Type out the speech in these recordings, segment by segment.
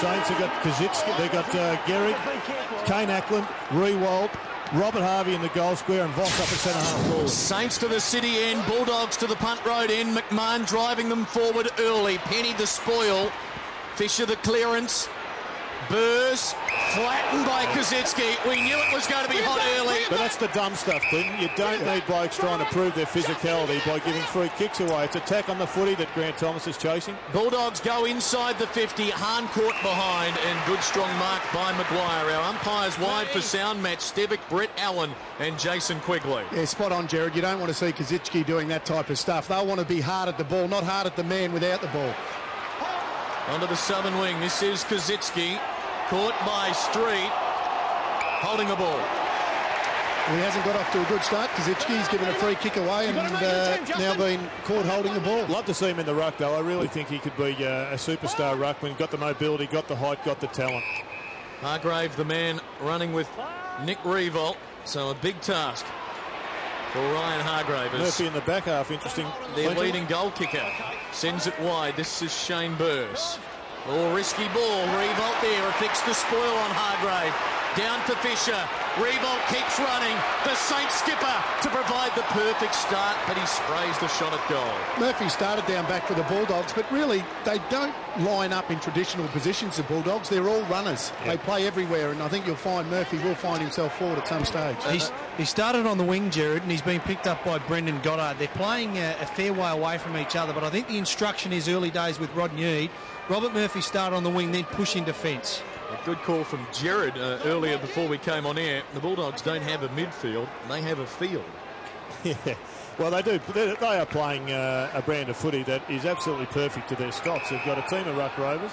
Saints have got Koschitzke, they've got Gehrig, Kane Ackland, Riewoldt, Robert Harvey in the goal square, and Voss up at centre-half forward. Saints to the city end, Bulldogs to the punt road end. McMahon driving them forward early. Penny the spoil. Fisher the clearance. Burrs flattened by Koschitzke. We knew it was going to be hot early. But that's the dumb stuff, Clinton. You don't need blokes trying to prove their physicality by giving free kicks away. It's attack on the footy that Grant Thomas is chasing. Bulldogs go inside the 50. Harncourt behind, and good strong mark by Maguire. Our umpires wide for sound match. Stevic, Brett Allen and Jason Quigley. Yeah, spot on, Jared. You don't want to see Koschitzke doing that type of stuff. They'll want to be hard at the ball, not hard at the man without the ball. Onto the southern wing. This is Koschitzke. Caught by Street. Holding the ball. He hasn't got off to a good start. Koschitzke's given a free kick away and now been caught holding the ball. Love to see him in the ruck, though. I really think he could be a superstar ruckman. Got the mobility, got the height, got the talent. Hargrave, the man running with Nick Riewoldt. So a big task for Ryan Hargrave. Murphy in the back half, interesting. Their leading goal kicker sends it wide. This is Shane Burrs. Oh, risky ball. Riewoldt there. Affixed the spoil on Hargrave. Down to Fisher. Riewoldt keeps running. The Saints skipper to provide the perfect start, but he sprays the shot at goal. Murphy started down back for the Bulldogs, but really they don't line up in traditional positions, the Bulldogs. They're all runners. Yep. They play everywhere, and I think you'll find Murphy will find himself forward at some stage. He started on the wing, Jared, and he's been picked up by Brendan Goddard. They're playing a fair way away from each other, but I think the instruction is early days with Rod Neade. Robert Murphy start on the wing, then push in defence. A good call from Jared earlier before we came on air. The Bulldogs don't have a midfield, they have a field. Yeah, well, they do. They are playing a brand of footy that is absolutely perfect to their stocks. They've got a team of ruck rovers.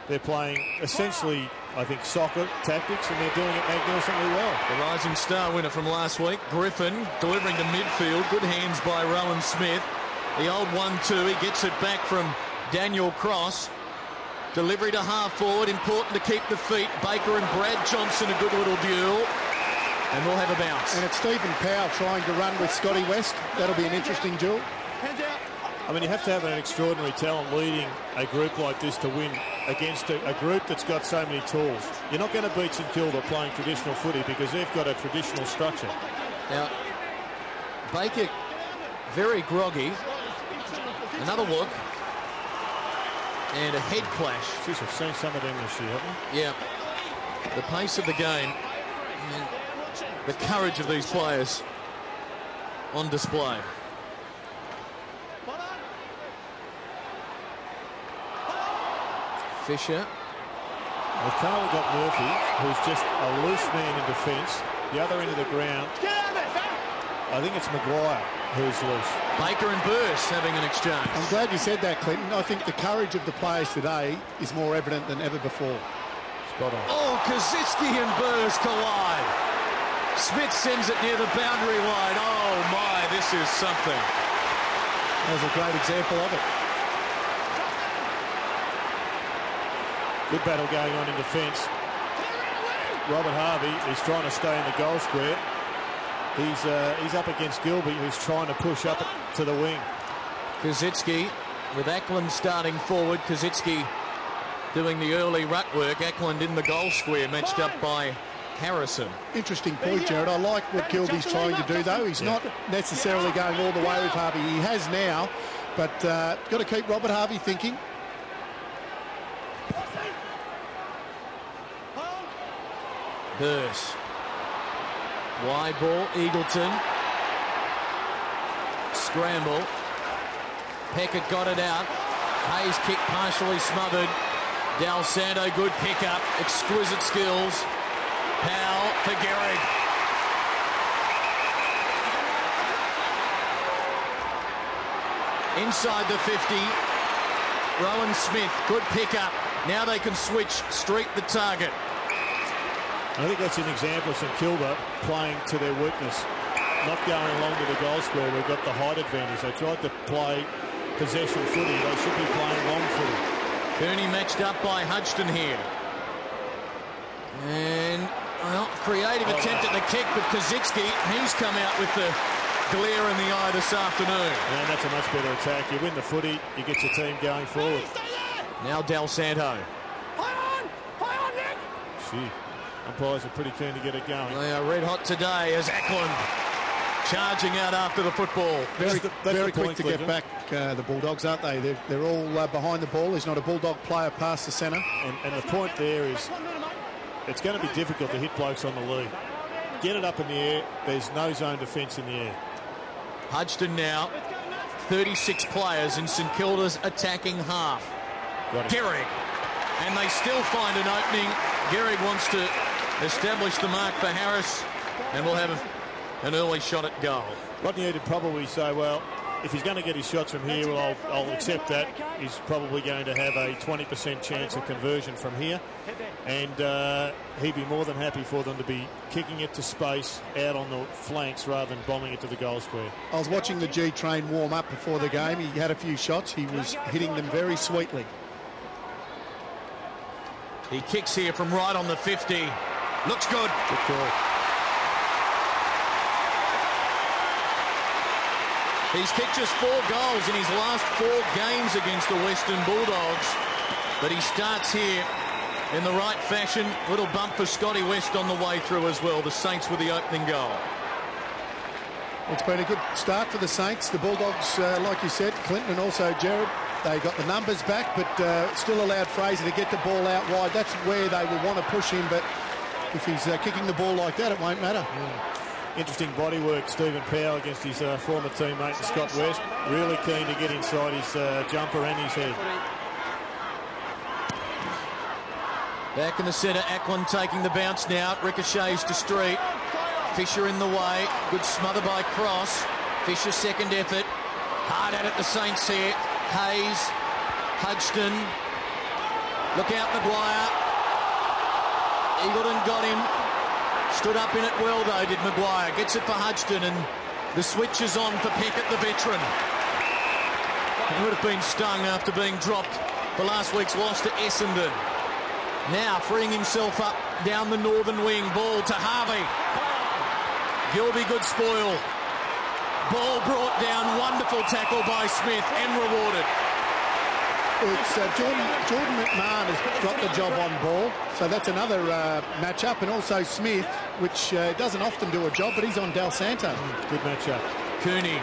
They're playing essentially, I think, soccer tactics, and they're doing it magnificently well. The Rising Star winner from last week, Griffin, delivering to midfield. Good hands by Rowan Smith. The old 1-2, he gets it back from Daniel Cross. Delivery to half forward, important to keep the feet. Baker and Brad Johnson, a good little duel. And we'll have a bounce. And it's Stephen Powell trying to run with Scotty West. That'll be an interesting duel. I mean, you have to have an extraordinary talent leading a group like this to win against a group that's got so many tools. You're not going to beat St.Kilda playing traditional footy because they've got a traditional structure. Now, Baker very groggy. Another look. And a head clash. Jeez, we've seen some of them this year, haven't we? Yeah. The pace of the game, the courage of these players on display. Fisher. They've currently got Murphy, who's just a loose man in defence. The other end of the ground, I think it's Maguire who's loose. Baker and Burrs having an exchange. I'm glad you said that, Clinton. I think the courage of the players today is more evident than ever before. Spot on. Oh, Koschitzke and Burrs collide. Smith sends it near the boundary line. Oh, my, this is something. That was a great example of it. Good battle going on in defence. Robert Harvey is trying to stay in the goal square. He's up against Gilby, who's trying to push up to the wing. Koschitzke with Ackland starting forward. Koschitzke doing the early ruck work. Ackland in the goal square, matched up by Harrison. Interesting point, Jared. I like what Gilby's trying to do, though. He's not necessarily going all the way with Harvey. He has now, but got to keep Robert Harvey thinking. Burrs. Wide ball, Eagleton. Scramble. Peckett got it out. Hayes kick partially smothered. Del Santo, good pick-up. Exquisite skills. Powell for Gehrig. Inside the 50. Rowan Smith, good pick-up. Now they can switch, Street the target. I think that's an example of St Kilda playing to their weakness, not going along to the goal square. We've got the height advantage. They tried to play possession footy. They should be playing long footy. Kearney matched up by Hudson here. And, well, creative attempt at the kick, but Koschitzke, he's come out with the glare in the eye this afternoon. And that's a much better attack. You win the footy, you get your team going forward. Now Del Santo. Gee, umpires are pretty keen to get it going. They are red hot today as Ackland charging out after the football. Very quick to get back, the Bulldogs, aren't they? They're all behind the ball. There's not a Bulldog player past the centre. And the point there is it's going to be difficult to hit blokes on the lead. Get it up in the air. There's no zone defence in the air. Hudson now, 36 players in St Kilda's attacking half. Gehrig, and they still find an opening. Gehrig wants to establish the mark for Harris, and we'll have an early shot at goal. Rodney would probably say, well, if he's going to get his shots from here, well, I'll accept that. He's probably going to have a 20% chance of conversion from here. And he'd be more than happy for them to be kicking it to space out on the flanks rather than bombing it to the goal square. I was watching the G train warm up before the game. He had a few shots. He was hitting them very sweetly. He kicks here from right on the 50. Looks good. Good call. He's kicked just 4 goals in his last 4 games against the Western Bulldogs. But he starts here in the right fashion. Little bump for Scotty West on the way through as well. The Saints with the opening goal. It's been a good start for the Saints. The Bulldogs, like you said, Clinton and also Jared, they got the numbers back, but still allowed Fraser to get the ball out wide. That's where they will want to push him, but if he's kicking the ball like that, it won't matter. Interesting body work, Stephen Powell against his former teammate Scott West. Really keen to get inside his jumper and his head. Back in the centre, Ackland taking the bounce now. Ricochets to Street. Fisher in the way. Good smother by Cross. Fisher second effort. Hard at it, the Saints here. Hayes. Hodgson. Look out, Maguire. Eagleton got him. Stood up in it well, though, did Maguire. Gets it for Hodgson, and the switch is on for Peckett, the veteran. He would have been stung after being dropped for last week's loss to Essendon. Now freeing himself up down the northern wing. Ball to Harvey. Gilby, good spoil. Ball brought down. Wonderful tackle by Smith and rewarded. It's Jordan McMahon has got the job on ball, so that's another matchup. And also Smith, which doesn't often do a job, but he's on Del Santo. Good matchup. Cooney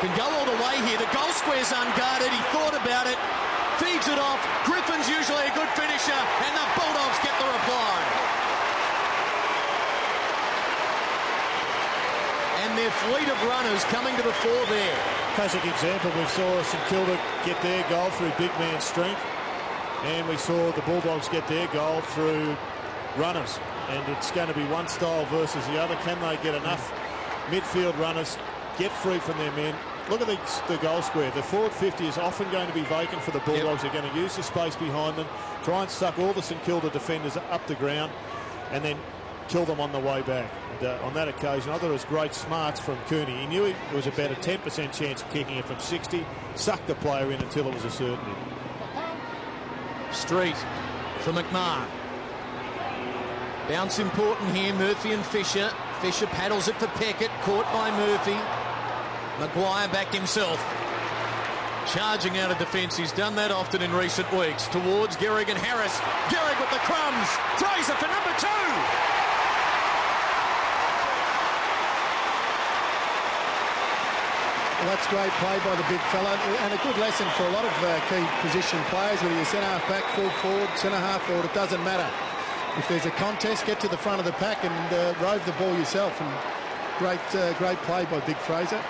can go all the way here. The goal square's unguarded. He thought about it. Feeds it off. Griffin's usually a good finisher, and the Bulldogs get the reply. And their fleet of runners coming to the fore there. Classic example, we saw St Kilda get their goal through big man strength, and we saw the Bulldogs get their goal through runners. And it's going to be one style versus the other. Can they get enough midfield runners, get free from their men? Look at the goal square. The forward 50 is often going to be vacant for the Bulldogs. They're going to use the space behind them, try and suck all the St Kilda defenders up the ground, and then kill them on the way back. And, on that occasion, I thought it was great smarts from Cooney. He knew it was about a 10% chance of kicking it from 60, sucked the player in until it was a certainty. Street for McMahon. Bounce important here. Murphy and Fisher. Fisher paddles it for Peckett. Caught by Murphy. Maguire backed himself. Charging out of defence. He's done that often in recent weeks. Towards Gehrig and Harris. Gehrig with the crumbs. Fraser for number 2. Well, that's great play by the big fella, and a good lesson for a lot of key position players, whether you're centre-half back, full forward, centre-half forward, it doesn't matter. If there's a contest, get to the front of the pack and rove the ball yourself. And great play by Big Fraser.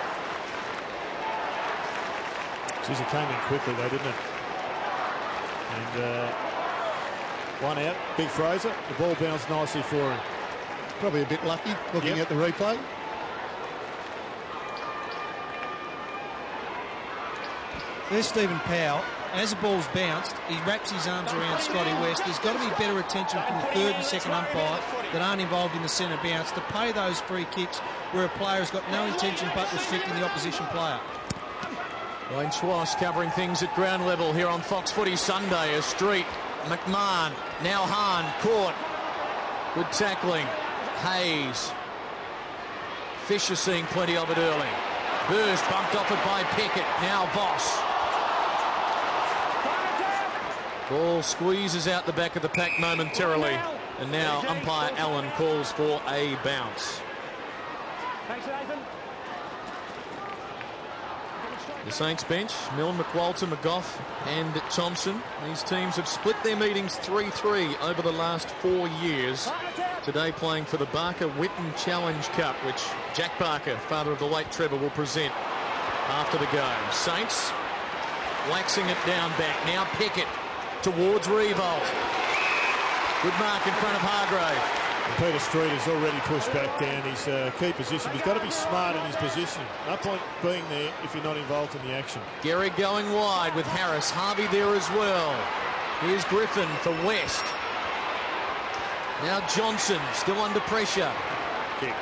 Geez, it came in quickly though, didn't it? And one out, Big Fraser. The ball bounced nicely for him. Probably a bit lucky looking at the replay. There's Stephen Powell. As the ball's bounced, he wraps his arms around Scotty West. There's got to be better attention from the third and second umpire that aren't involved in the centre bounce to pay those free kicks where a player has got no intention but restricting the opposition player. Wayne Schwass covering things at ground level here on Fox Footy Sunday. A Street, McMahon, now Hahn, caught. Good tackling. Hayes. Fisher seeing plenty of it early. Burst bumped off it by Peckett. Now Voss. Ball squeezes out the back of the pack momentarily, and now umpire Allen calls for a bounce. The Saints bench, Milne, McWalter, McGough and Thompson. These teams have split their meetings 3-3 over the last 4 years. Today playing for the Barker-Whitten Challenge Cup, which Jack Barker, father of the late Trevor, will present after the game. Saints waxing it down back. Now Pickett towards Riewoldt. Good mark in front of Hargrave. And Peter Street has already pushed back down his key position. He's got to be smart in his position. No point being there if you're not involved in the action. Gehrig going wide with Harris. Harvey there as well. Here's Griffin for West. Now Johnson still under pressure. Kick.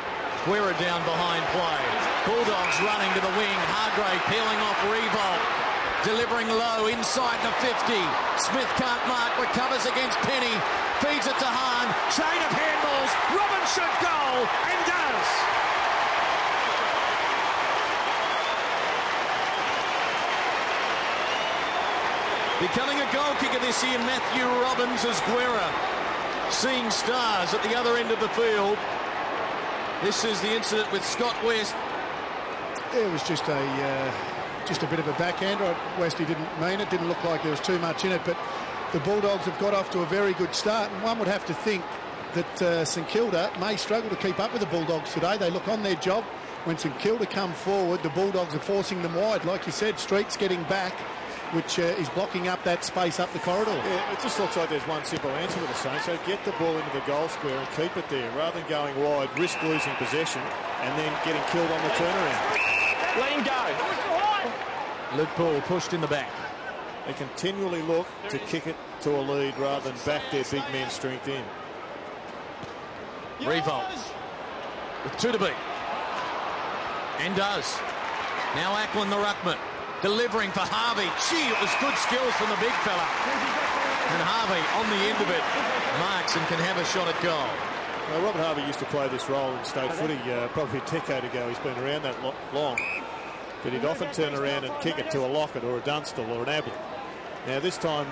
Guerra down behind play. Bulldogs running to the wing. Hargrave peeling off Riewoldt. Delivering low inside the 50. Smith can't mark. Recovers against Penny. Feeds it to Hahn. Chain of handballs. Robin should goal and does. Becoming a goal kicker this year, Matthew Robbins as Guerra. Seeing stars at the other end of the field. This is the incident with Scott West. It was just a bit of a backhander. Westy didn't mean it. Didn't look like there was too much in it, but the Bulldogs have got off to a very good start, and one would have to think that St Kilda may struggle to keep up with the Bulldogs today. They look on their job. When St Kilda come forward, the Bulldogs are forcing them wide. Like you said, Street's getting back, which is blocking up that space up the corridor. Yeah, it just looks like there's one simple answer with the Saints. So get the ball into the goal square and keep it there, rather than going wide, risk losing possession, and then getting killed on the turnaround. Let him go. Luke Paul pushed in the back. They continually look to kick it to a lead rather than back their big man strength in. Riewoldt with 2 to beat. And does. Now Ackland the ruckman. Delivering for Harvey. Gee, it was good skills from the big fella. And Harvey on the end of it marks and can have a shot at goal. Well, Robert Harvey used to play this role in state footy probably a decade ago. He's been around that long. But he'd often turn around and kick it to a Lockett or a Dunstall or an Ablett. Now this time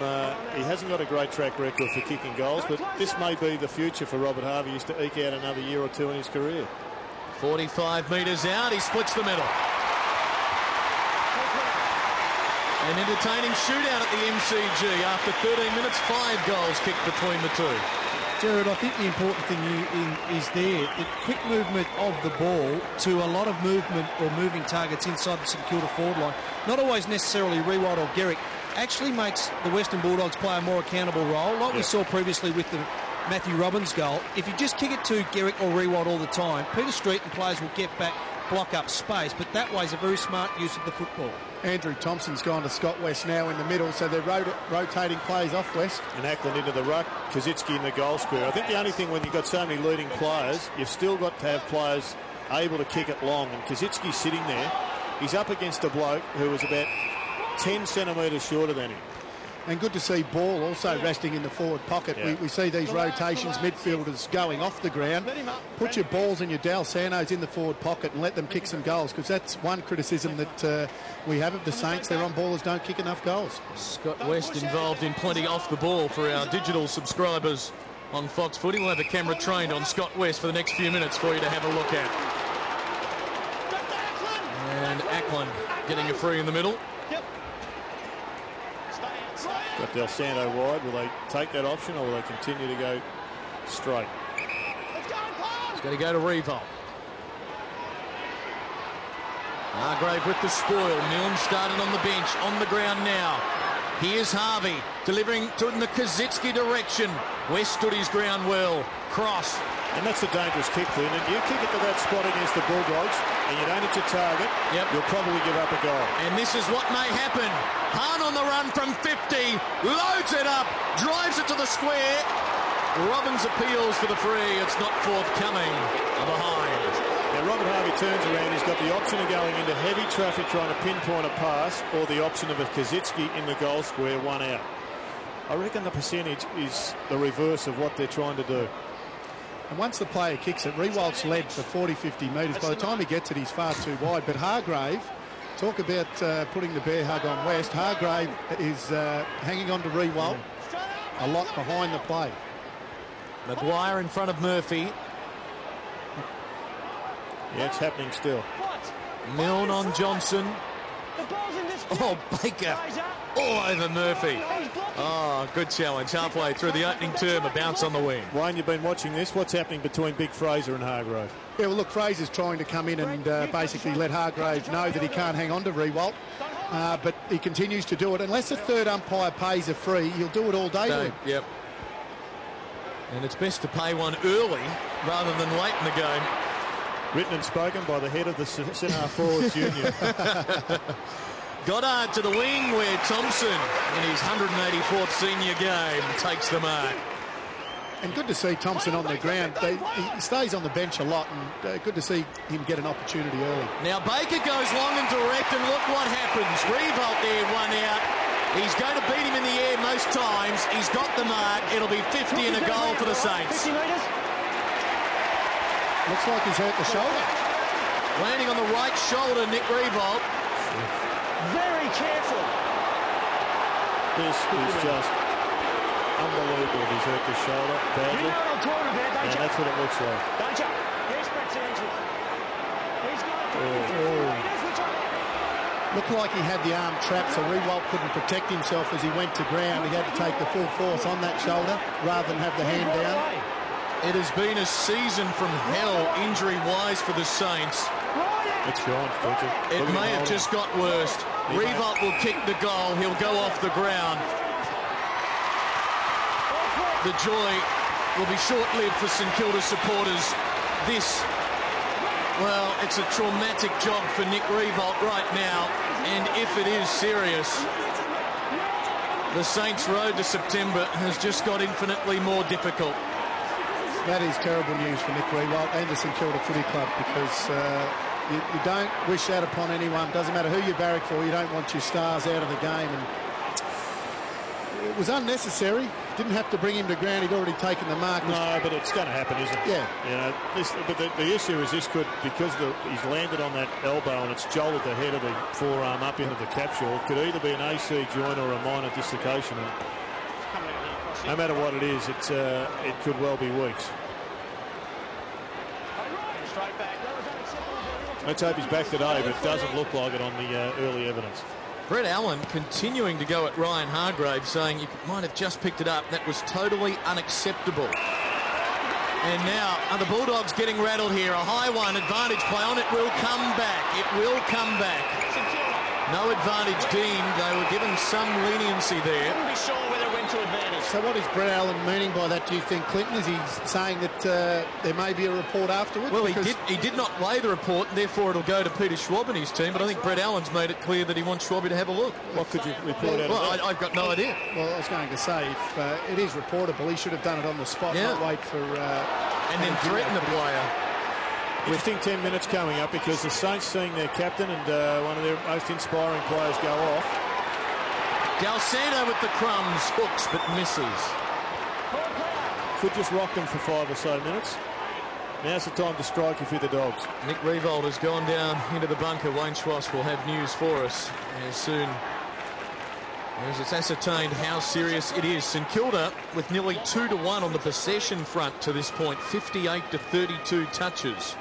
he hasn't got a great track record for kicking goals, but this may be the future for Robert Harvey. He used to eke out another year or two in his career. 45 metres out, he splits the middle. An entertaining shootout at the MCG. After 13 minutes, 5 goals kicked between the two. Jared, I think the important thing is there, the quick movement of the ball to a lot of movement or moving targets inside the St Kilda forward line. Not always necessarily Riewoldt or Gehrig. Actually makes the Western Bulldogs play a more accountable role, like we saw previously with the Matthew Robbins goal. If you just kick it to Gehrig or Riewoldt all the time, Peter Street and players will get back, block up space, but that way is a very smart use of the football. Andrew Thompson's gone to Scott West now in the middle, so they're rotating plays off West. And Ackland into the ruck, Koschitzke in the goal square. I think the only thing when you've got so many leading players, you've still got to have players able to kick it long. And Koschitzke's sitting there. He's up against a bloke who was about 10 centimetres shorter than him. And good to see Ball also resting in the forward pocket. Yeah. We see these rotations, midfielders going off the ground. Put your Balls and your Dal Santos in the forward pocket and let them kick some goals, because that's one criticism that we have of the Saints. Their on-ballers don't kick enough goals. Scott West involved in plenty off the ball for our digital subscribers on Fox Footy. We'll have a camera trained on Scott West for the next few minutes for you to have a look at. And Ackland getting a free in the middle. Got Del Santo wide. Will they take that option or will they continue to go straight? It's going to go to Riewoldt. Hargrave with the spoil. Milne started on the bench, on the ground now. Here's Harvey delivering to in the Koschitzke direction. West stood his ground well. Cross. And that's a dangerous kick, Flynn. And you kick it to that spot against the Bulldogs and you don't hit your target, you'll probably give up a goal. And this is what may happen. Hahn on the run from 50, loads it up, drives it to the square. Robbins appeals for the free. It's not forthcoming. Behind. Now Robert Harvey turns around. He's got the option of going into heavy traffic trying to pinpoint a pass, or the option of a Koschitzke in the goal square, 1 out. I reckon the percentage is the reverse of what they're trying to do. And once the player kicks it, Riewoldt's led for 40, 50 metres. By the time he gets it, he's far too wide. But Hargrave, talk about putting the bear hug on West. Hargrave is hanging on to Riewoldt. a lot behind the play. Maguire in front of Murphy. Yeah, it's happening still. Milne on Johnson. Oh, Baker all over Murphy. Oh, good challenge. Halfway through the opening term, a bounce on the wing. Wayne, you've been watching this. What's happening between Big Fraser and Hargrove? Yeah, well, look, Fraser's trying to come in and basically let Hargrave know that he can't hang on to Riewoldt. But he continues to do it. Unless a third umpire pays a free, he'll do it all day to him. Yep. And it's best to pay one early rather than late in the game. Written and spoken by the head of the centre forwards union. Goddard to the wing where Thompson, in his 184th senior game, takes the mark. And good to see Thompson on the ground. He stays on the bench a lot, and good to see him get an opportunity early. Now Baker goes long and direct, and look what happens. Riewoldt there, one out. He's going to beat him in the air most times. He's got the mark. It'll be 50 and a goal for the Saints. Looks like he's hurt the shoulder. Landing on the right shoulder, Nick Riewoldt. Very careful. This is just unbelievable. He's hurt the shoulder badly. You know what I'm talking about, don't you? And that's what it looks like. Don't you? Yes, Brett's answer. He's Looked like he had the arm trapped, so Riewoldt couldn't protect himself as he went to ground. He had to take the full force on that shoulder rather than have the hand down. It has been a season from hell, injury-wise, for the Saints. It's gone, It may have just got worse. Riewoldt will kick the goal. He'll go off the ground. The joy will be short-lived for St Kilda supporters. This, well, it's a traumatic job for Nick Riewoldt right now. And if it is serious, the Saints' road to September has just got infinitely more difficult. That is terrible news for Nick Riewoldt and the St Kilda Footy Club, because you don't wish that upon anyone. Doesn't matter who you barrack for, you don't want your stars out of the game. And it was unnecessary. Didn't have to bring him to ground. He'd already taken the mark. No, but it's going to happen, isn't it? Yeah. You know, but the issue is this could, because he's landed on that elbow and it's jolted the head of the forearm up into the capsule. It could either be an AC joint or a minor dislocation. And no matter what it is, it could well be weeks. Let's hope he's back today, but it doesn't look like it on the early evidence. Brett Allen continuing to go at Ryan Hargrave, saying you might have just picked it up. That was totally unacceptable. And now are the Bulldogs getting rattled here? A high one, advantage play on. It will come back. It will come back. No advantage deemed. They were given some leniency there. Couldn't be sure whether it went to advantage. So what is Brett Allen meaning by that, do you think, Clinton? Is he saying that there may be a report afterwards? Well, he did not lay the report, and therefore it'll go to Peter Schwab and his team, but I think Brett Allen's made it clear that he wants Schwab to have a look. What could you report out of that? I've got no idea. Well, I was going to say, if it is reportable, he should have done it on the spot, not wait for... and then threaten the player. Interesting 10 minutes coming up, because the Saints seeing their captain and one of their most inspiring players go off. Del Santo with the crumbs, hooks but misses. Could just rock them for 5 or so minutes. Now's the time to strike if you're the Dogs. Nick Riewoldt has gone down into the bunker. Wayne Schwass will have news for us as soon as it's ascertained how serious it is. St Kilda with nearly 2-1 on the possession front to this point, 58 to 32 touches.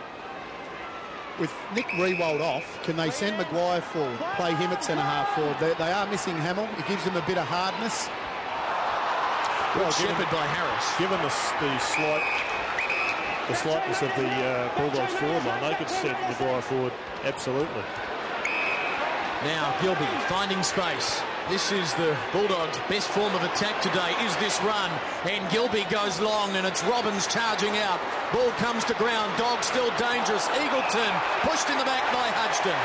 With Nick Riewoldt off, can they send Maguire forward, play him at centre-half forward? They are missing Hamill. It gives them a bit of hardness. Well, shepherded by Harris. Given the slightness of the Bulldogs forward line, they could send Maguire forward, absolutely. Now Gilby finding space. This is the Bulldogs' best form of attack today, is this run. And Gilby goes long, and it's Robbins charging out. Ball comes to ground. Dogs still dangerous. Eagleton pushed in the back by Hodgson.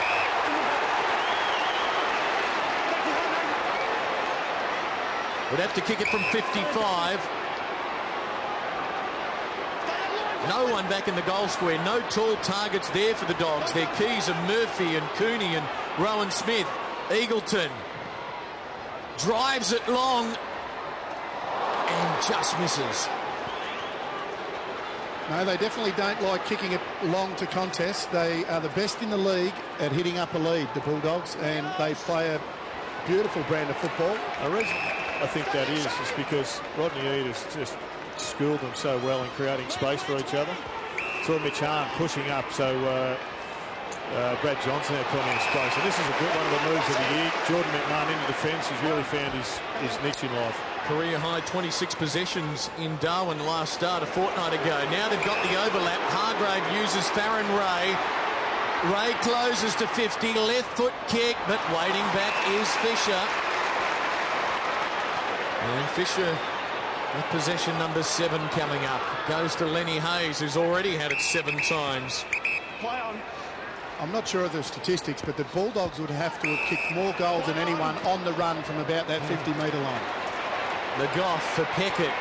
Would have to kick it from 55. No one back in the goal square. No tall targets there for the Dogs. Their keys are Murphy and Cooney and Rowan Smith. Eagleton drives it long and just misses. No, they definitely don't like kicking it long to contest. They are the best in the league at hitting up a lead, the Bulldogs, and they play a beautiful brand of football. I think that is because Rodney Eade has just schooled them so well in creating space for each other. Saw Mitch Hahn pushing up, so Brad Johnson had plenty of space. And this is a good one of the moves of the year. Jordan McMahon into defence has really found his niche in life. Career high 26 possessions in Darwin last start a fortnight ago. Now they've got the overlap. Hargrave uses Farron Ray. Ray closes to 50. Left foot kick, but waiting back is Fisher. And Fisher with possession number 7 coming up. Goes to Lenny Hayes, who's already had it 7 times. Play on. I'm not sure of the statistics, but the Bulldogs would have to have kicked more goals than anyone on the run from about that 50-metre line. McGough for Peckett.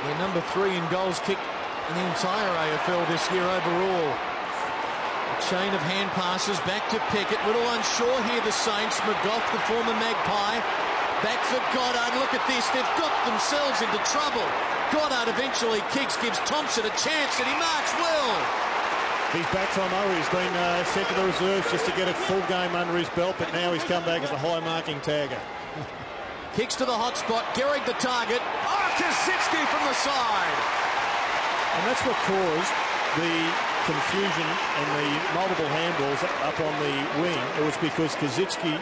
They're number 3 in goals kicked in the entire AFL this year overall. A chain of hand passes back to Peckett. Little unsure here, the Saints. McGough, the former Magpie. Back for Goddard. Look at this. They've got themselves into trouble. Goddard eventually kicks, gives Thompson a chance, and he marks well. He's back from He's been sent to the reserves just to get a full game under his belt, but now he's come back as a high-marking tagger. Kicks to the hot spot. Gehrig the target. Oh, Koschitzke from the side. And that's what caused the confusion and the multiple handballs up on the wing. It was because Koschitzke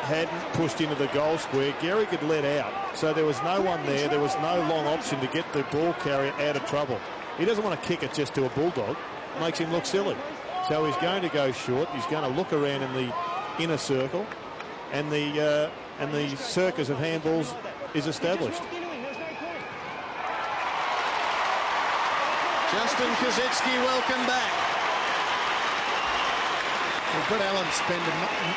hadn't pushed into the goal square. Gehrig had let out, so there was no one there. There was no long option to get the ball carrier out of trouble. He doesn't want to kick it just to a Bulldog. It makes him look silly. So he's going to go short. He's going to look around in the inner circle, and the circus of handballs is established. Justin Koschitzke, welcome back. We've got Allen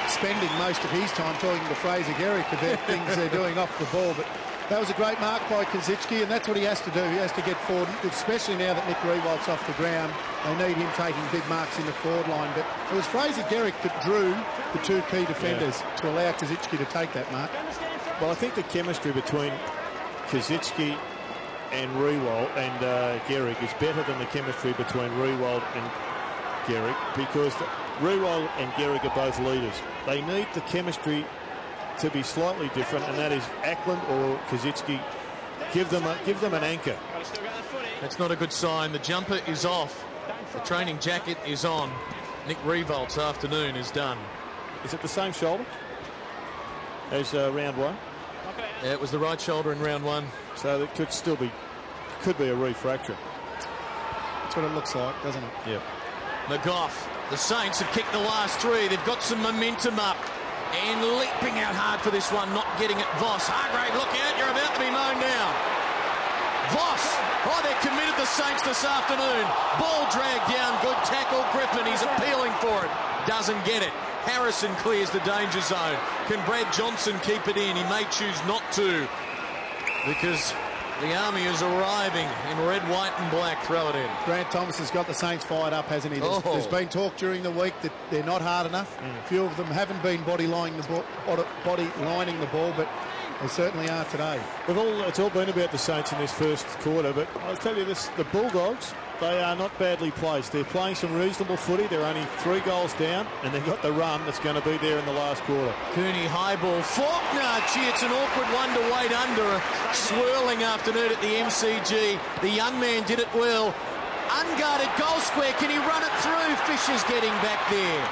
spending most of his time talking to Fraser Gehrig about things they're doing off the ball, but that was a great mark by Koschitzke, and that's what he has to do. He has to get forward, especially now that Nick Riewoldt's off the ground. They need him taking big marks in the forward line, but it was Fraser Gehrig that drew the 2 key defenders to allow Koschitzke to take that mark. Well, I think the chemistry between Koschitzke and Riewoldt and Gehrig is better than the chemistry between Riewoldt and Gehrig, because Riewoldt and Gehrig are both leaders. They need the chemistry to be slightly different, and that is Ackland or Koschitzke. Give them an anchor. That's not a good sign. The jumper is off. The training jacket is on. Nick Riewoldt's afternoon is done. Is it the same shoulder as round 1? Yeah, it was the right shoulder in round 1. So it could be a refracture. That's what it looks like, doesn't it? Yeah. McGough. The Saints have kicked the last 3. They've got some momentum up. And leaping out hard for this one, not getting it. Voss. Hargrave, look out, you're about to be mown down. Voss. Oh, they're committed, the Saints, this afternoon. Ball dragged down, good tackle. Griffin, he's appealing for it. Doesn't get it. Harrison clears the danger zone. Can Brad Johnson keep it in? He may choose not to, because the army is arriving in red, white and black. Throw it in. Grant Thomas has got the Saints fired up, hasn't he? There's been talk during the week that they're not hard enough. A few of them haven't been body lining the ball, but they certainly are today. It's all been about the Saints in this first quarter, but I'll tell you this, the Bulldogs, they are not badly placed. They're playing some reasonable footy. They're only 3 goals down, and they've got the run that's going to be there in the last quarter. Cooney, high ball. Faulkner, gee, it's an awkward one to wait under. A swirling afternoon at the MCG. The young man did it well. Unguarded goal square. Can he run it through? Fisher's getting back there.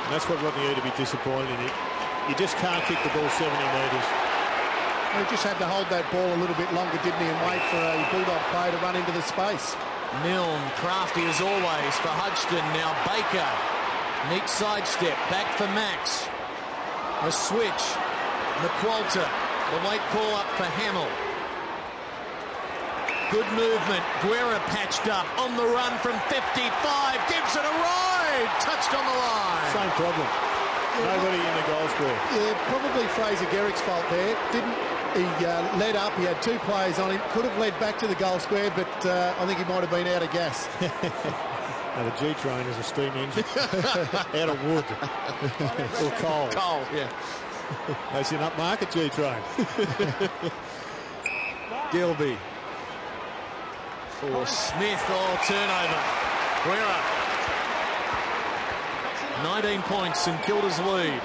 And that's what Rodney Eade to be disappointed in. You just can't kick the ball 70 metres. He just had to hold that ball a little bit longer, didn't he, and wait for a Bulldog player to run into the space. Milne, crafty as always for Hodgson. Now Baker. Neat sidestep. Back for Max. A switch. McQualter. The late call up for Hamill. Good movement. Guerra patched up. On the run from 55. Gives it a ride. Touched on the line. Same problem. Nobody in the goal square. Yeah, probably Fraser Gehrig's fault there. He led up. He had 2 players on him. Could have led back to the goal square, but I think he might have been out of gas. Now the G-Train is a steam engine. Out of wood. Or coal. Coal, yeah. That's an upmarket G-Train. Gilby. For Smith. Oh, turnover. Guerra. 19 points, St.Kilda's lead.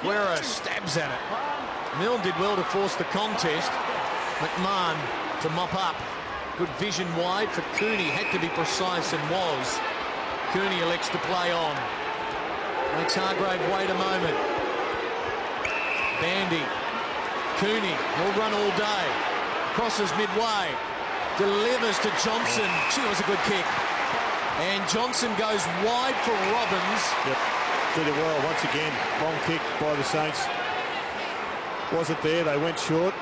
Guerra stabs at it. Milne did well to force the contest. McMahon to mop up. Good vision wide for Cooney. Had to be precise and was. Cooney elects to play on. Makes Hargrave wait a moment. Bandy. Cooney will run all day. Crosses midway. Delivers to Johnson. Gee, was a good kick. And Johnson goes wide for Robbins. Yep. Did it well once again. Long kick by the Saints. Wasn't there. They went short.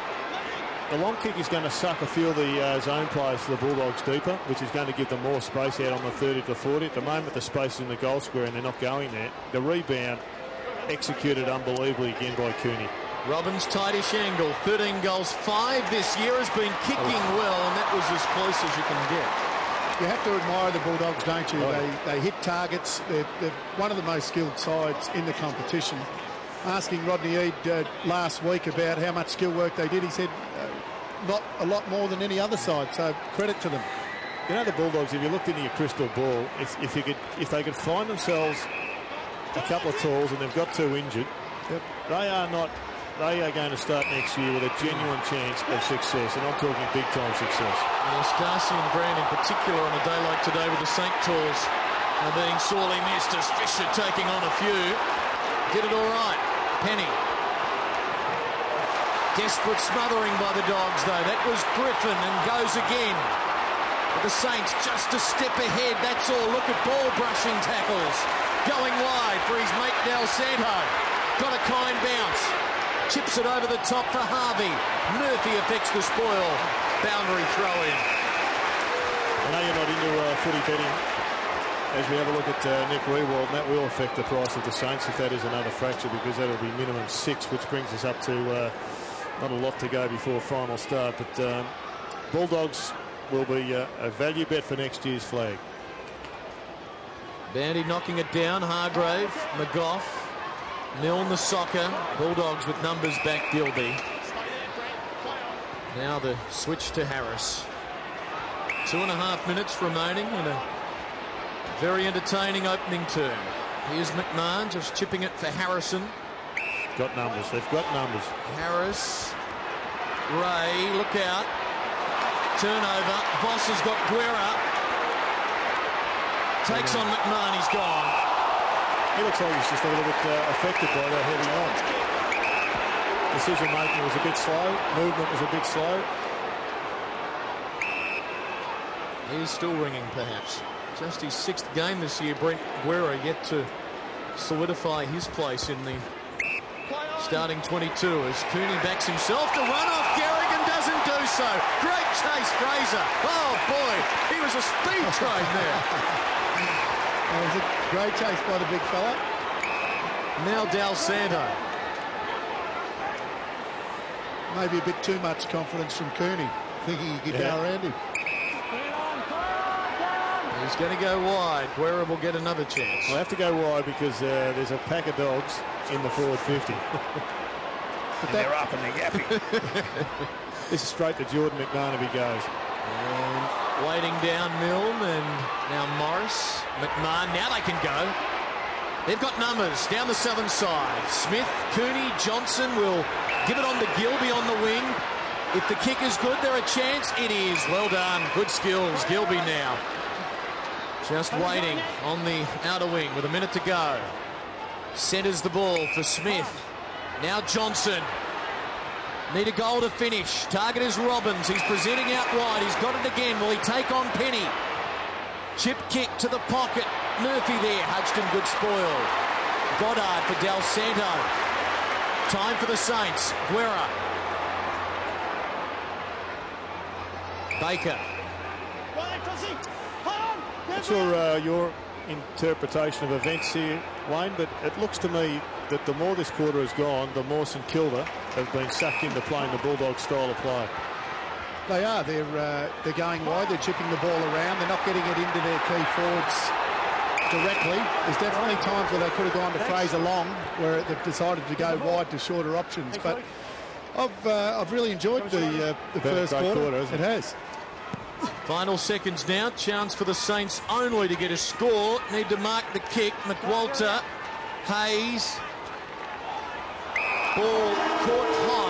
The long kick is going to suck a few of the zone players for the Bulldogs deeper, which is going to give them more space out on the 30 to 40. At the moment, the space is in the goal square and they're not going there. The rebound executed unbelievably again by Cooney. Robbins, tightish angle. 13 goals, 5 this year. Has been kicking well, and that was as close as you can get. You have to admire the Bulldogs, don't you? They hit targets. They're one of the most skilled sides in the competition. Asking Rodney Eade last week about how much skill work they did, he said not a lot more than any other side, so credit to them. You know, the Bulldogs, if you looked into your crystal ball, if they could find themselves a couple of tools and they've got 2 injured, yep. They are going to start next year with a genuine chance of success, and I'm talking big-time success. Yes, Darcy and Grant in particular on a day like today with the St. Tours are being sorely missed as Fisher taking on a few. Did it all right. Penny. Desperate smothering by the Dogs, though. That was Griffin and goes again. But the Saints just a step ahead, that's all. Look at ball brushing tackles. Going wide for his mate Del Santo. Got a kind bounce. Chips it over the top for Harvey. Murphy affects the spoil. Boundary throw in. I know you're not into footy betting as we have a look at Nick Riewoldt, and that will affect the price of the Saints if that is another fracture, because that'll be minimum 6, which brings us up to not a lot to go before final start. But Bulldogs will be a value bet for next year's flag. Bandy knocking it down. Hargrave, McGough. Milne the soccer. Bulldogs with numbers back. Gilby. Now the switch to Harris. 2.5 minutes remaining in a very entertaining opening term. Here's McMahon just chipping it for Harrison. Got numbers. They've got numbers. Harris. Ray, look out. Turnover. Voss has got Guerra. Takes on McMahon. He's gone. He looks like he's just a little bit affected by that heavy knock. Decision making was a bit slow. Movement was a bit slow. He's still ringing, perhaps. Just his 6th game this year. Brent Guerra yet to solidify his place in the starting 22 as Cooney backs himself to run off Gehrig and doesn't do so. Great chase, Fraser. Oh, boy. He was a speed train there. That was a great chase by the big fella. Now Del Santo. Maybe a bit too much confidence from Cooney, thinking he could go around him. He's going to go wide. Guerra will get another chance. We'll have to go wide because there's a pack of dogs in the forward 50. But they're up and they're yapping. This is straight to Jordan McMahon if he goes. And waiting down Milne and now Morris. McMahon, now they can go. They've got numbers down the southern side. Smith, Cooney, Johnson will give it on to Gilby on the wing. If the kick is good, they're a chance. It is. Well done. Good skills. Gilby now. Just waiting on the outer wing with a minute to go. Centers the ball for Smith. Now Johnson. Need a goal to finish. Target is Robbins. He's presenting out wide. He's got it again. Will he take on Penny? Chip kick to the pocket. Murphy there. Hudson, good spoil. Goddard for Del Santo. Time for the Saints. Guerra. Baker. Not sure your interpretation of events here, Wayne, but it looks to me that the more this quarter has gone, the more St Kilda have been sucked into playing the Bulldogs style of play. They are. They're going wide. They're chipping the ball around. They're not getting it into their key forwards directly. There's definitely times where they could have gone to Fraser Long, where they've decided to go wide to shorter options. But I've really enjoyed the first quarter. It has. Final seconds now. Chance for the Saints only to get a score. Need to mark the kick. McWalter, Hayes. Ball caught high.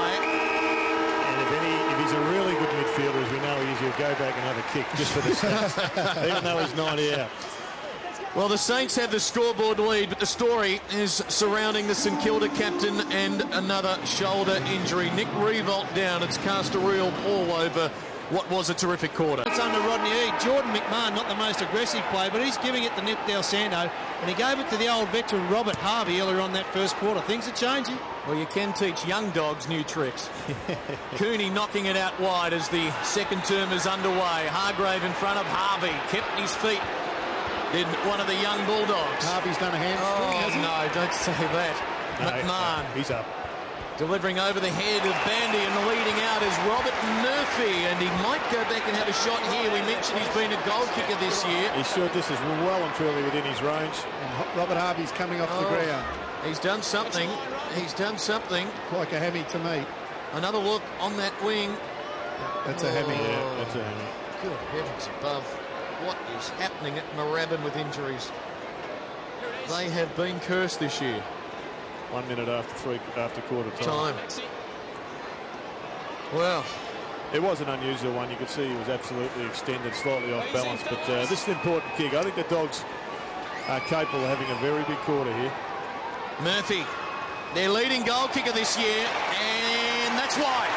go back and have a kick just for the Saints, even though he's 90 out. Well, the Saints have the scoreboard lead, but the story is surrounding the St Kilda captain and another shoulder injury. Nick Riewoldt down. It's cast a real pall over what was a terrific quarter. It's under Rodney E. Jordan McMahon, not the most aggressive play, but he's giving it to Nick Del Santo, and he gave it to the old veteran Robert Harvey earlier on that first quarter. Things are changing. Well, you can teach young dogs new tricks. Cooney knocking it out wide as the second term is underway. Hargrave in front of Harvey, kept his feet. Did one of the young Bulldogs. Harvey's done a hamstring, hasn't he? No, don't say that. No, McMahon. He's up. Delivering over the head of Bandy, and leading out is Robert Murphy, and he might go back and have a shot here. We mentioned he's been a goal kicker this year. He should. This is well and truly within his range. And Robert Harvey's coming off the ground. He's done something. He's done something. Like a hammy to me. Another look on that wing. That's a hammy. Yeah, that's a hammy. Good heavens above. What is happening at Moorabbin with injuries? They have been cursed this year. 1 minute after quarter time. Well, it was an unusual one. You could see he was absolutely extended, slightly off balance. But this is an important kick. I think the Dogs are capable of having a very big quarter here. Murphy, their leading goal kicker this year, and that's why.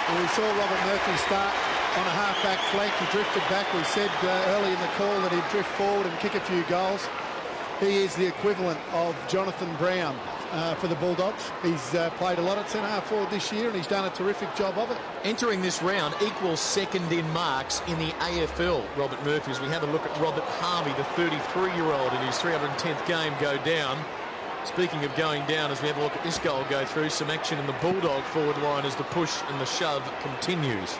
Well, we saw Robert Murphy start on a half-back flank. He drifted back. We said early in the call that he'd drift forward and kick a few goals. He is the equivalent of Jonathan Brown for the Bulldogs. He's played a lot at centre-half forward this year, and he's done a terrific job of it. Entering this round equals second in marks in the AFL, Robert Murphy. As we have a look at Robert Harvey, the 33-year-old, in his 310th game go down. Speaking of going down, as we have a look at this goal go through, some action in the Bulldog forward line as the push and the shove continues.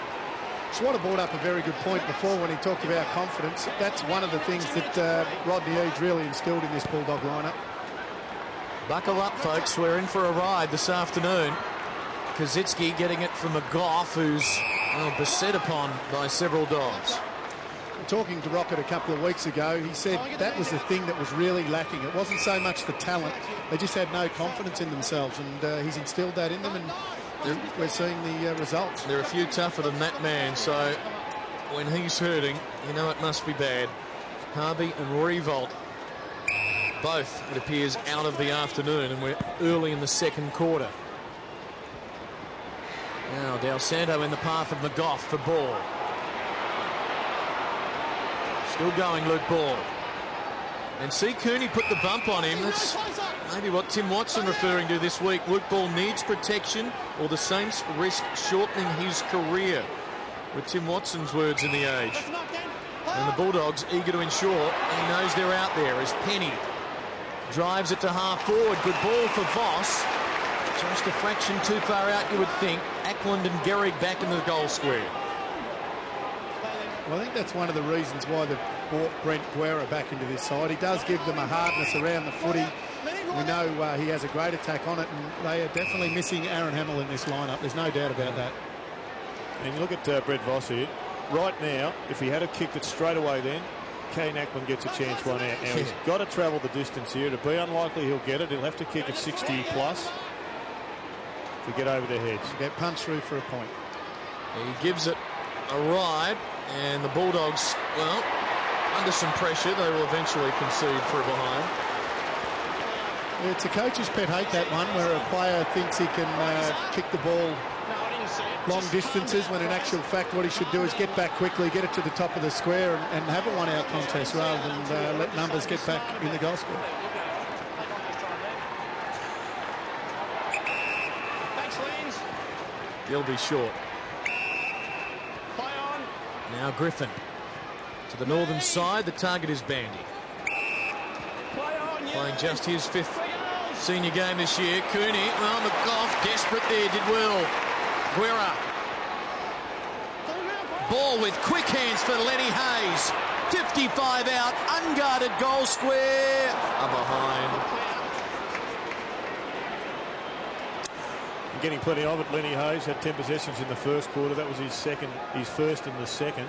Swatter brought up a very good point before when he talked about confidence. That's one of the things that Rodney Eads really instilled in this Bulldog lineup. Buckle up, folks. We're in for a ride this afternoon. Koschitzke getting it from a Goff who's beset upon by several Dogs. Talking to Rocket a couple of weeks ago, he said that was the thing that was really lacking. It wasn't so much the talent. They just had no confidence in themselves, and he's instilled that in them, and we're seeing the results. They're a few tougher than that man, so when he's hurting, you know it must be bad. Harvey and Riewoldt, both, it appears, out of the afternoon, and we're early in the second quarter. Now Del Santo in the path of McGough for ball. Still going, Luke Ball. And see Cooney put the bump on him. That's maybe what Tim Watson referring to this week. Luke Ball needs protection, or the Saints risk shortening his career, with Tim Watson's words in the age. And the Bulldogs eager to ensure, and he knows they're out there, as Penny drives it to half forward. Good ball for Voss. Just a fraction too far out, you would think. Ackland and Gehrig back in the goal square. Well, I think that's one of the reasons why they've brought Brent Guerra back into this side. He does give them a hardness around the footy. We know he has a great attack on it, and they are definitely missing Aaron Hamill in this lineup. There's no doubt about that. And you look at Brett Voss here. Right now, if he had have kicked it straight away then, Kane Ackland gets a chance right now. Now, he's got to travel the distance here. To be unlikely he'll get it. He'll have to kick it 60 plus to get over their heads. Get punched through for a point. He gives it a ride, and the Bulldogs, well, under some pressure, they will eventually concede for a behind. It's a coach's pet hate, that one, where a player thinks he can kick the ball long distances, when in actual fact what he should do is get back quickly, get it to the top of the square, and have a one-out contest rather than let numbers get back in the goal square. He'll be short. Now Griffin to the northern side. The target is Bandy. Playing just his fifth senior game this year. Cooney, well, McGough desperate there, did well. Guerra. Ball with quick hands for Lenny Hayes. 55 out, unguarded goal square. A behind. Getting plenty of it. Lenny Hayes had 10 possessions in the first quarter. That was his first in the second.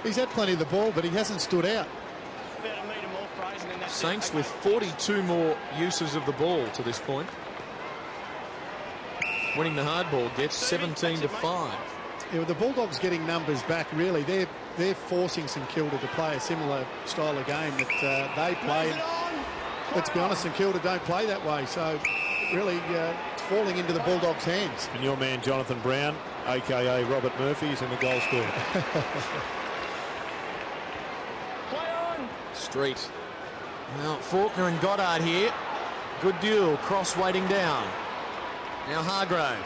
He's had plenty of the ball, but he hasn't stood out. Saints with 42 more uses of the ball to this point. winning the hardball gets 17 to 5. Yeah, with the Bulldogs getting numbers back, really, they're forcing St Kilda to play a similar style of game that they played. Let's be honest, St Kilda don't play that way, so really it's falling into the Bulldogs' hands. And your man Jonathan Brown, a.k.a. Robert Murphy, is in the goal scorer. Street. Now Faulkner and Goddard here. Good duel. Cross waiting down. Now Hargrave.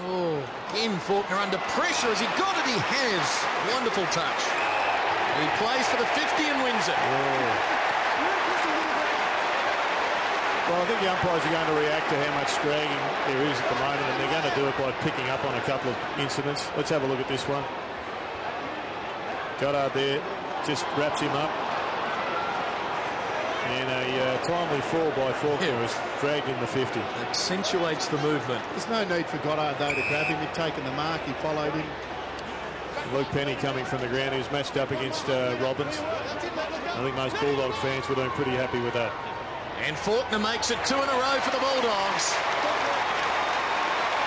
Oh, again Faulkner under pressure. Has he got it? He has. Wonderful touch. He plays for the 50 and wins it. Well, I think the umpires are going to react to how much dragging there is at the moment, and they're going to do it by picking up on a couple of incidents. Let's have a look at this one. Goddard there just wraps him up. And a timely fall by Faulkner was dragged in the 50. Accentuates the movement. There's no need for Goddard, though, to grab him. He'd taken the mark. He followed him. Luke Penny coming from the ground. He was matched up against Robbins. I think most Bulldog fans were doing pretty happy with that. And Faulkner makes it 2 in a row for the Bulldogs.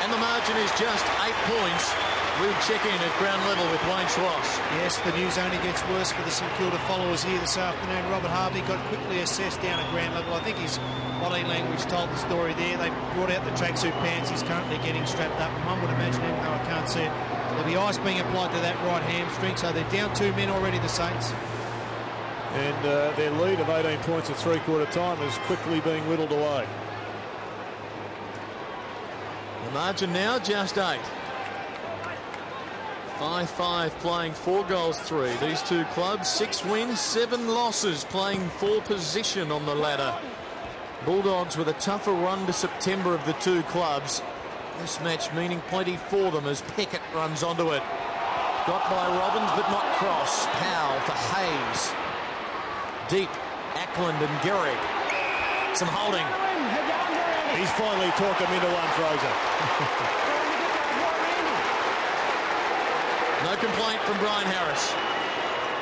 And the margin is just 8 points. We'll check in at ground level with Wayne Schloss. Yes, the news only gets worse for the St Kilda followers here this afternoon. Robert Harvey got quickly assessed down at ground level. I think his body language told the story there. They brought out the tracksuit pants. He's currently getting strapped up. And one would imagine, even though I can't see it, there'll be ice being applied to that right hamstring. So they're down 2 men already, the Saints. And their lead of 18 points at three-quarter time is quickly being whittled away. The margin now just 8. 5-5 playing 4 goals 3. These two clubs 6 wins, 7 losses, playing for position on the ladder. Bulldogs with a tougher run to September of the two clubs. This match meaning plenty for them as Peckett runs onto it. Got by Robbins but not cross. Powell for Hayes. Deep, Ackland and Gehrig. Some holding. He's finally talked him into one, Fraser. No complaint from Brian Harris.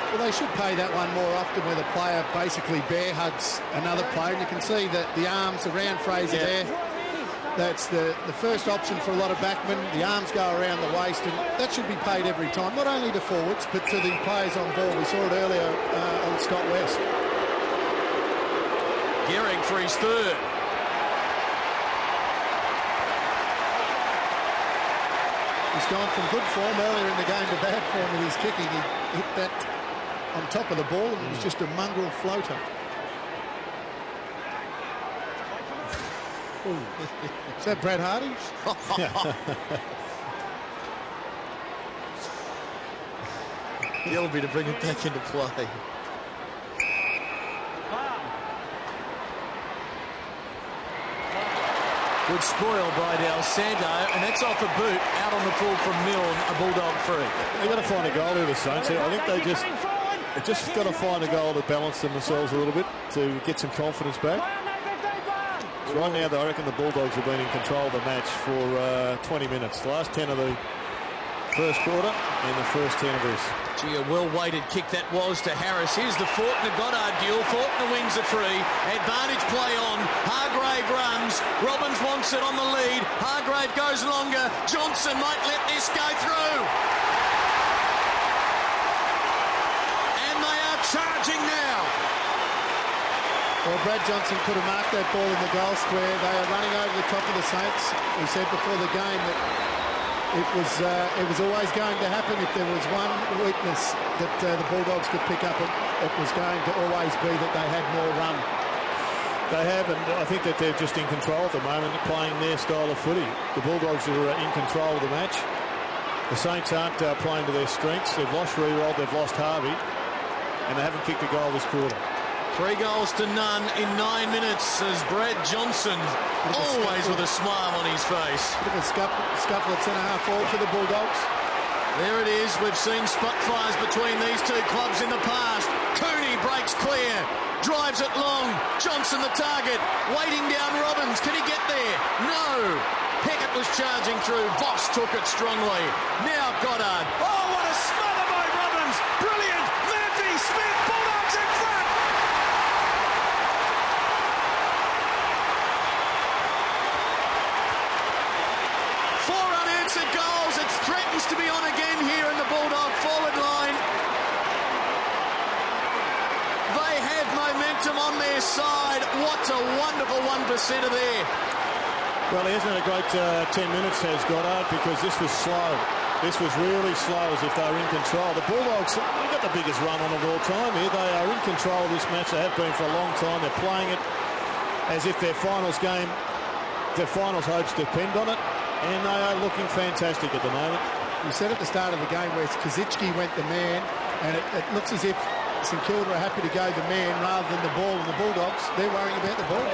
Well, they should pay that one more often where the player basically bear hugs another player. And you can see that the arms around Fraser there. That's the first option for a lot of backmen. The arms go around the waist, and that should be paid every time, not only to forwards, but to the players on ball. We saw it earlier on Scott West. Gehrig for his third. He's gone from good form earlier in the game to bad form with his kicking. He hit that on top of the ball, and it was just a mongrel floater. Is that Brad Hardy? Yellowby to bring it back into play. Good spoil by Del Santo, and that's off a boot out on the full from Milne, a Bulldog free. They've got to find a goal here, the Saints. I think they've just got to find a goal to balance themselves a little bit to get some confidence back. So right now, I reckon the Bulldogs have been in control of the match for 20 minutes. The last 10 of the first quarter and the first 10 of this. Gee, a well-weighted kick that was to Harris. Here's the Faulkner-Goddard duel. Faulkner wins the free. Advantage play on. Hargrave runs. Robbins wants it on the lead. Hargrave goes longer. Johnson might let this go through. And they are charging now. Well, Brad Johnson could have marked that ball in the goal square. They are running over the top of the Saints. We said before the game that it was always going to happen. If there was one weakness that the Bulldogs could pick up, it was going to always be that they had more run. They have, and I think that they're just in control at the moment, playing their style of footy. The Bulldogs are in control of the match. The Saints aren't playing to their strengths. They've lost Riewoldt, they've lost Harvey, and they haven't kicked a goal this quarter. 3 goals to none in 9 minutes as Brad Johnson, always with a smile on his face. Bit of a scuffle at centre-half forward for the Bulldogs. There it is. We've seen spot fires between these two clubs in the past. Cooney breaks clear, drives it long. Johnson the target, waiting down Robbins. Can he get there? No. Peckett was charging through. Voss took it strongly. Now Goddard. Oh, what a smother by Robbins. Brilliant. Murphy, Smith, Bulldogs in front. momentum on their side. What a wonderful 1%er there. Well, he hasn't had a great 10 minutes, has Goddard, because this was slow. This was really slow, as if they were in control. The Bulldogs, they've got the biggest run on of all time here. They are in control of this match. They have been for a long time. They're playing it as if their finals game, their finals hopes depend on it. And they are looking fantastic at the moment. You said at the start of the game where Koschitzke went the man, and it looks as if St Kilda are happy to go the man rather than the ball, and the Bulldogs, they're worrying about the ball.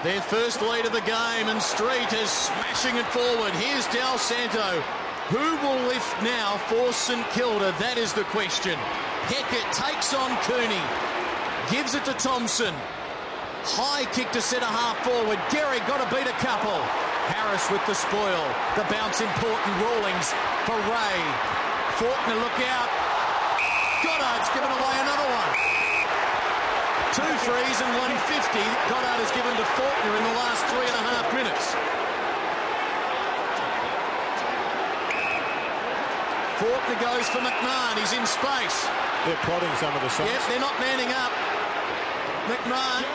Their first lead of the game, and Street is smashing it forward. Here's Del Santo. Who will lift now for St Kilda? That is the question. Heckett takes on Cooney. Gives it to Thompson. High kick to centre half forward. Gehrig got to beat a couple. Harris with the spoil. The bounce important. Rawlings for Ray. Faulkner, look out. Goddard's given away another one. 2 frees and 150. Goddard has given to Faulkner in the last 3.5 minutes. Faulkner goes for McMahon. He's in space. They're plotting some of the shots. Yep, they're not manning up. McMahon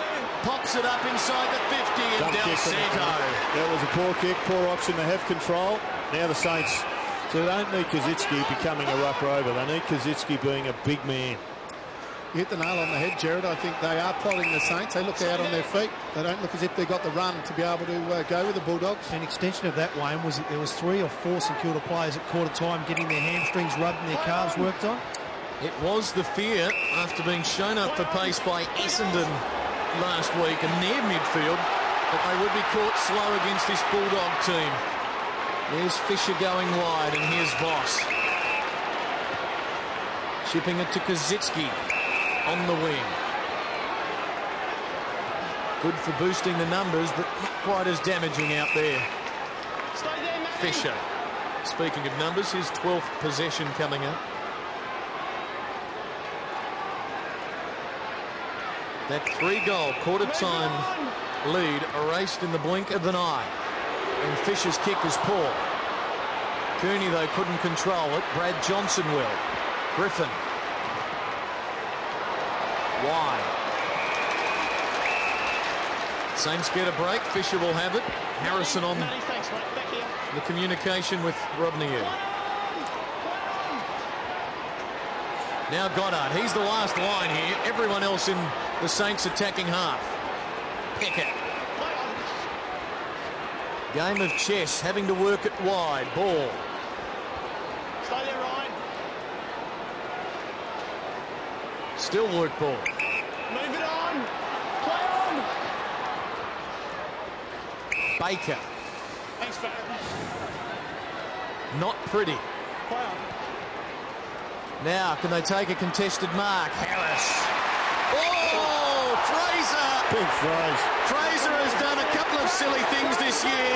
pops it up inside the 50, and Del Santo. That was a poor kick, poor option. They have control. Now the Saints, so they don't need Koschitzke becoming a ruck rover. They need Koschitzke being a big man. You hit the nail on the head, Jared. I think they are plotting the Saints. They look out on their feet. They don't look as if they've got the run to be able to go with the Bulldogs. An extension of that, Wayne, was that there was 3 or 4 St Kilda players at quarter time getting their hamstrings rubbed and their calves worked on. It was the fear after being shown up for pace by Essendon last week and near midfield that they would be caught slow against this Bulldog team. There's Fisher going wide, and here's Voss. Chipping it to Koschitzke on the wing. Good for boosting the numbers, but not quite as damaging out there. Fisher. Speaking of numbers, his 12th possession coming up. That 3-goal quarter-time lead erased in the blink of an eye. And Fisher's kick was poor. Cooney, though, couldn't control it. Brad Johnson will. Griffin. Wide. Saints get a break. Fisher will have it. Harrison on the communication with Rodney. Now Goddard. He's the last line here. Everyone else in the Saints attacking half. Pickett. Game of chess, having to work it wide. Ball. Stay there, Ryan. Still work ball. Move it on. Play on. Baker. Thanks, Farron. Not pretty. Play on. Now, can they take a contested mark? Harris. Oh, Fraser. Big phrase. Fraser has done a couple of silly things this year.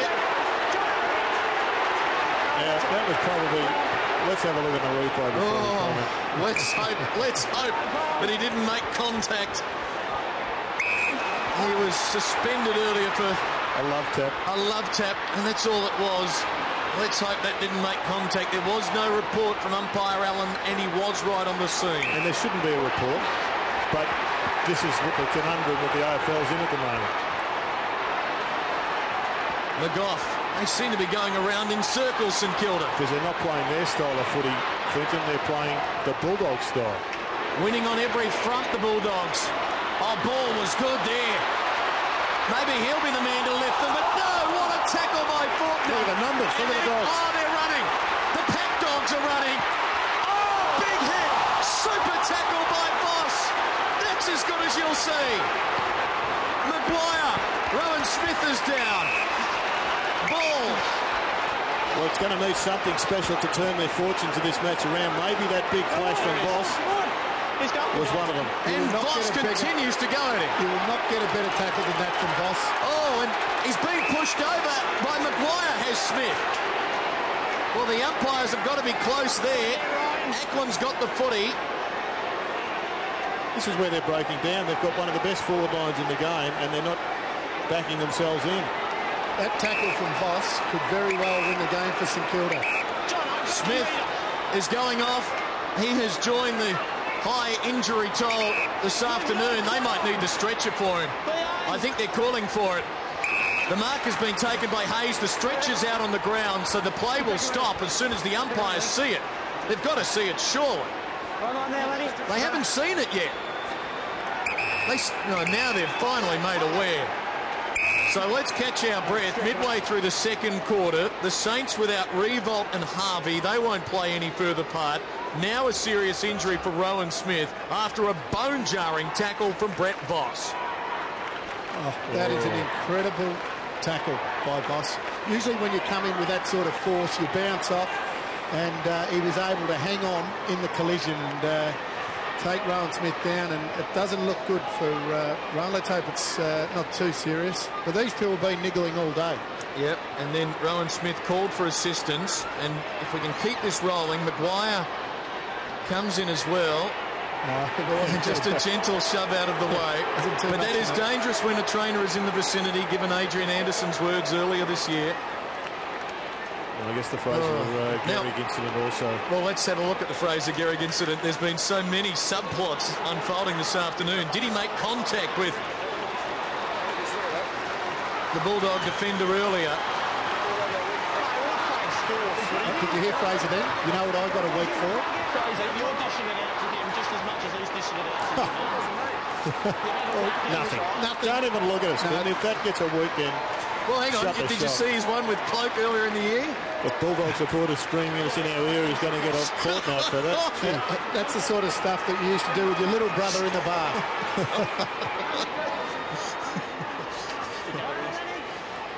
Yeah, that was probably... Let's have a look at the replay before we comment. Let's hope that he didn't make contact. He was suspended earlier for A love tap. a love tap, and that's all it was. Let's hope that didn't make contact. There was no report from umpire Allen, and he was right on the scene. And there shouldn't be a report, but this is what the conundrum that the AFL's in at the moment. McGough. They seem to be going around in circles, St Kilda. Because they're not playing their style of footy, Clinton. They're playing the Bulldog style. Winning on every front, the Bulldogs. Oh, ball was good there. Maybe he'll be the man to lift them, but no, what a tackle by Faulkner. Look at the numbers, look at the dogs. Oh, they're running. The pack dogs are running. Oh, big hit. Super tackle by Voss. That's as good as you'll see. Maguire. Rowan Smith is down. Ball. Well, it's going to need something special to turn their fortunes of this match around. Maybe that big clash from Voss was one of them. And Voss continues to go at him. You will not get a better tackle than that from Voss. Oh, and he's being pushed over by Maguire, has Smith. Well, the umpires have got to be close there. Ackland's got the footy. This is where they're breaking down. They've got one of the best forward lines in the game, and they're not backing themselves in. That tackle from Voss could very well win the game for St Kilda. Smith is going off. He has joined the high injury toll this afternoon. They might need the stretcher for him. I think they're calling for it. The mark has been taken by Hayes. The stretcher's out on the ground, so the play will stop as soon as the umpires see it. They've got to see it, surely. They haven't seen it yet. Now they've finally made aware. So let's catch our breath. Midway through the second quarter, the Saints without Riewoldt and Harvey, they won't play any further part. Now a serious injury for Rowan Smith after a bone-jarring tackle from Brett Voss. Oh, that is an incredible tackle by Voss. Usually when you come in with that sort of force, you bounce off, and he was able to hang on in the collision and take Rowan Smith down, and it doesn't look good for Rowan. Let's hope it's not too serious. But these two have been niggling all day. Yep, and then Rowan Smith called for assistance, and if we can keep this rolling, Maguire comes in as well. No, just a gentle shove out of the way. But that is dangerous when a trainer is in the vicinity, given Adrian Anderson's words earlier this year. I guess the Fraser-Gehrig incident also. Well, let's have a look at the Fraser-Gehrig incident. There's been so many subplots unfolding this afternoon. Did he make contact with the Bulldog defender earlier? Did you hear Fraser then? You know what I got a week for? Fraser, you're dishing it out to him just as much as he's dishing it out to you. Nothing. Don't even look at us. No. If that gets a week, then... Well, hang on. Did you see his one with Cloak earlier in the year? The Bulldogs supporters screaming at us in our ear. He's going to get a fortnight for that. Yeah, that's the sort of stuff that you used to do with your little brother in the bar.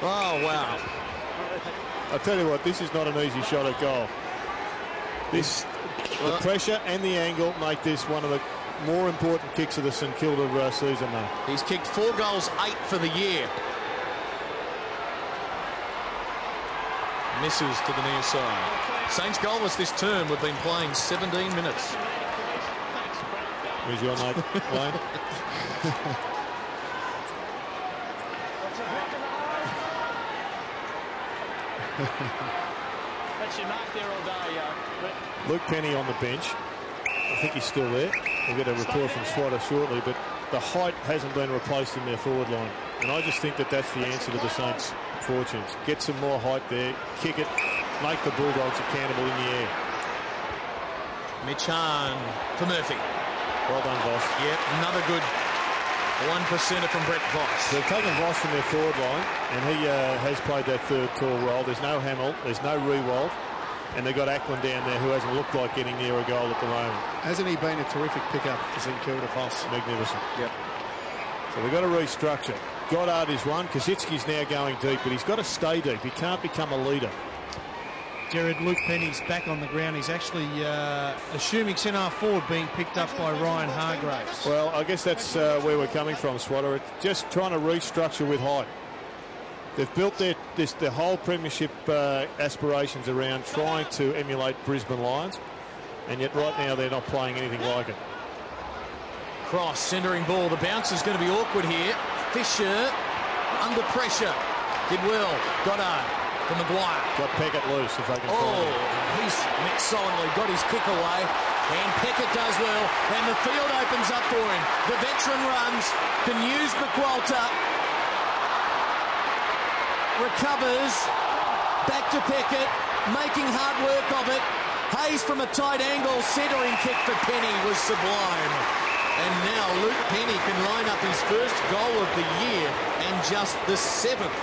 Oh, wow. I tell you what, this is not an easy shot at goal. The pressure and the angle make this one of the more important kicks of the St Kilda season now. He's kicked 4 goals, 8 for the year. Misses to the near side. Saints goalless this term. We've been playing 17 minutes. Where's your mate, Wayne? That's your mark there all day, Luke Penny on the bench. I think he's still there. We'll get a report from Swatter shortly, but the height hasn't been replaced in their forward line. And I just think that that's the answer to the Saints' fortunes. Get some more height there, kick it, make the Bulldogs accountable in the air. Mitch Hahn for Murphy. Well done, Voss. Yep, another good 1%er from Brett Voss. They've taken Voss from their forward line, and he has played that third tall role. There's no Hamill, there's no Riewoldt, and they've got Ackland down there who hasn't looked like getting near a goal at the moment. Hasn't he been a terrific pickup for St Kilda, Voss? Magnificent. Yep. So they've got to restructure. Goddard is one. Koschitzke's now going deep, but he's got to stay deep. He can't become a leader. Jared, Luke Penny's back on the ground. He's actually assuming centre-half forward, being picked up by Ryan Hargraves. Well, I guess that's where we're coming from, Swatter. It's just trying to restructure with height. They've built their whole premiership aspirations around trying to emulate Brisbane Lions, and yet right now they're not playing anything like it. Cross, centering ball. The bounce is going to be awkward here. Fisher under pressure. Did well. Goddard for Maguire. Got Peckett loose if they can find him. He's met solidly. Got his kick away. And Peckett does well. And the field opens up for him. The veteran runs. Can use McQualter. Recovers. Back to Peckett. Making hard work of it. Hayes from a tight angle. Centering kick for Penny was sublime. And now Luke Penny can line up his first goal of the year and just the 7th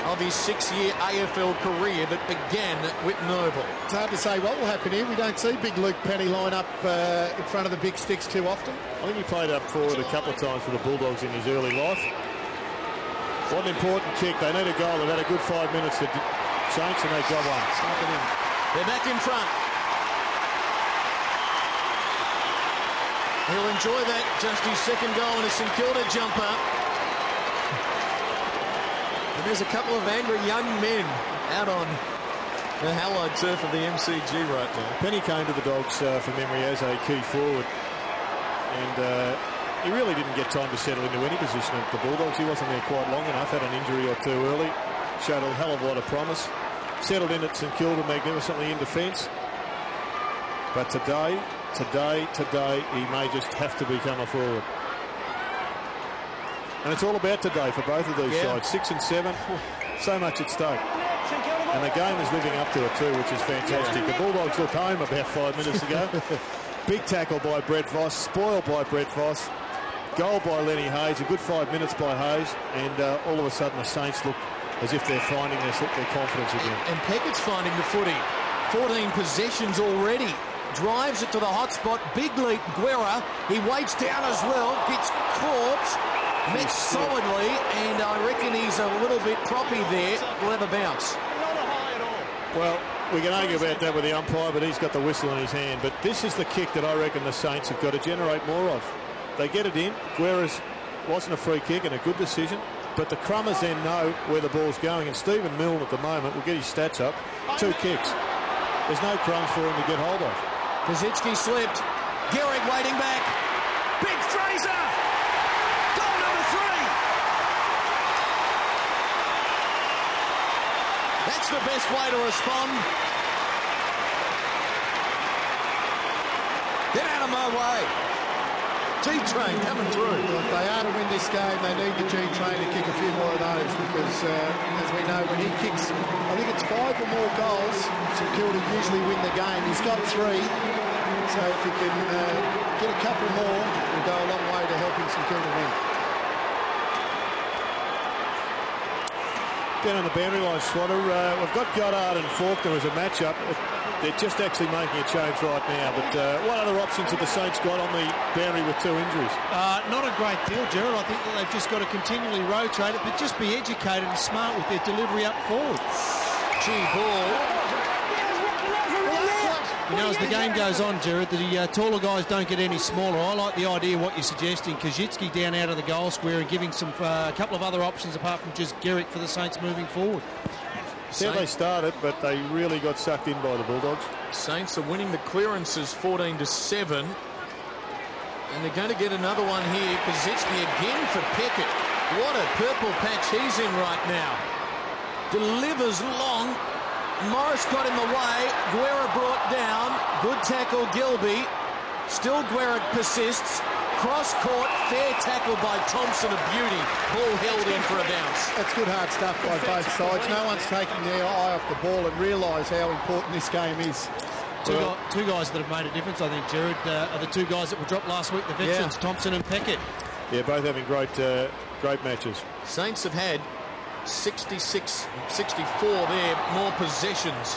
of his 6-year AFL career that began with Noble. It's hard to say what will happen here. We don't see big Luke Penny line up in front of the big sticks too often. I think he played up forward a couple of times for the Bulldogs in his early life. What an important kick. They need a goal. They've had a good 5 minutes to Saints, and they got one. They're back in front. He'll enjoy that. Just his second goal in a St Kilda jumper. And there's a couple of angry young men out on the hallowed turf of the MCG right now. Penny came to the Dogs from memory as a key forward. And he really didn't get time to settle into any position at the Bulldogs. He wasn't there quite long enough. Had an injury or two early. Showed a hell of a lot of promise. Settled in at St Kilda magnificently in defence. But today, he may just have to become a forward. And it's all about today for both of these sides. 6 and 7, so much at stake. And the game is living up to it too, which is fantastic. The Bulldogs looked home about 5 minutes ago. Big tackle by Brett Voss, spoiled by Brett Voss. Goal by Lenny Hayes, a good 5 minutes by Hayes, and all of a sudden the Saints look as if they're finding their confidence again. And Peckett's finding the footy. 14 possessions already. Drives it to the hot spot. Big leap, Guerra. He waits down as well. Gets caught. Met solidly, and I reckon he's a little bit proppy there. We'll have a bounce. Well, we can argue about that with the umpire, but he's got the whistle in his hand. But this is the kick that I reckon the Saints have got to generate more of. They get it in. Guerra's wasn't a free kick and a good decision. But the Crummers then know where the ball's going. And Stephen Milne at the moment will get his stats up. 2 kicks. There's no crumbs for him to get hold of. Koschitzke slipped. Gehrig waiting back. Big Fraser! Goal number 3! That's the best way to respond. Get out of my way. G-Train coming through. Well, if they are to win this game, they need the G-Train to kick a few more of those because, as we know, when he kicks, I think it's 5 or more goals, St.Kilda usually win the game. He's got 3, so if he can get a couple more, it'll go a long way to helping St.Kilda win. Down on the boundary line, Swatter. We've got Goddard and Faulkner as a matchup. They're just actually making a change right now. But what other options have the Saints got on the boundary with 2 injuries? Not a great deal, Gerard. I think that they've just got to continually rotate it, but just be educated and smart with their delivery up forward. Gee, ball. You know, as the game goes on, Gerard, the taller guys don't get any smaller. I like the idea of what you're suggesting. Koschitzke down out of the goal square and giving some a couple of other options apart from just Gehrig for the Saints moving forward. Yeah, they started, but they really got sucked in by the Bulldogs. Saints are winning the clearances 14-7. And they're going to get another one here. Koschitzke again for Peckett. What a purple patch he's in right now. Delivers long. Morris got in the way. Guerra brought down. Good tackle, Gilby. Still Guerra persists. Cross court, fair tackle by Thompson, a beauty. Ball held in for a bounce. That's good hard stuff by both sides. No one's taking their eye off the ball and realise how important this game is. Two guys that have made a difference, I think, Gerard, are the 2 guys that were dropped last week, the veterans, Thompson and Peckett. Yeah, both having great matches. Saints have had 66, 64 there, more possessions.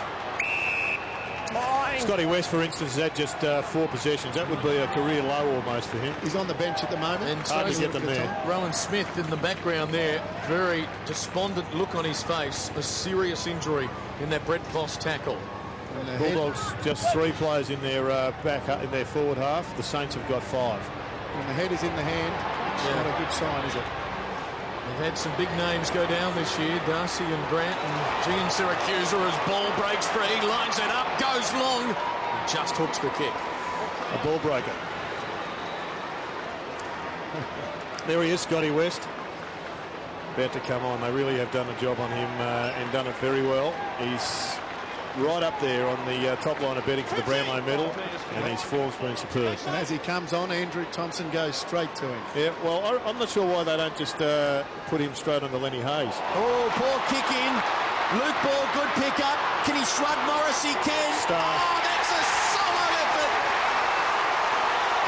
Scotty West, for instance, has had just 4 possessions. That would be a career low almost for him. He's on the bench at the moment. And hard to get them there. Rowan Smith in the background there, very despondent look on his face. A serious injury in that Brett Voss tackle. And the Bulldogs just 3 players in their in their forward half. The Saints have got 5. When the head is in the hand, it's not a good sign, is it? They've had some big names go down this year. Darcy and Grant and Gian Siracusa as ball breaks free. Lines it up, goes long. And just hooks the kick. A ball breaker. There he is, Scotty West. About to come on. They really have done a job on him and done it very well. He's right up there on the top line of betting for the Brownlow medal, and his form's been superb. And as he comes on, Andrew Thompson goes straight to him. Yeah, well, I'm not sure why they don't just put him straight onto Lenny Hayes. Oh, poor kick in. Luke Ball, good pick up. Can he shrug Morris? He can. Star. Oh, that's a solo effort.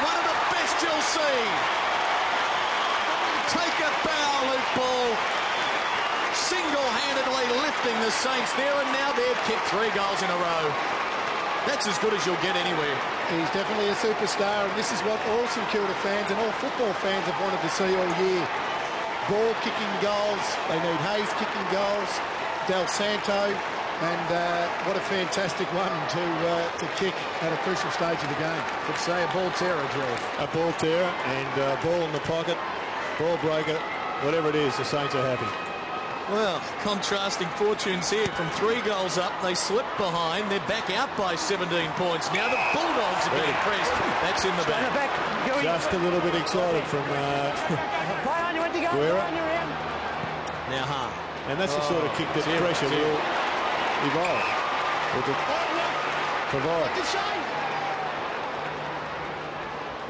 One of the best you'll see. Take a bow, Luke Ball. Single-handedly lifting the Saints there, and now they've kicked 3 goals in a row. That's as good as you'll get anywhere. He's definitely a superstar, and this is what all St.Kilda fans and all football fans have wanted to see all year. Ball kicking goals. They need Hayes kicking goals. Del Santo, and what a fantastic one to kick at a crucial stage of the game. Could say a ball terror, Joe. A ball terror and ball in the pocket, ball breaker, whatever it is, the Saints are happy. Well, contrasting fortunes here. From 3 goals up, they slipped behind. They're back out by 17 points. Now the Bulldogs are being pressed. That's in the back. Just a little bit excited from Guerra. Now Hahn. And that's the sort of kick that pressure will evolve. Or provide.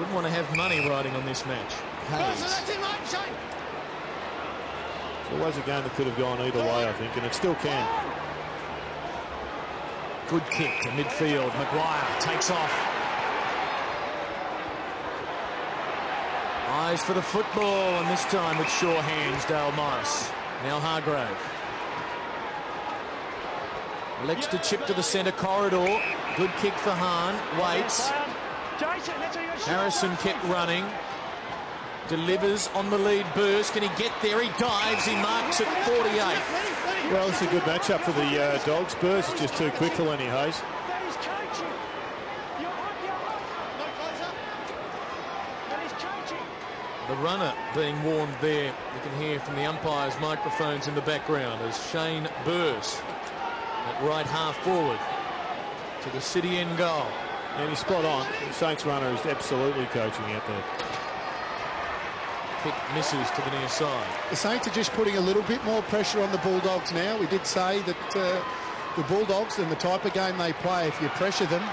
Wouldn't want to have money riding on this match. Hayes. It was a game that could have gone either way, I think, and it still can. Good kick to midfield. Maguire takes off. Eyes for the football, and this time with sure hands, Dale Morris. Now Hargrave. Elects to chip to the centre corridor. Good kick for Hahn. Waits. Harrison kept running. Delivers on the lead burst. Can he get there? He dives. He marks at 48. Well, it's a good matchup for the Dogs. Burst is just too quick for Lenny Hayes. The runner being warned there. You can hear from the umpire's microphones in the background as Shane Burst at right half forward to the City end goal. And he's spot on. The Saints runner is absolutely coaching out there. Kick misses to the near side. The Saints are just putting a little bit more pressure on the Bulldogs now. We did say that the Bulldogs and the type of game they play, if you pressure them,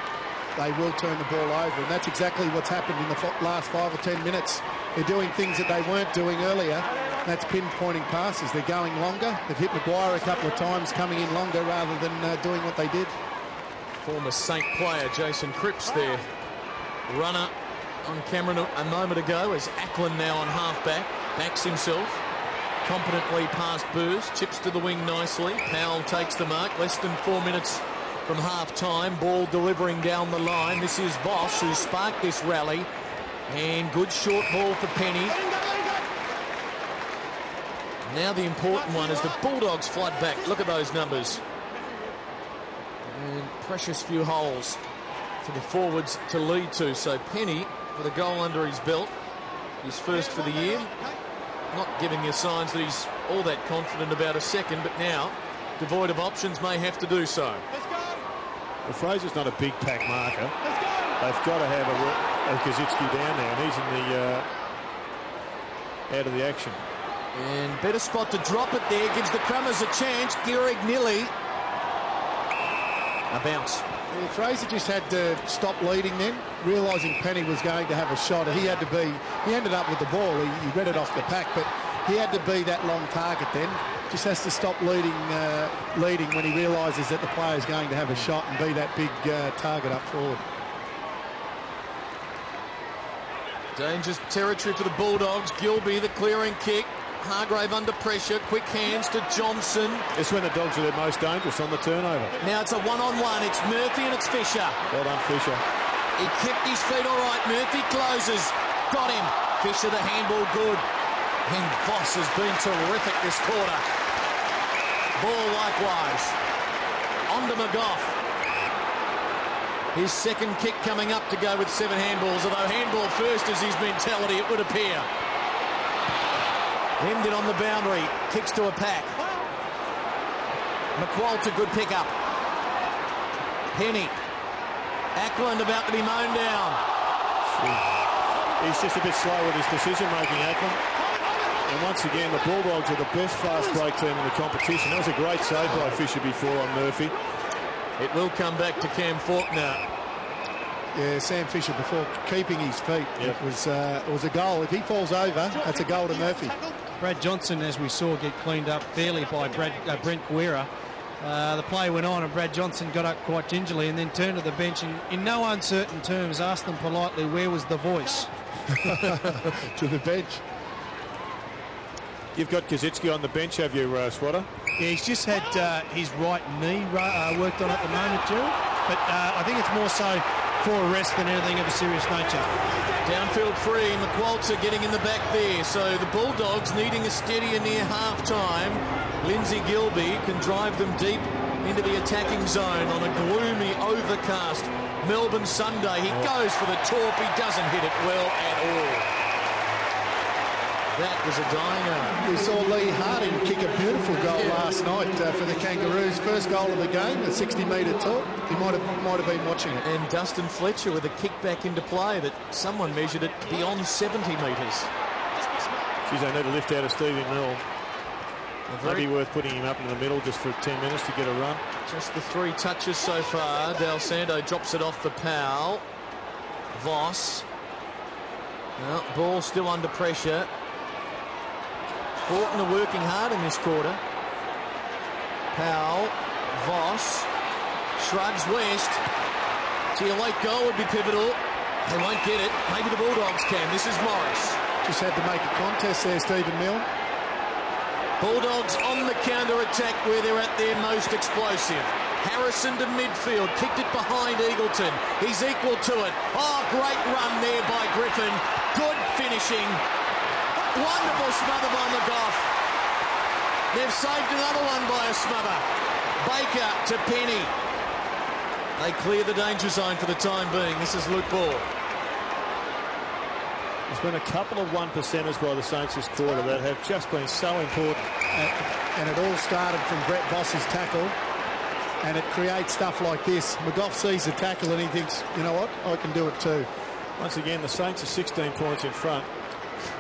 they will turn the ball over. And that's exactly what's happened in the last 5 or 10 minutes. They're doing things that they weren't doing earlier. That's pinpointing passes. They're going longer. They've hit Maguire a couple of times, coming in longer rather than doing what they did. Former Saint player Jason Cripps there. Runner on camera a moment ago as Ackland now on half-back. Backs himself. Competently past Burst. Chips to the wing nicely. Powell takes the mark. Less than 4 minutes from half-time. Ball delivering down the line. This is Voss who sparked this rally. And good short ball for Penny. Now the important one is the Bulldogs flood back. Look at those numbers. And precious few holes for the forwards to lead to. So Penny with a goal under his belt. His first for the year. Not giving you signs that he's all that confident about a second, but now, devoid of options, may have to do so. Well, Fraser's not a big pack marker. They've got to have a Koschitzke down there, and he's in the out of the action. And better spot to drop it there. Gives the Crummers a chance. Gehrig Nilly. A bounce. Well, Fraser just had to stop leading then, realising Penny was going to have a shot. He ended up with the ball. He read it off the pack, but he had to be that long target then. Just has to stop leading when he realises that the player's going to have a shot and be that big target up forward. Dangerous territory for the Bulldogs. Gilby, the clearing kick. Hargrave under pressure. Quick hands to Johnson. It's when the Dogs are their most dangerous on the turnover. Now it's a one-on-one. It's Murphy and it's Fisher. Well done, Fisher. He kept his feet all right. Murphy closes. Got him. Fisher, the handball, good. And Voss has been terrific this quarter. Ball likewise. On to McGough. His second kick coming up to go with 7 handballs, although handball first is his mentality, it would appear. Hemmed it on the boundary. Kicks to a pack. McQualter, good pick-up. Penny. Ackland about to be mown down. He's just a bit slow with his decision-making, Ackland. And once again, the Bulldogs are the best fast break team in the competition. That was a great save by Fisher before on Murphy. It will come back to Cam Faulkner. Yeah, Sam Fisher before keeping his feet. Yep. It was a goal. If he falls over, that's a goal to Murphy. Brad Johnson, as we saw, get cleaned up fairly by Brent Guerra. The play went on and Brad Johnson got up quite gingerly and then turned to the bench and in no uncertain terms asked them politely where was the voice. To the bench. You've got Koschitzke on the bench, have you, Swatter? Yeah, he's just had his right knee worked on at the moment, Gerald. But I think it's more so for a rest than anything of a serious nature. Downfield free, McQualter getting in the back there. So the Bulldogs needing a steadier near half-time. Lindsay Gilby can drive them deep into the attacking zone on a gloomy, overcast Melbourne Sunday. He goes for the torp. He doesn't hit it well at all. That was a dying arm. We saw Lee Harding kick a beautiful goal last night for the Kangaroos. First goal of the game, a 60-metre torp. He might have been watching it. And Dustin Fletcher with a kick back into play that someone measured it beyond 70 metres. Geez, they need to lift out of Stevie Mill. Maybe worth putting him up in the middle just for 10 minutes to get a run. Just the 3 touches so far. Del Santo drops it off for Powell. Voss. Well, ball still under pressure. Horton are working hard in this quarter. Powell, Voss, shrugs West. Gee, a late goal would be pivotal. They won't get it. Maybe the Bulldogs can. This is Morris. Just had to make a contest there, Stephen Milne. Bulldogs on the counter-attack where they're at their most explosive. Harrison to midfield, kicked it behind Eagleton. He's equal to it. Oh, great run there by Griffin. Good finishing. Wonderful smother by McGough. They've saved another one by a smother. Baker to Penny. They clear the danger zone for the time being. This is Luke Ball. There's been a couple of 1%ers by the Saints this quarter that have just been so important. And it all started from Brett Voss's tackle. And it creates stuff like this. McGough sees the tackle and he thinks, you know what, I can do it too. Once again, the Saints are 16 points in front.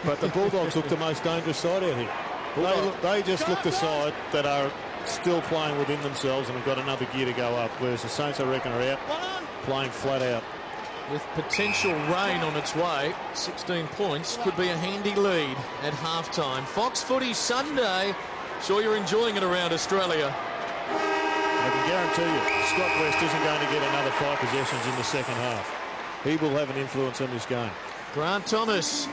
But the Bulldogs look the most dangerous side out here. They just look the side that are still playing within themselves and have got another gear to go up, whereas the Saints, I reckon, are out playing flat out. With potential rain on its way, 16 points could be a handy lead at halftime. Fox Footy Sunday. Sure you're enjoying it around Australia. I can guarantee you, Scott West isn't going to get another 5 possessions in the second half. He will have an influence on this game. Grant Thomas.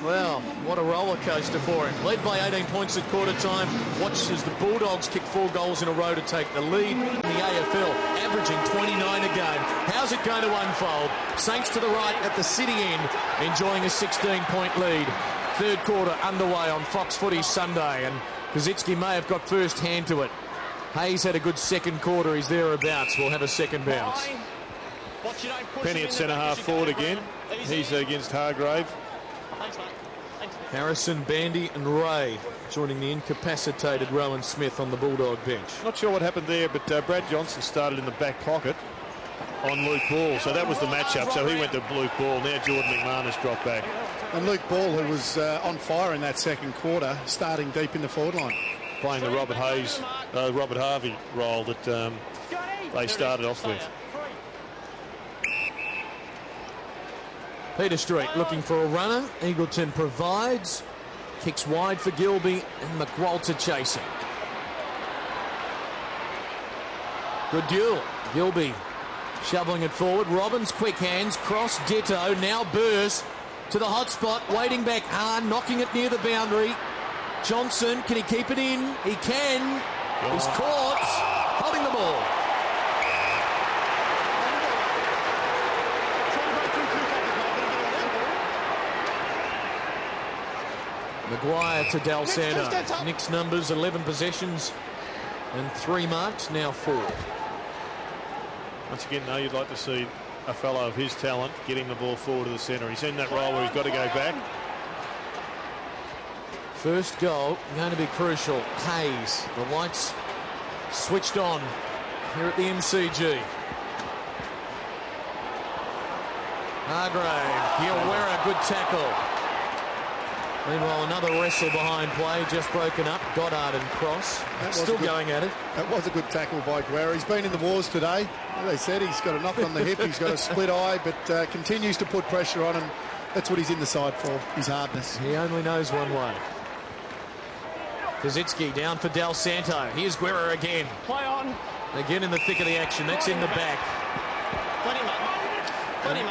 Well, what a roller coaster for him. Led by 18 points at quarter time. Watch as the Bulldogs kick 4 goals in a row to take the lead in the AFL, averaging 29 a game. How's it going to unfold? Saints to the right at the city end, enjoying a 16-point lead. Third quarter underway on Fox Footy Sunday, and Koschitzke may have got first hand to it. Hayes had a good second quarter. He's thereabouts. We'll have a second bounce. Penny at centre-half forward again. He's against Hargrave. Harrison, Bandy and Ray joining the incapacitated Rowan Smith on the Bulldog bench. Not sure what happened there, but Brad Johnson started in the back pocket on Luke Ball. So that was the matchup. So he went to Luke Ball. Now Jordan McMahon has dropped back. And Luke Ball, who was on fire in that second quarter, starting deep in the forward line. Playing the Robert Harvey role that they started off with. Peter Street looking for a runner. Eagleton provides. Kicks wide for Gilby and McWalter chasing. Good duel. Gilby shoveling it forward. Robbins quick hands. Cross Ditto. Now Burrs to the hot spot. Waiting back hard. Knocking it near the boundary. Johnson, can he keep it in? He can. He's caught. Holding the ball. Maguire to Del Santo. Nick's numbers, 11 possessions and 3 marks, now 4. Once again, though, you'd like to see a fellow of his talent getting the ball forward to the centre. He's in that role where he's got to go back. First goal going to be crucial. Hayes, the lights switched on here at the MCG. Hargrave, Giawera, good tackle. Meanwhile, another wrestle behind play, just broken up. Goddard and Cross, still going at it. That was a good tackle by Guerra. He's been in the wars today. As they said, he's got a knock on the hip, he's got a split eye, but continues to put pressure on, and that's what he's in the side for, his hardness. He only knows one way. Koschitzke down for Del Santo. Here's Guerra again. Play on. Again in the thick of the action. That's in the back.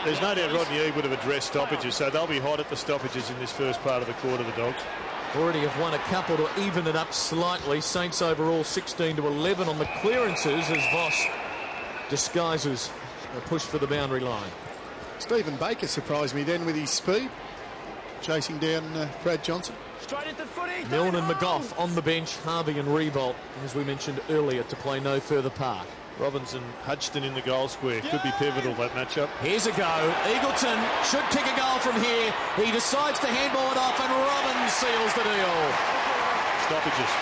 There's no doubt Rodney Eade would have addressed stoppages, so they'll be hot at the stoppages in this first part of the quarter, the Dogs. Already have won a couple to even it up slightly. Saints overall 16-11 on the clearances as Voss disguises a push for the boundary line. Stephen Baker surprised me then with his speed, chasing down Brad Johnson. Straight at the footy. Milne and McGough on the bench. Harvey and Riewoldt, as we mentioned earlier, to play no further part. Robbins and Hudson in the goal square. Could be pivotal, that matchup. Here's a go. Eagleton should kick a goal from here. He decides to handball it off, and Robbins seals the deal. Stoppages.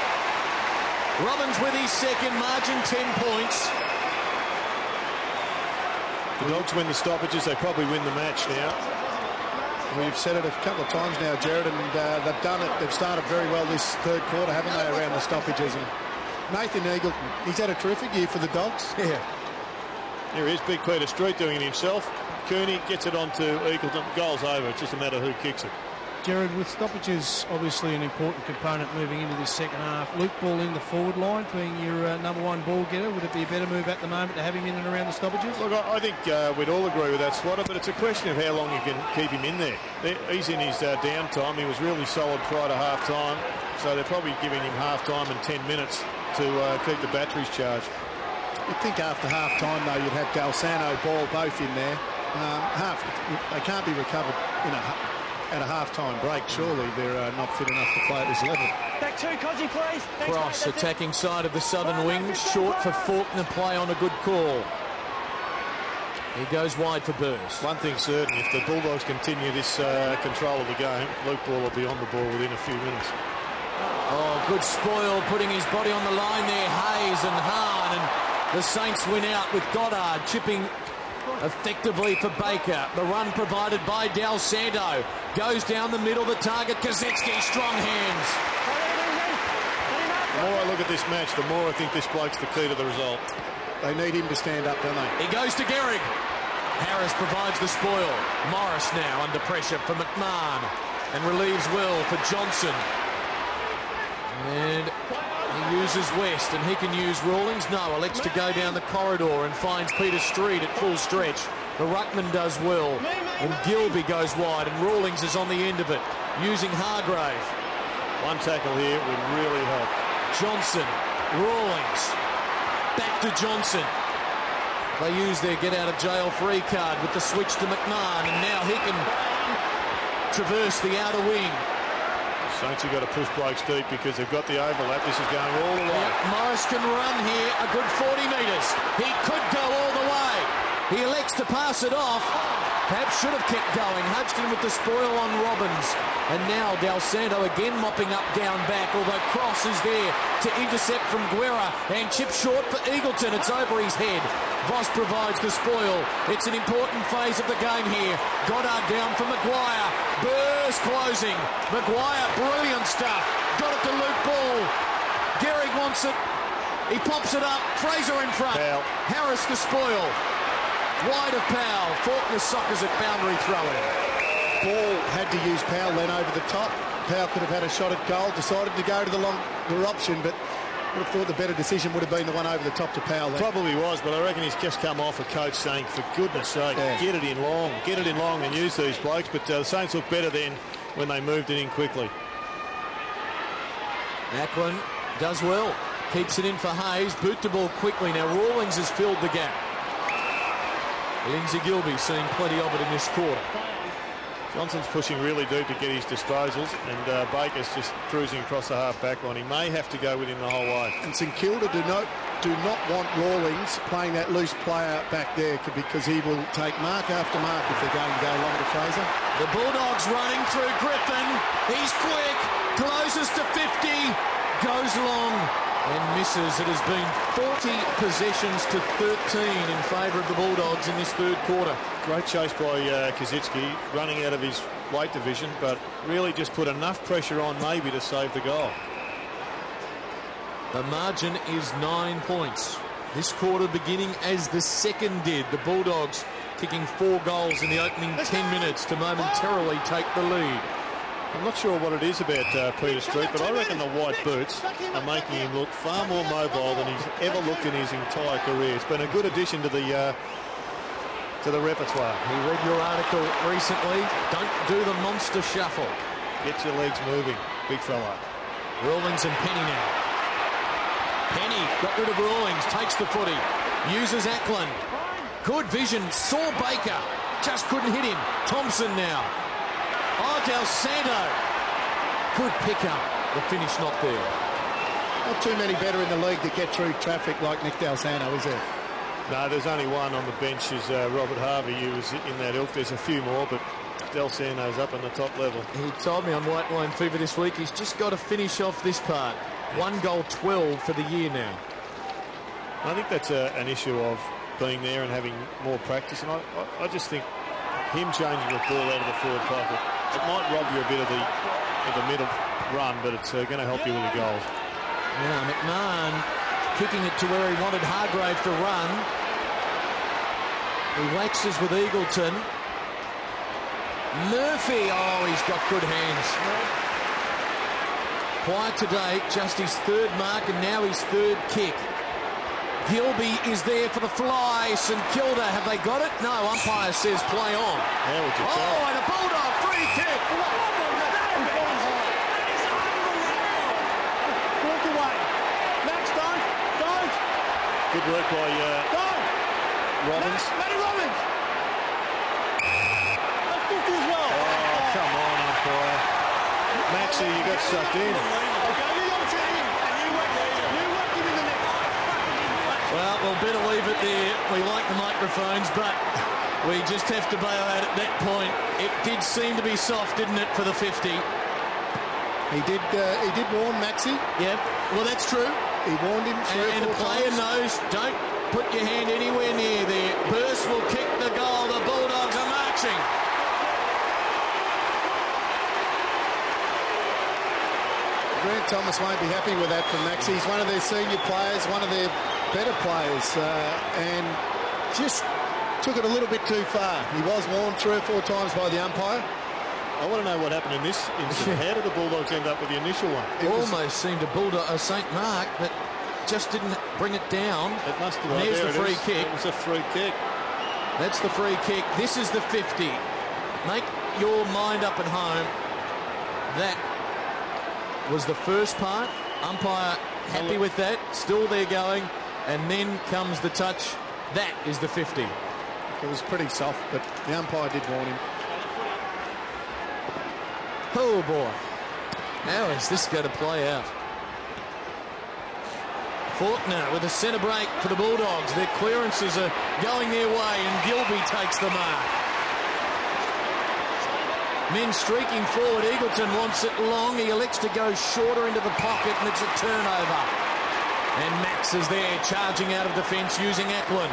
Robbins with his second, margin 10 points. The Dogs win the stoppages, they probably win the match now. We've said it a couple of times now, Jared, and they've done it. They've started very well this third quarter, haven't they, around the stoppages? And Nathan Eagleton, he's had a terrific year for the Dogs. Yeah. Here is Big Peter Street doing it himself. Cooney gets it onto Eagleton. Goal's over. It's just a matter of who kicks it. Jared, with stoppages obviously an important component moving into this second half, Luke Ball in the forward line being your number one ball getter, would it be a better move at the moment to have him in and around the stoppages? Look, I think we'd all agree with that, Swatter, but it's a question of how long you can keep him in there. He's in his downtime. He was really solid prior to half-time, so they're probably giving him half-time and 10 minutes to keep the batteries charged. You'd think after half-time, though, you'd have Dalsano, Ball both in there. They can't be recovered at a half-time break. Surely they're not fit enough to play at this level. Back two, Koschi, please. Thanks, Cross mate, attacking side of the southern wing, short for Faulkner, play on a good call. He goes wide for Burrs. One thing's certain, if the Bulldogs continue this control of the game, Luke Ball will be on the ball within a few minutes. Oh, good spoil, putting his body on the line there, Hayes and Hahn, and the Saints win out with Goddard chipping effectively for Baker. The run provided by Del Santo. Goes down the middle, the target, Koschitzke, strong hands. The more I look at this match, the more I think this bloke's the key to the result. They need him to stand up, don't they? He goes to Gehrig. Harris provides the spoil. Morris now under pressure for McMahon and relieves well for Johnson. And he uses West, and he can use Rawlings. No, elects to go down the corridor and finds Peter Street at full stretch. The ruckman does well, and Gilby goes wide, and Rawlings is on the end of it, using Hargrave. One tackle here would really help. Johnson, Rawlings, back to Johnson. They use their get-out-of-jail-free card with the switch to McMahon, and now he can traverse the outer wing. Saints have got to push blokes deep because they've got the overlap. This is going all the way. Yep, Morris can run here a good 40 metres. He could go all the way. He elects to pass it off. Perhaps should have kept going. Hudson with the spoil on Robbins. And now Del Santo again mopping up down back, although Cross is there to intercept from Guerra and chip short for Eagleton. It's over his head. Voss provides the spoil. It's an important phase of the game here. Goddard down for Maguire. Burrs closing. Maguire, brilliant stuff. Got it to Luke Ball. Gehrig wants it. He pops it up. Fraser in front. Powell. Harris the spoil. Wide of Powell. Faulkner soccers at boundary throwing. Ball had to use Powell then over the top. Powell could have had a shot at goal. Decided to go to the longer option, but I would have thought the better decision would have been the one over the top to Powell. Then. Probably was, but I reckon he's just come off a coach saying, for goodness sake, get it in long and use these blokes. But the Saints looked better then when they moved it in quickly. Ackland does well. Keeps it in for Hayes. Boot the ball quickly. Now Rawlings has filled the gap. Lindsay Gilby seeing plenty of it in this quarter. Johnson's pushing really deep to get his disposals, and Baker's just cruising across the half-back line. He may have to go with him the whole way. And St Kilda do not want Rawlings playing that loose player back there because he will take mark after mark if they're going to go long to Fraser. The Bulldogs running through Griffin. He's quick, closes to 50, goes long and misses. It has been 40 possessions to 13 in favour of the Bulldogs in this third quarter. Great chase by Koschitzke, running out of his weight division, but really just put enough pressure on maybe to save the goal. The margin is 9 points. This quarter beginning as the second did. The Bulldogs kicking 4 goals in the opening 10 minutes to momentarily take the lead. I'm not sure what it is about Peter Street, but I reckon the white boots are making him look far more mobile than he's ever looked in his entire career. It's been a good addition to the repertoire. He read your article recently. Don't do the monster shuffle. Get your legs moving, big fella. Rawlings and Penny now. Penny got rid of Rawlings, takes the footy, uses Ackland. Good vision, saw Baker, just couldn't hit him. Thompson now. Oh, Del Santo. Good pickup. The finish not there. Not too many better in the league that get through traffic like Nick Del Santo, is there? No, there's only one on the bench, is Robert Harvey, who was in that ilk. There's a few more, but Del Santo's up on the top level. He told me on White Line Fever this week he's just got to finish off this part. 1 goal 12 for the year now. I think that's an issue of being there and having more practice, and I just think him changing the ball out of the forward pocket, it might rob you a bit of the middle run, but it's going to help you with the goals. Now McMahon kicking it to where he wanted Hargrave to run. He waxes with Eagleton. Murphy, oh, he's got good hands. Quiet today, just his third mark and now his third kick. Gilby is there for the fly. St Kilda, have they got it? No, umpire says play on. How would you tell? Oh, and a Bulldog free kick. Walk away. Max, don't. Good work by Robbins. Matty Robbins. That's 50 as well. Oh, come on, umpire. Maxie, you got sucked in. Well, we'll better leave it there. We like the microphones, but we just have to bail out at that point. It did seem to be soft, didn't it, for the 50? He did warn Maxie. Yep. Well, that's true. He warned him three And or the four player times. knows, don't put your hand anywhere near there. Burst will kick the goal. The Bulldogs are marching. Grant Thomas won't be happy with that from Maxie. He's one of their senior players, one of their better players, and just took it a little bit too far. He was warned 3 or 4 times by the umpire. I want to know what happened in this incident. How did the Bulldogs end up with the initial one? It almost seemed a Bulldog, a St. Mark, but just didn't bring it down. It must have. There's the free kick. It was a free kick. That's the free kick. This is the 50. Make your mind up at home. That was the first part. Umpire happy with that. Still there going. And then comes the touch. That is the 50. It was pretty soft, but the umpire did warn him. Oh, boy. How is this going to play out? Faulkner with a centre break for the Bulldogs. Their clearances are going their way, and Gilby takes the mark. Men streaking forward. Eagleton wants it long. He elects to go shorter into the pocket, and it's a turnover. And Max is there, charging out of defence using Ackland.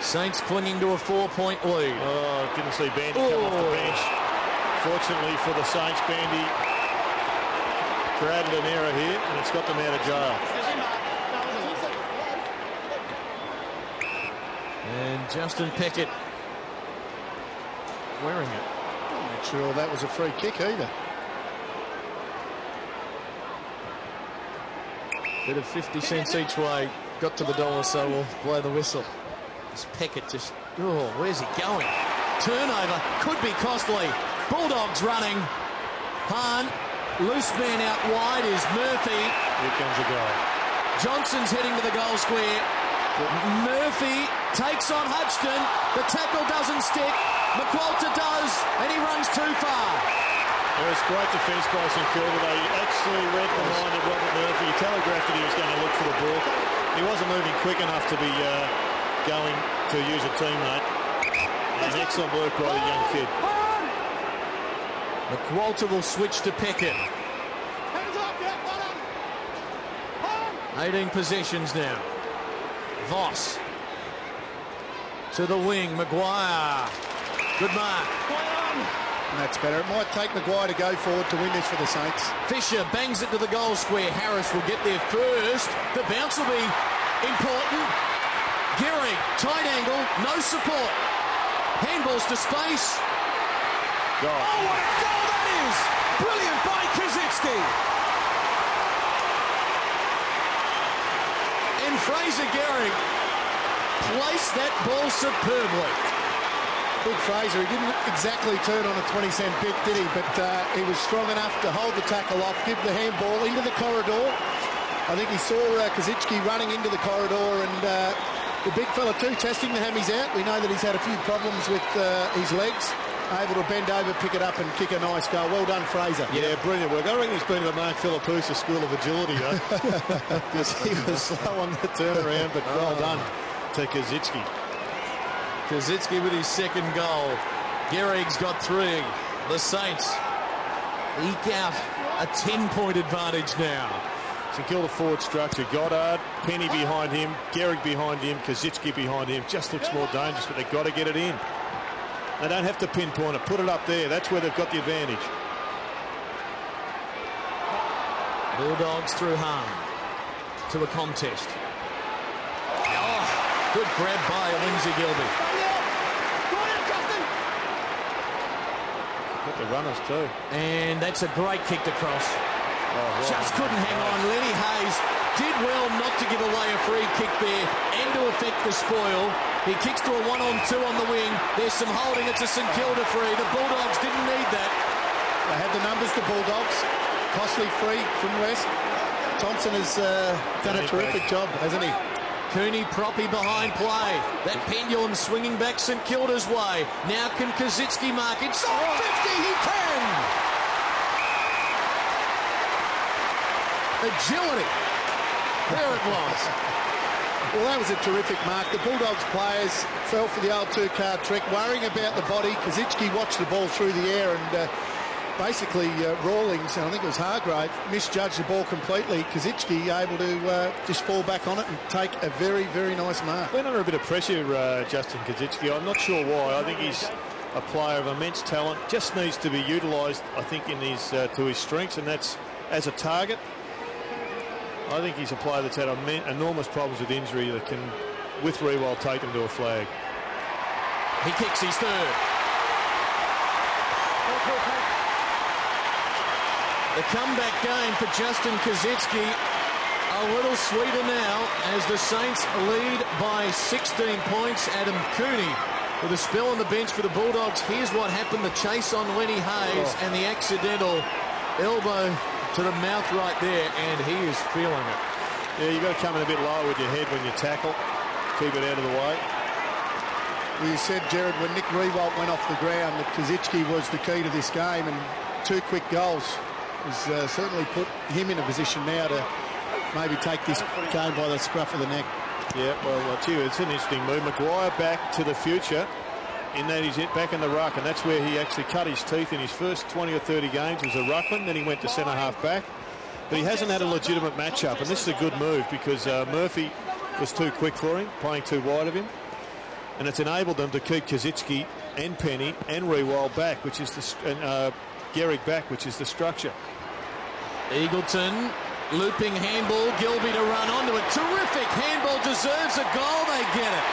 Saints clinging to a 4-point lead. Oh, didn't see Bandy come off the bench. Fortunately for the Saints, Bandy created an error here, and it's got them out of jail. And Justin Peckett wearing it. I'm not sure that was a free kick either. Bit of 50 cents each way. Got to the dollar, so we'll blow the whistle. This Peckett just, oh, where's he going? Turnover, could be costly. Bulldogs running. Hahn, loose man out wide is Murphy. Here comes a goal. Johnson's heading to the goal square. Murphy takes on Hudson. The tackle doesn't stick. McQualter does, and he runs too far. It was great defence by St Kilda. They actually read the mind of Robert Murphy. He telegraphed that he was going to look for the ball. He wasn't moving quick enough to be going to use a teammate. And excellent work by the young kid. McQualter will switch to Peckett. 18 possessions now. Voss to the wing. Maguire. Good mark. And that's better. It might take Maguire to go forward to win this for the Saints. Fisher bangs it to the goal square. Harris will get there first. The bounce will be important. Gehrig, tight angle, no support. Handballs to space. Goal. Oh, what a goal that is! Brilliant by Koschitzke. And Fraser Gehrig placed that ball superbly. Big Fraser, he didn't exactly turn on a 20-cent bit, did he? But he was strong enough to hold the tackle off, give the handball into the corridor. I think he saw Koschitzke running into the corridor, and the big fella too, testing the hammies out. We know that he's had a few problems with his legs. Able to bend over, pick it up and kick a nice goal. Well done, Fraser. Yeah, brilliant work. I reckon he's been to the Mark Philippoussis School of Agility, though. Because he was slow on the turnaround, but well done to Koschitzke. Koschitzke with his second goal. Gehrig's got 3. The Saints eke out a 10-point advantage now. St Kilda forward structure. Goddard, Penny behind him, Gehrig behind him, Koschitzke behind him. Just looks more dangerous, but they've got to get it in. They don't have to pinpoint it. Put it up there. That's where they've got the advantage. Bulldogs through Hahn to a contest. Oh, good grab by Lindsay Gilby. Got the runners too. And that's a great kick to cross. Just couldn't hang on. Lenny Hayes did well not to give away a free kick there and to affect the spoil. He kicks to a 1-on-2 on the wing. There's some holding. It's a St Kilda free. The Bulldogs didn't need that. They had the numbers, the Bulldogs. Costly free from West. Thompson has done a terrific job, hasn't he? Cooney proppy behind play. That pendulum swinging back St Kilda's way. Now can Koschitzke mark inside 50? He can! Agility. There it was. Well, that was a terrific mark. The Bulldogs players fell for the old two-card trick, worrying about the body. Koschitzke watched the ball through the air and basically Rawlings, and I think it was Hargrave, misjudged the ball completely. Koschitzke able to just fall back on it and take a very, very nice mark. Been under a bit of pressure, Justin Koschitzke. I'm not sure why. I think he's a player of immense talent. Just needs to be utilised, I think, in his to his strengths, and that's as a target. I think he's a player that's had enormous problems with injury that can, with Riewoldt, take him to a flag. He kicks his third. The comeback game for Justin Koschitzke a little sweeter now as the Saints lead by 16 points. Adam Cooney with a spell on the bench for the Bulldogs. Here's what happened. The chase on Lenny Hayes and the accidental elbow to the mouth right there, and he is feeling it. Yeah, you've got to come in a bit lower with your head when you tackle. Keep it out of the way. Well, you said, Jared, when Nick Riewoldt went off the ground, that Koschitzke was the key to this game, and 2 quick goals has certainly put him in a position now to maybe take this game by the scruff of the neck. Yeah, well, gee, it's an interesting move. Maguire back to the future in that he's back in the ruck, and that's where he actually cut his teeth in his first 20 or 30 games as a ruckman. Then he went to centre-half back. But he hasn't had a legitimate matchup, and this is a good move because Murphy was too quick for him, playing too wide of him. And it's enabled them to keep Koschitzke and Penny and Riewoldt back, which is the Gehrig back, which is the structure. Eagleton, looping handball, Gilby to run onto it. Terrific handball, deserves a goal, they get it.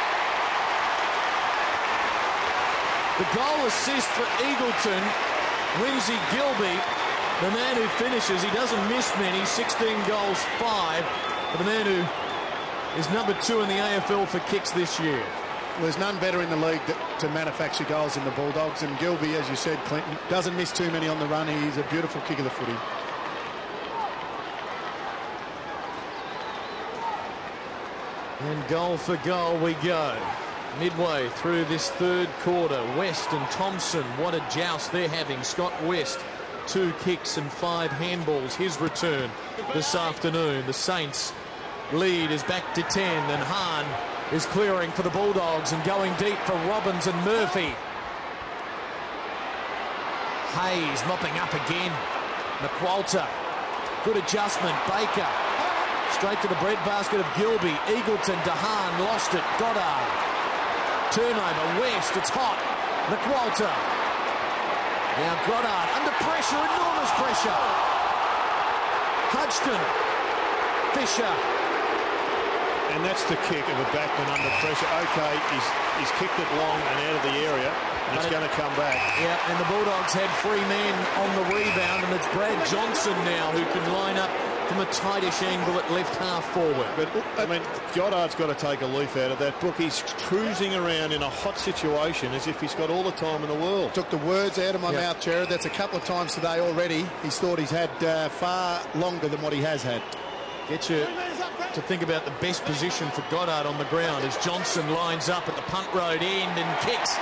The goal assist for Eagleton, Lindsay Gilby, the man who finishes. He doesn't miss many, 16 goals, 5. For the man who is number 2 in the AFL for kicks this year. Well, there's none better in the league to manufacture goals than the Bulldogs, and Gilby, as you said, Clinton, doesn't miss too many on the run. He's a beautiful kick of the footy. And goal for goal we go. Midway through this third quarter, West and Thompson, what a joust they're having. Scott West, 2 kicks and 5 handballs. His return this afternoon. The Saints lead is back to 10, and Hahn is clearing for the Bulldogs and going deep for Robbins and Murphy. Hayes mopping up again. McWalter, good adjustment. Baker straight to the breadbasket of Gilby. Eagleton to Hahn, lost it. Goddard, turnover. West, it's hot. McWalter, now Goddard under pressure, enormous pressure. Hodgson, Fisher. And that's the kick of a backman under pressure. Okay, he's kicked it long and out of the area, and it's going to come back. Yeah, and the Bulldogs had 3 men on the rebound, and it's Brad Johnson now who can line up from a tightish angle at left half forward. But, I mean, Goddard's got to take a leaf out of that book. He's cruising around in a hot situation as if he's got all the time in the world. Took the words out of my mouth, Jared. That's a couple of times today already. He's thought he's had far longer than what he has had. Get you to think about the best position for Goddard on the ground as Johnson lines up at the punt road end and kicks.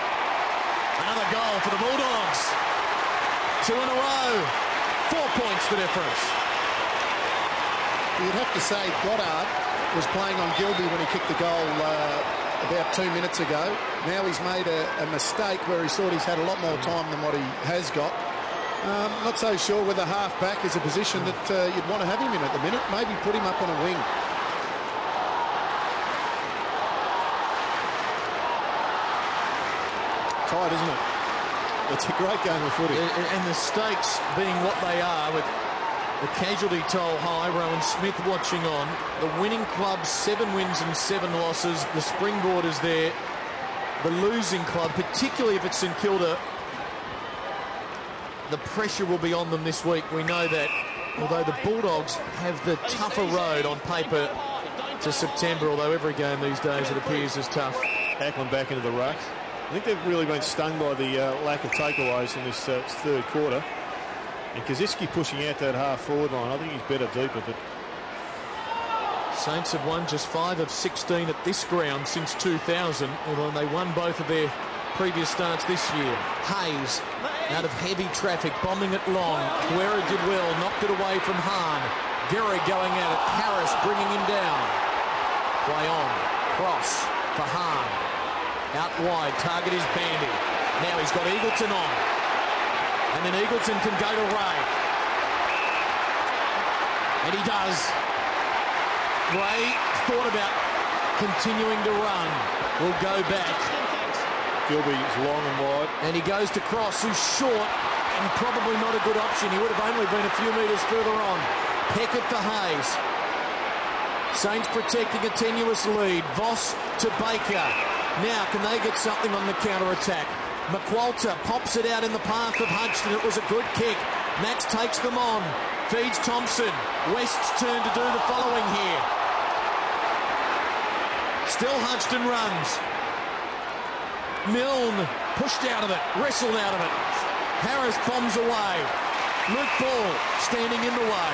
Another goal for the Bulldogs. 2 in a row. 4 points the difference. You'd have to say Goddard was playing on Gilby when he kicked the goal about 2 minutes ago. Now he's made a mistake where he thought he's had a lot more time than what he has got. Not so sure whether half-back is a position that you'd want to have him in at the minute. Maybe put him up on a wing. Tight, isn't it? It's a great game of footy. And the stakes being what they are, with the casualty toll high, Rowan Smith watching on. The winning club, 7 wins and 7 losses. The springboard is there. The losing club, particularly if it's St Kilda, the pressure will be on them this week. We know that, although the Bulldogs have the tougher road on paper to September, although every game these days it appears as tough. Ackland back into the ruck. I think they've really been stung by the lack of takeaways in this third quarter. And Koschitzke pushing out that half-forward line. I think he's better deeper, but... Saints have won just 5 of 16 at this ground since 2000, although they won both of their previous starts this year. Hayes, out of heavy traffic, bombing it long. Guerra did well, knocked it away from Hahn. Guerra going at it. Harris bringing him down. Play on. Cross for Hahn. Out wide, target is Bandy. Now he's got Eagleton on. And then Eagleton can go to Ray. And he does. Ray thought about continuing to run. Will go back. Gilby's long and wide. And he goes to Cross, who's short and probably not a good option. He would have only been a few metres further on. Peckett for Hayes. Saints protecting a tenuous lead. Voss to Baker. Now, can they get something on the counter-attack? McQualter pops it out in the path of Hudson. It was a good kick. Max takes them on. Feeds Thompson. West's turn to do the following here. Still Hudson runs. Milne pushed out of it. Wrestled out of it. Harris bombs away. Luke Ball standing in the way.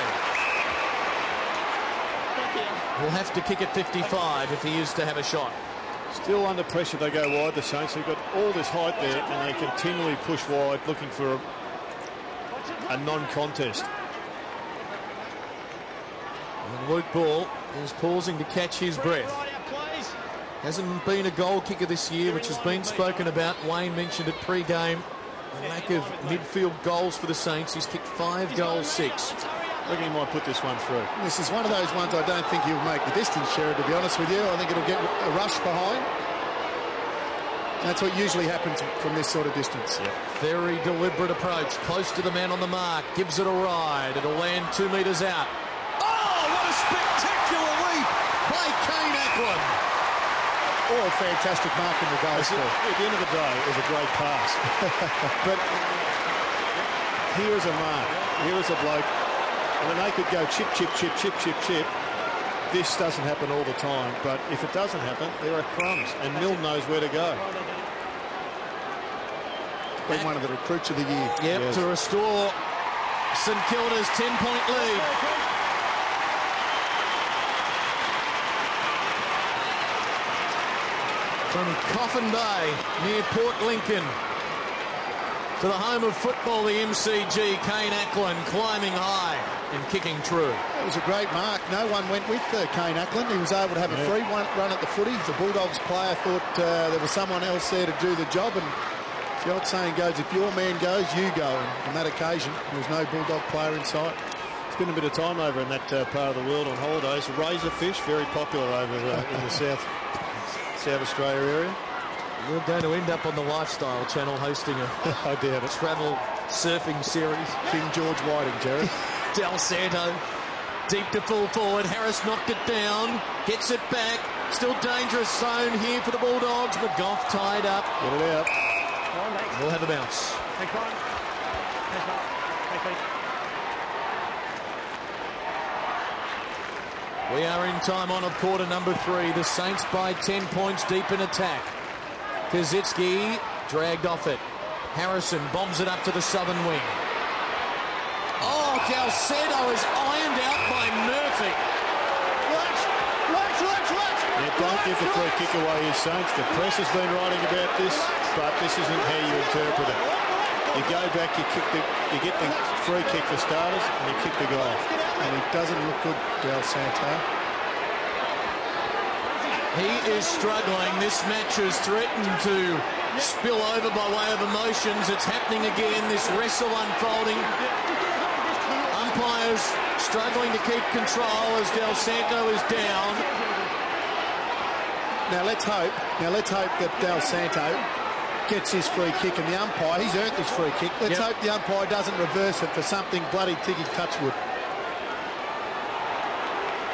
Will have to kick at 55 if he is to have a shot. Still under pressure, they go wide, the Saints. They've got all this height there, and they continually push wide, looking for a non-contest. And Luke Ball is pausing to catch his breath. Hasn't been a goal kicker this year, which has been spoken about. Wayne mentioned it pre-game. The lack of midfield goals for the Saints. He's kicked 5 goals, 6. I reckon he might put this one through. This is one of those ones I don't think he'll make the distance, Sherrod, to be honest with you. I think it'll get a rush behind. That's what usually happens from this sort of distance. Yep. Very deliberate approach. Close to the man on the mark. Gives it a ride. It'll land 2 metres out. Oh, what a spectacular leap by Kane Ackland. Oh, a fantastic mark in the goal score. At the end of the day, it was a great pass. But here is a mark. Here is a bloke. I mean, they could go chip, chip, chip, chip, chip, chip. This doesn't happen all the time, but if it doesn't happen, there are crumbs, and Milne knows where to go. Been one of the recruits of the year. Yep, yes. To restore St Kilda's 10-point lead. From Coffin Bay, near Port Lincoln, to the home of football, the MCG, Kane Ackland climbing high and kicking true. It was a great mark. No one went with Kane Ackland. He was able to have a free run at the footy. The Bulldogs player thought there was someone else there to do the job, and the old saying goes, if your man goes, you go. And on that occasion, there was no Bulldog player in sight. Spent a bit of time over in that part of the world on holidays. Razorfish, very popular over in the South Australia area. We're going to end up on the Lifestyle Channel hosting I doubt it. Travel surfing series. King George Whiting, Jared. Del Santo deep to full forward. Harris knocked it down. Gets it back. Still dangerous zone here for the Bulldogs. McGough tied up. Get it out. We'll have a bounce. We are in time on of quarter number 3. The Saints by 10 points deep in attack. Koschitzke dragged off it. Harrison bombs it up to the southern wing. Oh, Del Santo is ironed out by Murphy. Yeah, don't give the free kick away here, Saints. The press has been writing about this, but this isn't how you interpret it. You go back, you get the free kick for starters, and you kick the goal. And he doesn't look good, Del Santo. He is struggling. This match is threatened to spill over by way of emotions. It's happening again. This wrestle unfolding. Umpires struggling to keep control as Del Santo is down. Now let's hope that Del Santo gets his free kick, and the umpire, he's earned this free kick. Let's hope the umpire doesn't reverse it for something bloody Tiggy Touchwood.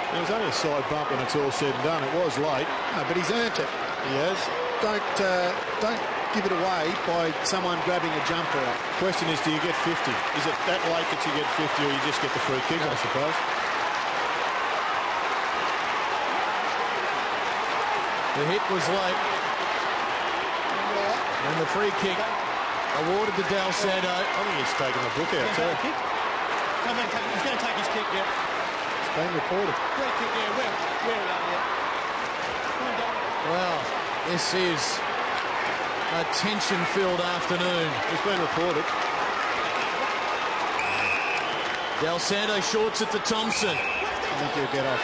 It was only a side bump when it's all said and done. It was late. No, but he's earned it. He has. Don't give it away by someone grabbing a jumper. Question is, do you get 50? Is it that late that you get 50, or you just get the free kick, I suppose? The hit was late. And the free kick awarded to Del Santo. I think he's taking the book out, too. He's going to take his kick, yeah. It's been reported. Great kick, yeah. Where are you? Well, this is a tension-filled afternoon. It's been reported. Del Santo shorts it to Thompson. I think he'll get off.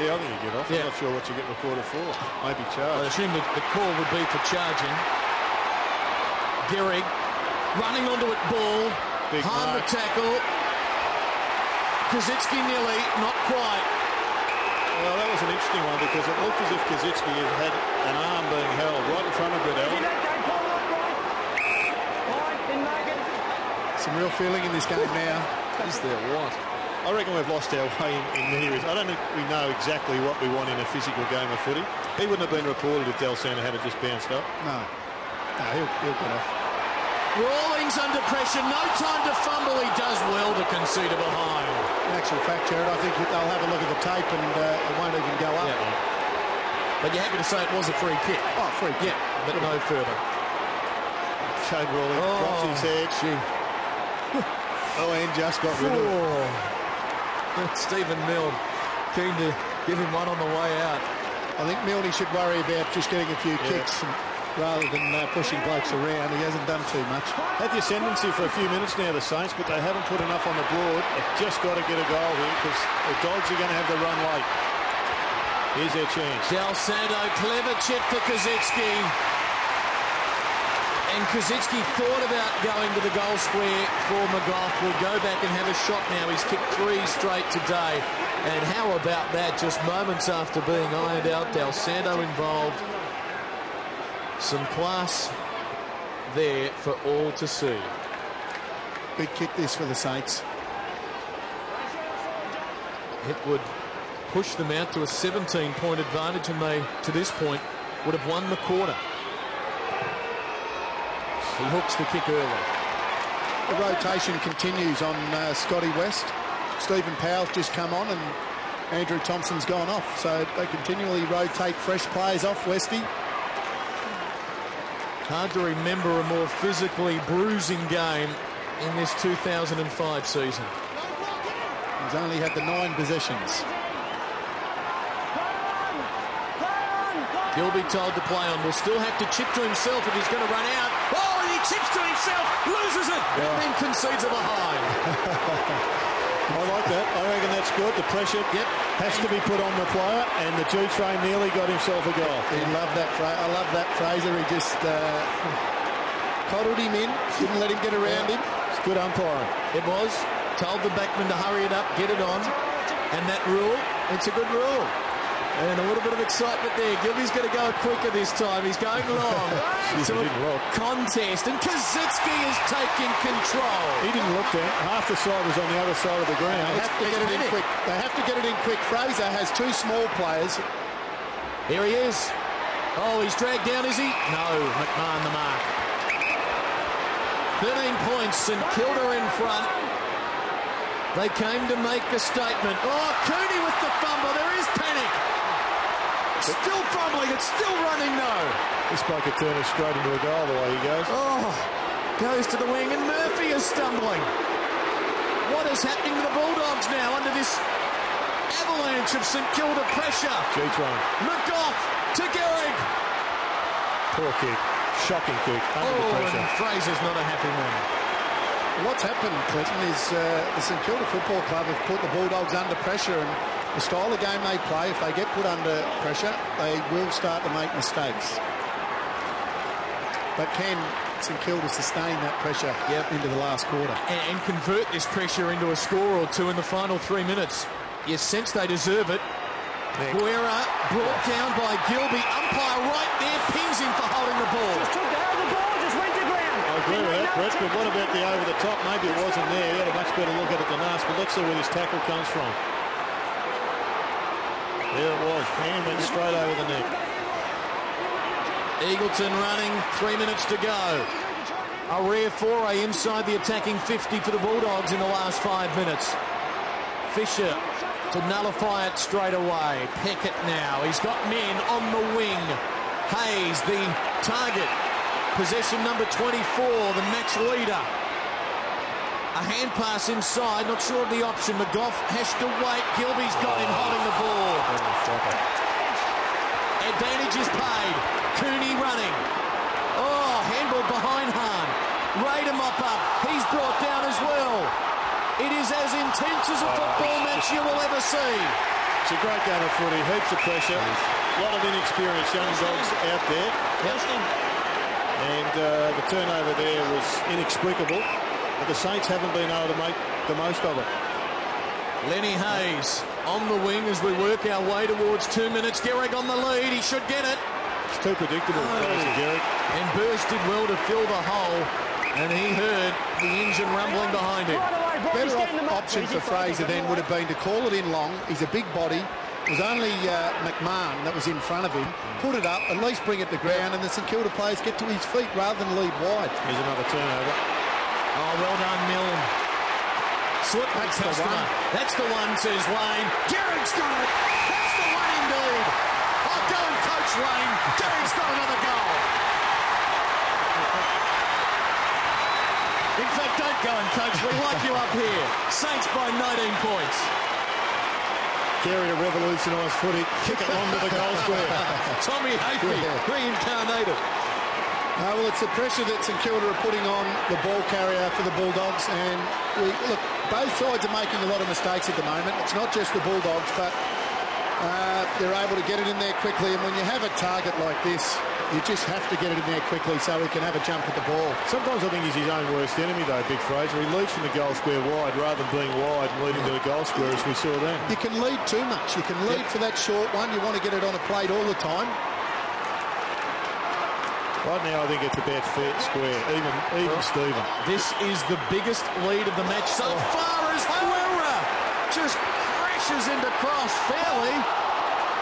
Yeah, I think you get off. Yeah. I'm not sure what you get reported for. Maybe I charged. assume that the call would be for charging. Gehrig running onto it, ball. Big Harm mark. the tackle. Koschitzke nearly, not quite. Well, that was an interesting one because it looked as if Koschitzke had an arm being held right in front of Riddell. Some real feeling in this game now. Is there what? I reckon we've lost our way in many areas. I don't think we know exactly what we want in a physical game of footy. He wouldn't have been reported if Del Santo had just bounced up. No, he'll get off. Rawlings under pressure, no time to fumble. He does well to concede a behind. In actual fact, Jared, I think they'll have a look at the tape and it won't even go up. Yeah. But you're happy to say it was a free kick. Oh, free kick. Yeah, but no further. Shane Rawlings drops his head. Gee. And just got rid of it. Stephen Milne keen to give him one on the way out. I think Milne should worry about just getting a few kicks rather than pushing blokes around. He hasn't done too much. Had the ascendancy for a few minutes now, the Saints, but they haven't put enough on the board. They've just got to get a goal here because the Dogs are going to have the run late. Here's their chance. Del Santo, clever chip to Koschitzke. And Koschitzke thought about going to the goal square for McGough. Will go back and have a shot now. He's kicked 3 straight today. And how about that? Just moments after being ironed out, Del Santo involved. Some class there for all to see. Big kick this for the Saints. It would push them out to a 17-point advantage, and they, to this point, would have won the quarter. He hooks the kick early. The rotation continues on Scotty West. Stephen Powell's just come on and Andrew Thompson's gone off. So they continually rotate fresh players off Westy. Hard to remember a more physically bruising game in this 2005 season. He's only had the 9 possessions. Gilby told to play on. Will still have to chip to himself if he's going to run out. Oh, and he chips to himself, loses it, and then concedes a behind. I like that. I reckon that's good. The pressure has to be put on the player, and the G-Train nearly got himself a goal. He loved that. I love that Fraser. He just coddled him in, didn't let him get around him. It's good umpiring. It was. Told the backman to hurry it up, get it on. And that rule, it's a good rule. And a little bit of excitement there. Gilby's going to go quicker this time. He's going long. To a contest. And Koschitzke is taking control. He didn't look there. Half the side was on the other side of the ground. They have to get it in quick. They have to get it in quick. Fraser has 2 small players. Here he is. Oh, he's dragged down, is he? No, McMahon the mark. 13 points, St.Kilda in front. They came to make a statement. Oh, Cooney with the fumble. There is panic. Still fumbling. It's still running, no. This bloke could turn it straight into a goal the way he goes. Oh, goes to the wing, and Murphy is stumbling. What is happening to the Bulldogs now under this avalanche of St Kilda pressure? G-Train. McGough to Gehrig. Poor kick. Shocking kick. Under the pressure. And Fraser's not a happy man. What's happened, Clinton, is the St Kilda Football Club have put the Bulldogs under pressure, and the style of game they play, if they get put under pressure, they will start to make mistakes. But can St Kilda sustain that pressure into the last quarter? And convert this pressure into a score or two in the final 3 minutes. You sense they deserve it. Guerra brought down by Gilby. Umpire right there pings him for holding the ball. Just took the ball, just went to ground. I agree with that, Brett, but what about the over the top? Maybe it wasn't there. He had a much better look at it than us, but let's see where this tackle comes from. There it was. Hand went straight over the neck. Eagleton running, 3 minutes to go. A rare foray inside the attacking 50 for the Bulldogs in the last 5 minutes. Fisher to nullify it straight away. Peckett now. He's got men on the wing. Hayes, the target. Possession number 24, the match leader. A hand pass inside, not sure of the option. McGough has to wait. Gilby's got him holding the ball. Advantage is paid. Cooney running. Oh, handball behind Hahn. Ray to mop up. He's brought down as well. It is as intense as a football match you will ever see. It's a great game of footy. Heaps of pressure. A lot of inexperienced young dogs out there. And the turnover there was inexplicable. But the Saints haven't been able to make the most of it. Lenny Hayes on the wing as we work our way towards 2 minutes. Gehrig on the lead. He should get it. It's too predictable, Gehrig. And Burst did well to fill the hole. And he heard the engine rumbling behind him. Better option for Fraser then would have been to call it in long. He's a big body. It was only McMahon that was in front of him. Put it up, at least bring it to ground, and the St Kilda players get to his feet rather than lead wide. Here's another turnover. Oh, well done, Milne. Slip That's the one. That's the one, says Wayne. Gehrig's got it. That's the one indeed. Oh, go and coach Wayne. Gehrig's got another goal. In fact, don't go and coach. We like you up here. Saints by 19 points. Gehrig to revolutionise footy. Kick it onto the goal square. Tommy Hafey, reincarnated. Well, it's the pressure that St Kilda are putting on the ball carrier for the Bulldogs, and look, both sides are making a lot of mistakes at the moment. It's not just the Bulldogs, but they're able to get it in there quickly, and when you have a target like this, you just have to get it in there quickly so he can have a jump at the ball. Sometimes I think he's his own worst enemy, though, Big Fraser. He leads from the goal square wide rather than being wide and leading to the goal square, as we saw then. You can lead too much. You can lead for that short one. You want to get it on a plate all the time. Right now, I think it's about fair square, even Stephen. This is the biggest lead of the match so far as Guerra just crashes into Cross fairly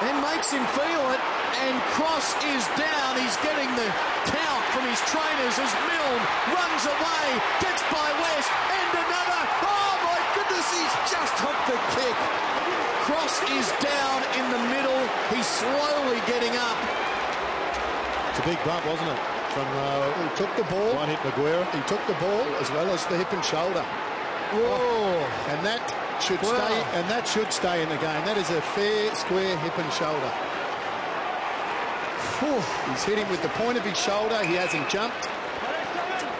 and makes him feel it. And Cross is down. He's getting the count from his trainers as Milne runs away, gets by West, and another. Oh, my goodness, he's just hooked the kick. Cross is down in the middle. He's slowly getting up. It's a big bump, wasn't it? From He took the ball. one hit McGuire. He took the ball as well as the hip and shoulder. Whoa. And that should stay. And that should stay in the game. That is a fair square hip and shoulder. He's hit him with the point of his shoulder. He hasn't jumped.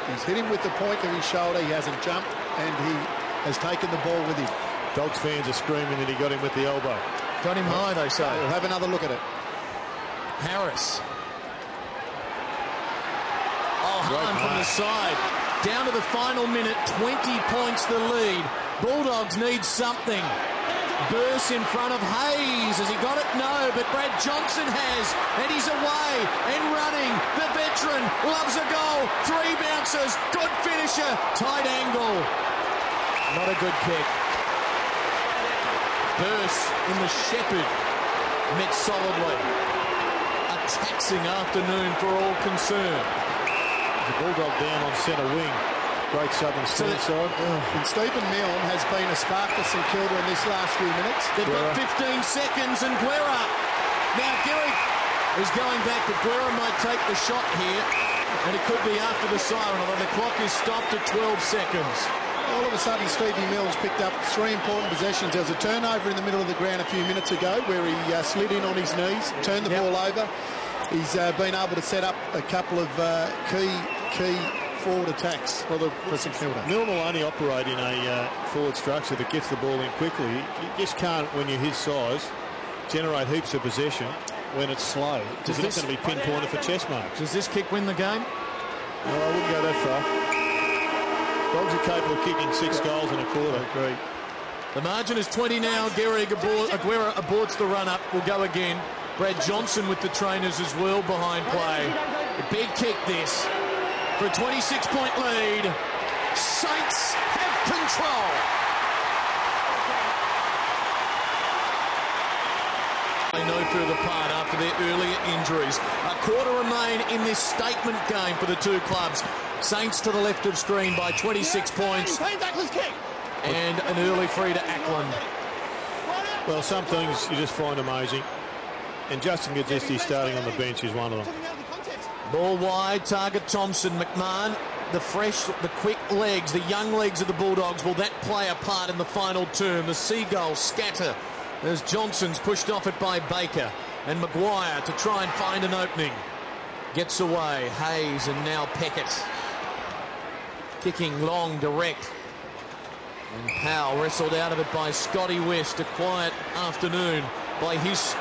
He's hit him with the point of his shoulder. He hasn't jumped, and he has taken the ball with him. Dogs fans are screaming that he got him with the elbow. Got him high, they say. We'll have another look at it. Harris. Oh, Hahn from the side. Down to the final minute, 20 points the lead. Bulldogs need something. Burst in front of Hayes. Has he got it? No, but Brad Johnson has. And he's away and running. The veteran loves a goal. 3 bounces. Good finisher. Tight angle. Not a good kick. Burst in the Shepherd. Met solidly. A taxing afternoon for all concerned. The Bulldog down on centre wing. Great southern stand side. And Stephen Milne has been a spark for St Kilda in this last few minutes. They've got 15 seconds and Guerra. Now Gehrig is going back, but Guerra might take the shot here. And it could be after the siren, although the clock is stopped at 12 seconds. All of a sudden, Stevie Mills picked up 3 important possessions. There was a turnover in the middle of the ground a few minutes ago where he slid in on his knees, turned the ball over. He's been able to set up a couple of key forward attacks for St Kilda. Milne will only operate in a forward structure that gets the ball in quickly. You just can't, when you're his size, generate heaps of possession when it's slow. It's not going to be pinpointed for chest marks. Does this kick win the game? No, I wouldn't go that far. Dogs are capable of kicking 6 goals in a quarter. I agree. The margin is 20 now. Guerra aborts the run-up. Will go again. Brad Johnson with the trainers as well behind play. A big kick this. For a 26-point lead, Saints have control. no further part after their earlier injuries. A quarter remain in this statement game for the two clubs. Saints to the left of screen by 26 points. And an early free to Ackland. Well, some things you just find amazing. And Justin Koschitzke starting on the bench is one of them. Ball wide, target Thompson. McMahon, the fresh, the quick legs, the young legs of the Bulldogs. Will that play a part in the final term? The Seagulls scatter as Johnson's pushed off it by Baker. And Maguire to try and find an opening. Gets away. Hayes and now Peckett. Kicking long, direct. And Powell wrestled out of it by Scotty West. A quiet afternoon by his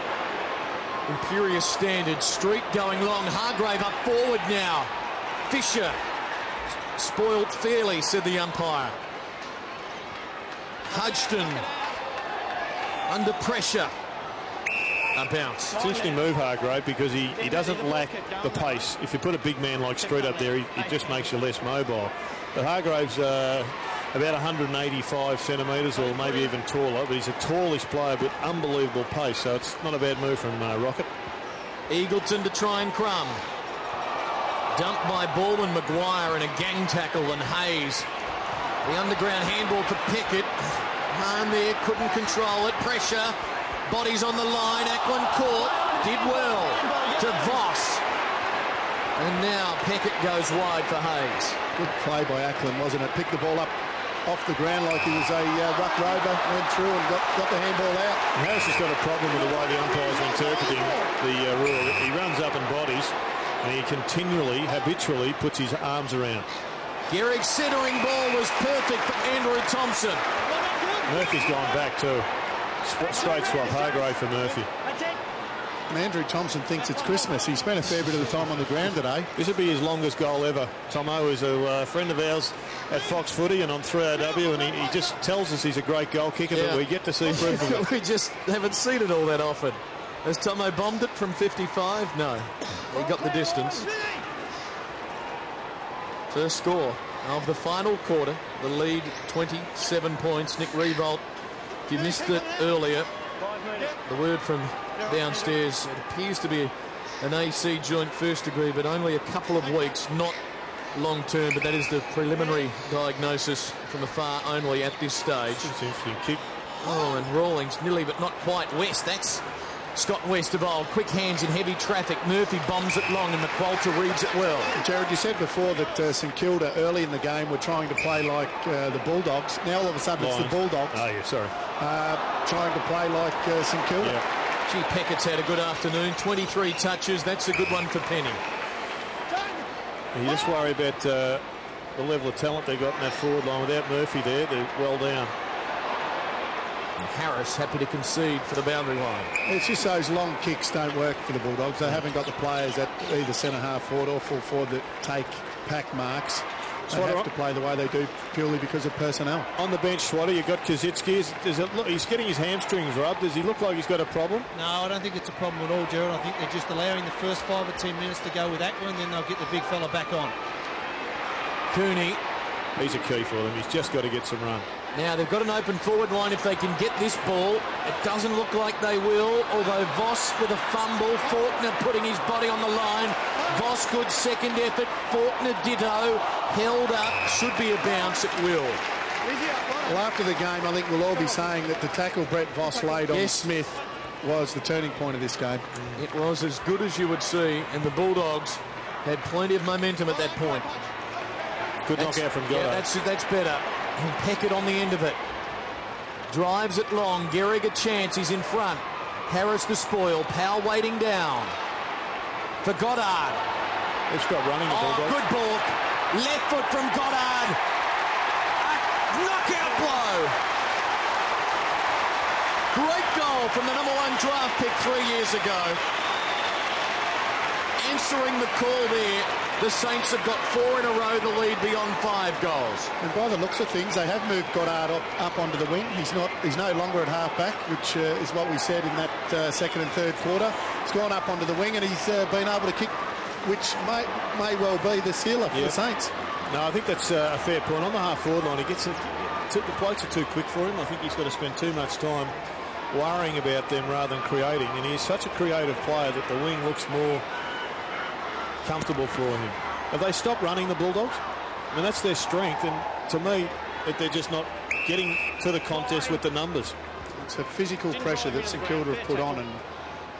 imperious standard. Street going long. Hargrave up forward now. Fisher spoiled fairly, said the umpire. Hudson under pressure. A bounce. It's an interesting move, Hargrave, because he doesn't lack the pace. If you put a big man like Street up there, he just makes you less mobile. But Hargrave's about 185 centimetres or maybe even taller, but he's a tallish player with unbelievable pace, so it's not a bad move from Rocket. Eagleton to try and crumb. Dumped by Baldwin, Maguire, and a gang tackle, and Hayes. The underground handball to Pickett. Hahn there, couldn't control it. Pressure. Bodies on the line. Ackland caught. Did well to Voss. And now Pickett goes wide for Hayes. Good play by Ackland, wasn't it? Picked the ball up off the ground like he was a ruck rover, went through and got the handball out. Harris has got a problem with the way the umpires are interpreting the rule. He runs up and bodies, and he continually, habitually puts his arms around. Gehrig's centering ball was perfect for Andrew Thompson. Murphy's gone back too. Straight swap, Hargrave for Murphy. And Andrew Thompson thinks it's Christmas. He spent a fair bit of the time on the ground today. This will be his longest goal ever. Tomo is a friend of ours at Fox Footy and on 3AW, and he just tells us he's a great goal kicker, but we get to see proof of it. We just haven't seen it all that often. Has Tomo bombed it from 55? No. He got the distance. First score of the final quarter. The lead 27 points. Nick Riewoldt, if you missed it earlier, the word from downstairs, it appears to be an AC joint first degree, but only a couple of weeks, not long term, but that is the preliminary diagnosis from afar only at this stage. It's an interesting kick. Oh, and Rawlings nearly but not quite West. That's Scott West of old. Quick hands in heavy traffic. Murphy bombs it long and McQualter reads it well. Jared, you said before that St Kilda early in the game were trying to play like the Bulldogs. Now all of a sudden it's the Bulldogs. Oh, yeah, sorry. Trying to play like St Kilda. Yeah. Gee, Peckett's had a good afternoon. 23 touches. That's a good one for Penny. You just worry about the level of talent they got in that forward line. Without Murphy there, they're well down. And Harris happy to concede for the boundary line. It's just those long kicks don't work for the Bulldogs. They haven't got the players at either centre half forward or full forward that take pack marks. They have to play the way they do purely because of personnel. On the bench, Swatter, you've got Koschitzke. He's getting his hamstrings rubbed. Does he look like he's got a problem? No, I don't think it's a problem at all, Gerald. I think they're just allowing the first 5 or 10 minutes to go with Ackland, then they'll get the big fella back on. Cooney. He's a key for them. He's just got to get some run. Now they've got an open forward line if they can get this ball. It doesn't look like they will, although Voss with a fumble. Faulkner putting his body on the line. Voss good second effort. Faulkner ditto. Held up. Should be a bounce. It will. Well, after the game, I think we'll all be saying that the tackle Brett Voss laid on Smith was the turning point of this game. It was as good as you would see, and the Bulldogs had plenty of momentum at that point. Good knockout from Goddard. Yeah, that's better. And Peckett on the end of it. Drives it long. Gehrig a chance. He's in front. Harris the spoil. Powell waiting down. For Goddard. They've got running the Bulldogs. Good ball. Left foot from Goddard. A knockout blow. Great goal from the #1 draft pick 3 years ago. Answering the call there. The Saints have got 4 in a row, the lead beyond 5 goals. And by the looks of things, they have moved Goddard up onto the wing. He's no longer at half-back, which is what we said in that second and third quarter. He's gone up onto the wing, and he's been able to kick, which may well be the sealer for the Saints. No, I think that's a fair point. On the half-forward line, he gets it. The plates are too quick for him. I think he's got to spend too much time worrying about them rather than creating, and he's such a creative player that the wing looks more comfortable for him. Have they stopped running, the Bulldogs? I mean, that's their strength, and to me, they're just not getting to the contest with the numbers. It's a physical pressure that St Kilda have put on, and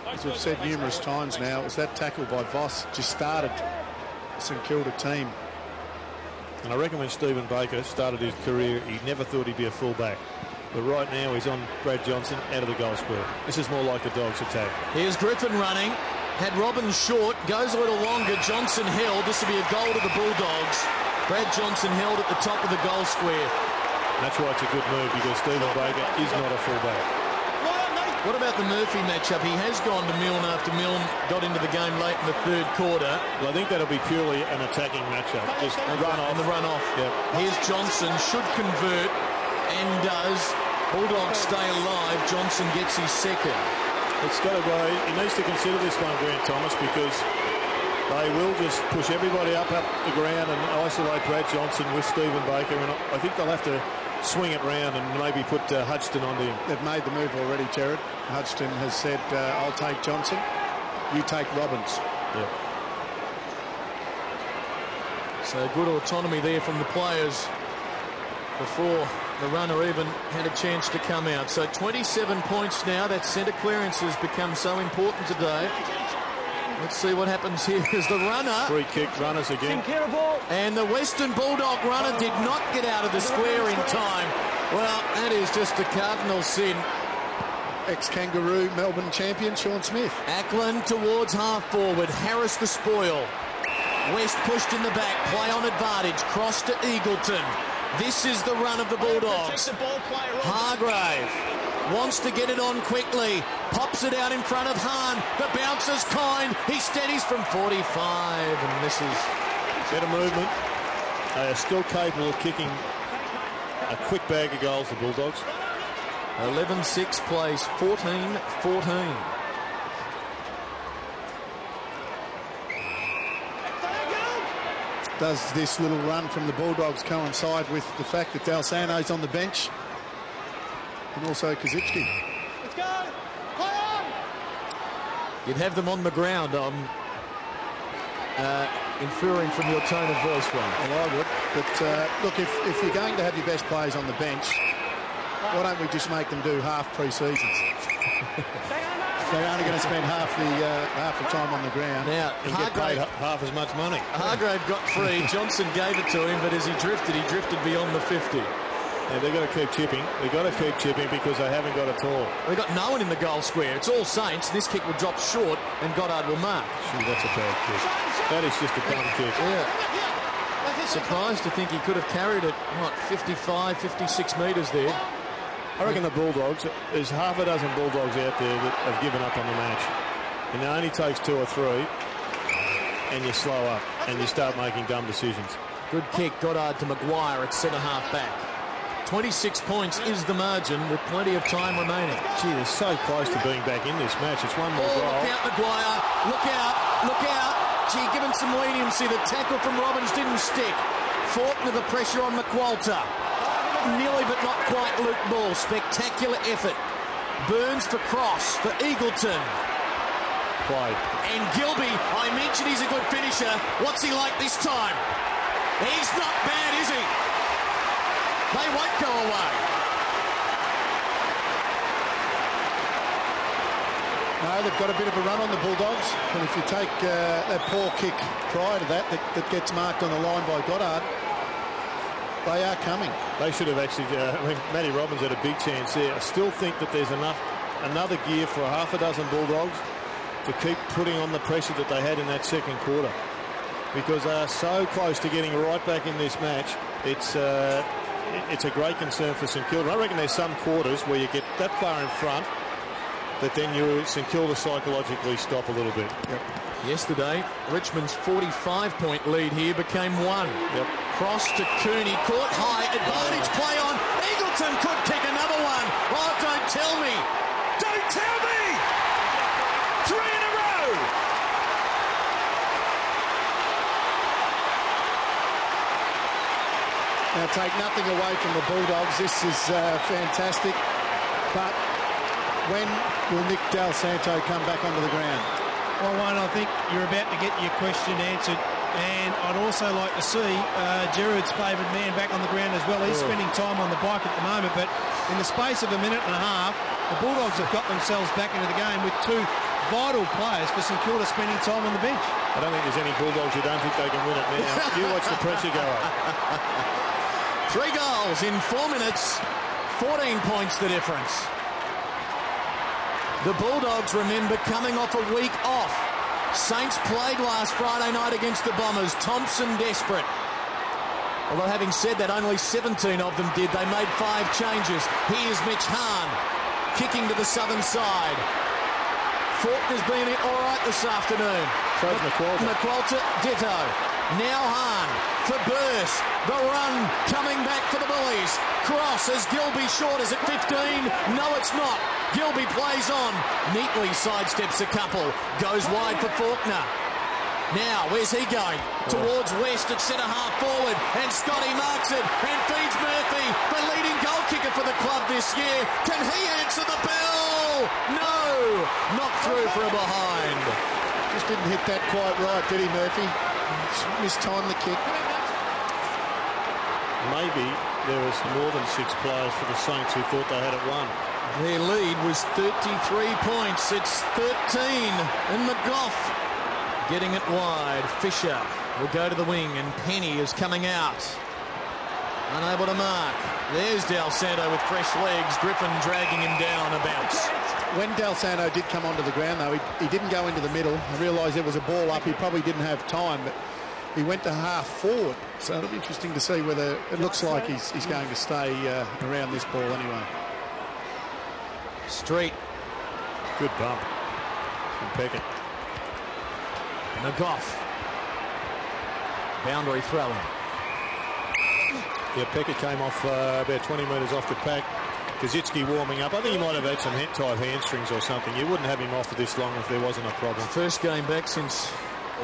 as we've said numerous times now, it was that tackle by Voss just started the St Kilda team. And I reckon when Stephen Baker started his career, he never thought he'd be a fullback. But right now, he's on Brad Johnson out of the goal square. This is more like the Dogs attack. Here's Griffin running. Had Robbins short. Goes a little longer. Johnson held. This will be a goal to the Bulldogs. Brad Johnson held at the top of the goal square. That's why it's a good move, because Stephen Baker is not a fullback. What about the Murphy matchup? He has gone to Milne after Milne got into the game late in the third quarter. Well, I think that'll be purely an attacking matchup. Just run off. And the run off. Yep. Here's Johnson. Should convert. And does. Bulldogs stay alive. Johnson gets his second. It's got to go. He needs to consider this one, Grant Thomas, because they will just push everybody up the ground and isolate Brad Johnson with Stephen Baker. And I think they'll have to swing it round and maybe put Hudson onto him. They've made the move already, Jared. Hudson has said, I'll take Johnson. You take Robbins. Yep. So good autonomy there from the players before the runner even had a chance to come out. So 27 points now. That centre clearance has become so important today. Let's see what happens here as the runner. Free kick, runners again. And the Western Bulldog runner did not get out of the square in time. Well, that is just a cardinal sin. Ex-Kangaroo Melbourne champion Sean Smith. Ackland towards half forward. Harris the spoil. West pushed in the back. Play on advantage. Cross to Eagleton. This is the run of the Bulldogs. Hargrave wants to get it on quickly. Pops it out in front of Hahn. The bounce is kind. He steadies from 45 and misses. Better movement. They are still capable of kicking a quick bag of goals, the Bulldogs. 11-6 plays 14-14. Does this little run from the Bulldogs coincide with the fact that Dalsano's on the bench and also Koschitzke? Let's go! Play on! You'd have them on the ground. I'm inferring from your tone of voice, Ron. Well, I would. But look, if you're going to have your best players on the bench, why don't we just make them do half pre-seasons? They're only going to spend half the time on the ground. Now, and get paid half as much money. Hargrave got free. Johnson gave it to him, but as he drifted beyond the 50. Yeah, they've got to keep chipping. They've got to keep chipping because they haven't got a tall. They've got no one in the goal square. It's all Saints. This kick will drop short, and Goddard will mark. Gee, that's a bad kick. That is just a dumb kick. Yeah. Surprised to think he could have carried it, 55, 56 metres there. I reckon the Bulldogs, there's half a dozen Bulldogs out there that have given up on the match. And it only takes 2 or 3, and you slow up, and you start making dumb decisions. Good kick, Goddard to Maguire at centre-half back. 26 points is the margin with plenty of time remaining. Gee, they're so close to being back in this match. It's one more goal. Look out, Maguire. Look out. Look out. Gee, given some leniency. The tackle from Robbins didn't stick. Fought into the pressure on McQualter. Nearly but not quite Luke Ball. Spectacular effort. Burns for cross for Eagleton. Played. And Gilby, I mentioned he's a good finisher. What's he like this time? He's not bad, is he? They won't go away. No, they've got a bit of a run on the Bulldogs. And if you take that poor kick prior to that gets marked on the line by Goddard, they are coming. They should have actually, Matty Robbins had a big chance there. I still think that there's another gear for half a dozen Bulldogs to keep putting on the pressure that they had in that second quarter. Because they are so close to getting right back in this match. It's a great concern for St Kilda. I reckon there's some quarters where you get that far in front that then St Kilda psychologically stop a little bit. Yep. Yesterday, Richmond's 45-point lead here became 1. Yep. Cross to Cooney, caught high, advantage play on. Eagleton could kick another one. Oh, don't tell me. Don't tell me! 3 in a row! Now, take nothing away from the Bulldogs. This is fantastic. But When will Nick Del Santo come back onto the ground? Well, Wayne, I think you're about to get your question answered. And I'd also like to see Gerard's favoured man back on the ground as well. He's spending time on the bike at the moment, but in the space of a minute and a half, the Bulldogs have got themselves back into the game with two vital players for St Kilda spending time on the bench. I don't think there's any Bulldogs who don't think they can win it now. You watch the pressure go up. 3 goals in 4 minutes, 14 points the difference. The Bulldogs, remember, coming off a week off. Saints played last Friday night against the Bombers. Thompson desperate. Although having said that, only 17 of them did. They made 5 changes. Here's Mitch Hahn kicking to the southern side. Faulkner's been all right this afternoon. So's McQualter. McQualter, ditto. Now Hahn for Burse. The run coming back for the Bullies. Cross as Gilby short. Is it 15? No, it's not. Gilby plays on. Neatly sidesteps a couple. Goes wide for Faulkner. Now, where's he going? Towards West at centre half forward. And Scotty marks it and feeds Murphy, the leading goal kicker for the club this year. Can he answer the bell? No! Knocked through for a behind. Just didn't hit that quite right, did he, Murphy? Mistimed the kick. Maybe there was more than 6 players for the Saints who thought they had it won. Their lead was 33 points. It's 13. And McGough getting it wide. Fisher will go to the wing and Penny is coming out. Unable to mark. There's Del Santo with fresh legs. Griffin dragging him down a bounce. When Del Santo did come onto the ground, though, he didn't go into the middle. I realised there was a ball up. He probably didn't have time, but he went to half forward. So it'll be interesting to see whether it looks like he's going to stay around this ball anyway. Street. Good bump from Peckett. McGough. Boundary throwing. Yeah, Peckett came off about 20 metres off the pack. Koschitzke warming up. I think he might have had some tight hamstrings or something. You wouldn't have him off for this long if there wasn't a problem. First game back since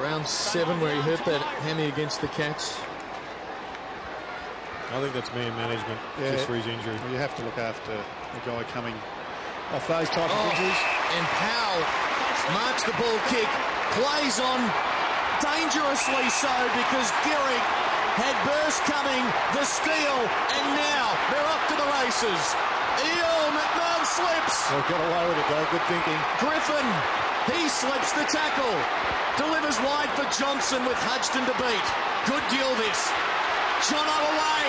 round 7 where he hurt that hammy against the Cats. I think that's man management just for his injury. Well, you have to look after the guy coming off those type of injuries. And Powell marks the ball kick, plays on dangerously so because Gehrig had Burst coming, the steal, and now they're off to the races. McMahon slips. They've got away with it though, good thinking. Griffin, he slips the tackle. Delivers wide for Johnson with Hudson to beat. Good deal this. Jono away.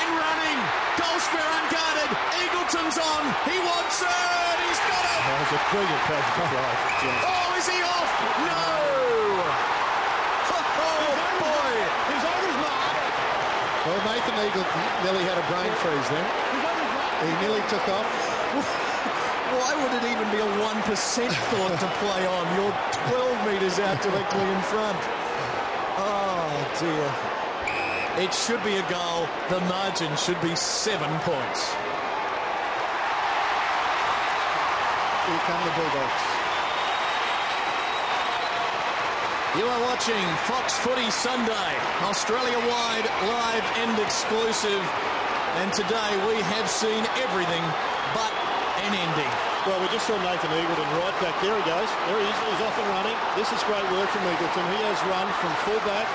And running. Goal square unguarded. Eagleton's on. He wants it. He's got it. That was a brilliant pass to fly from Johnson. Oh, is he off? No. Oh, boy. He's on his mark. Well, Nathan Eagle nearly had a brain freeze there. He nearly took off. Why would it even be a 1% thought to play on? You're 12 metres out directly in front. Oh, dear. It should be a goal. The margin should be 7 points. Here come the Bulldogs. You are watching Fox Footy Sunday, Australia-wide, live and exclusive. And today we have seen everything but an ending. Well, we just saw Nathan Eagleton right back. There he goes. There he is. He's off and running. This is great work from Eagleton. He has run from fullback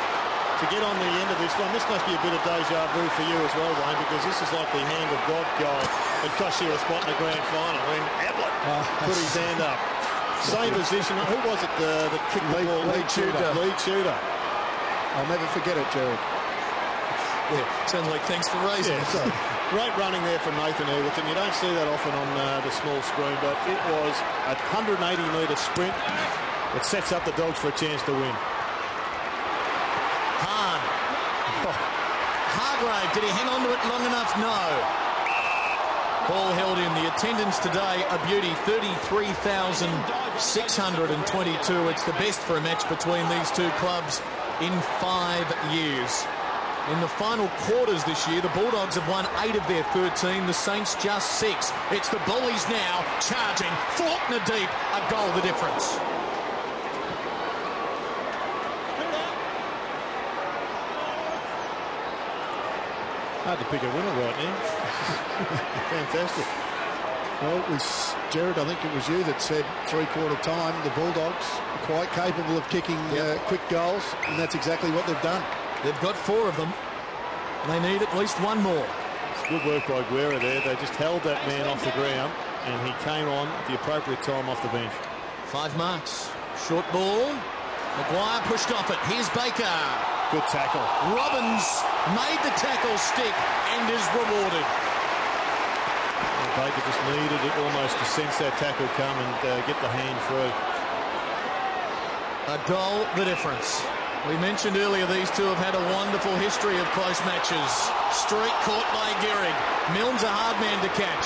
to get on the end of this one. This must be a bit of deja vu for you as well, Wayne, because this is like the hand of God goal. It cost you a spot in the grand final when Ablett put his hand up. Same position. Who was it that kicked the ball? Lead shooter. Lead shooter. I'll never forget it, Gerard. Yeah, sounds like thanks for raising it. So, great running there from Nathan Eagleton. You don't see that often on the small screen, but it was a 180-metre sprint that sets up the Dogs for a chance to win. Hahn. Hargrave, did he hang on to it long enough? No. Ball held in. The attendance today, a beauty, 33,622. It's the best for a match between these two clubs in 5 years. In the final quarters this year, the Bulldogs have won 8 of their 13, the Saints just 6. It's the Bullies now charging. Faulkner deep, a goal the difference. Hard to pick a winner right now. Fantastic. Well, it was Jared, I think it was you that said three-quarter time the Bulldogs are quite capable of kicking quick goals, and that's exactly what they've done. They've got 4 of them. They need at least 1 more. It's good work by Guerra there. They just held that man off the ground, and he came on at the appropriate time off the bench. 5 marks. Short ball. Maguire pushed off it. Here's Baker. Good tackle. Robbins made the tackle stick and is rewarded. Baker just needed it almost to sense that tackle come and get the hand through. A goal, the difference. We mentioned earlier these two have had a wonderful history of close matches. Street caught by Gehrig. Milne's a hard man to catch.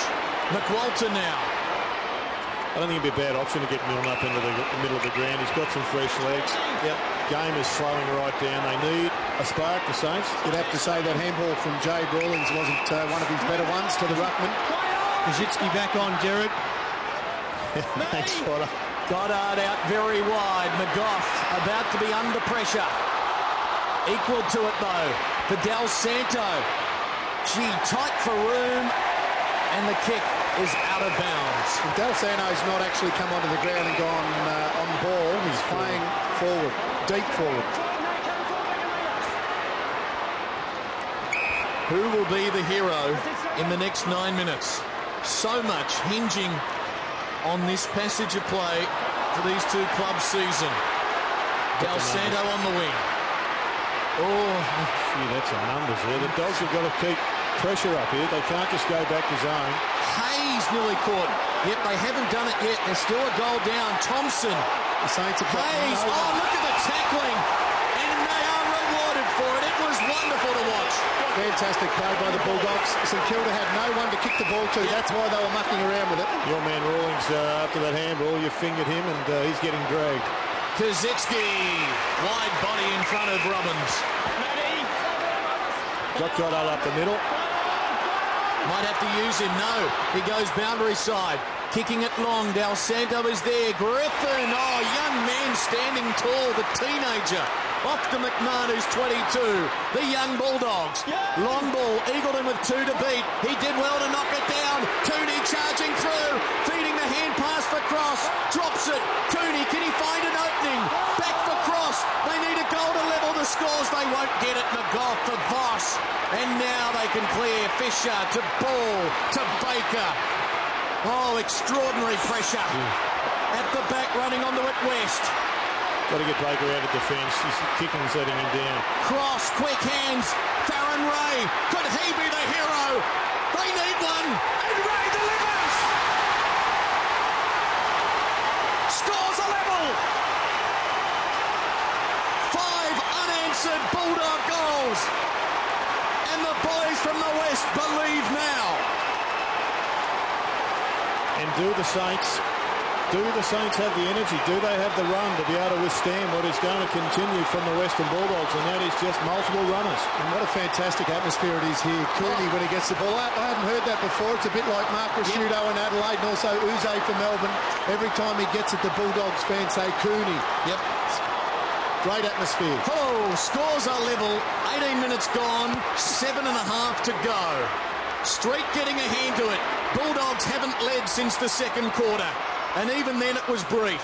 McWalter now. I don't think it'd be a bad option to get Milne up into the middle of the ground. He's got some fresh legs. Yep. Game is slowing right down. They need a spark, the Saints. You'd have to say that handball from Jade Rawlings wasn't one of his better ones to the ruckman. Koschitzke back on, Jared. Thanks, Potter. Goddard out very wide. McGough about to be under pressure. Equal to it though for Del Santo. Gee, tight for room, and the kick is out of bounds. And Del Santo's not actually come onto the ground and gone on the ball. He's playing forward, deep forward. Who will be the hero in the next 9 minutes? So much hinging on this passage of play for these two clubs' season. Del Santo on the wing. Oh, gee, that's some numbers there. The Dogs have got to keep pressure up here. They can't just go back to zone. Hayes nearly caught. Yep, they haven't done it yet. There's still a goal down. Thompson. The Saints are Hayes. Oh, look at the tackling. And they are rewarded for it. It was wonderful to watch. Fantastic play by the Bulldogs. St Kilda had no one to kick the ball to. That's why they were mucking around with it. Your man Rawlings after that handball, you fingered him and he's getting dragged. Koschitzke. Wide body in front of Robbins. Got up the middle. Might have to use him. No. He goes boundary side. Kicking it long. Del Santo is there. Griffin. Oh, young man standing tall. The teenager. Off to McMahon, who's 22. The young Bulldogs. Long ball. Eagleton with 2 to beat. He did well to knock it down. Cooney charging through. Feeding the hand pass for Cross. Drops it. Cooney, can he find an opening? Back for Cross. They need a goal to level the scores. They won't get it. McGough for Voss. And now they can clear. Fisher to Ball to Baker. Oh, extraordinary pressure. At the back, running onto it West. Got to get Baker out of defence. He's kicking and setting him down. Cross, quick hands. Farron Ray. Could he be the hero? They need one. And Ray delivers. Scores a level. 5 unanswered Bulldog goals. And the boys from the West believe now. And do the Saints have the energy? Do they have the run to be able to withstand what is going to continue from the Western Bulldogs? And that is just multiple runners. And what a fantastic atmosphere it is here. Cooney, when he gets the ball out, I hadn't heard that before. It's a bit like Mark Rasciuto in Adelaide and also Uze for Melbourne. Every time he gets it, the Bulldogs fans say Cooney. Yep. Great atmosphere. Oh, scores are level. 18 minutes gone. 7.5 to go. Street getting a hand to it. Bulldogs haven't led since the second quarter. And even then it was brief.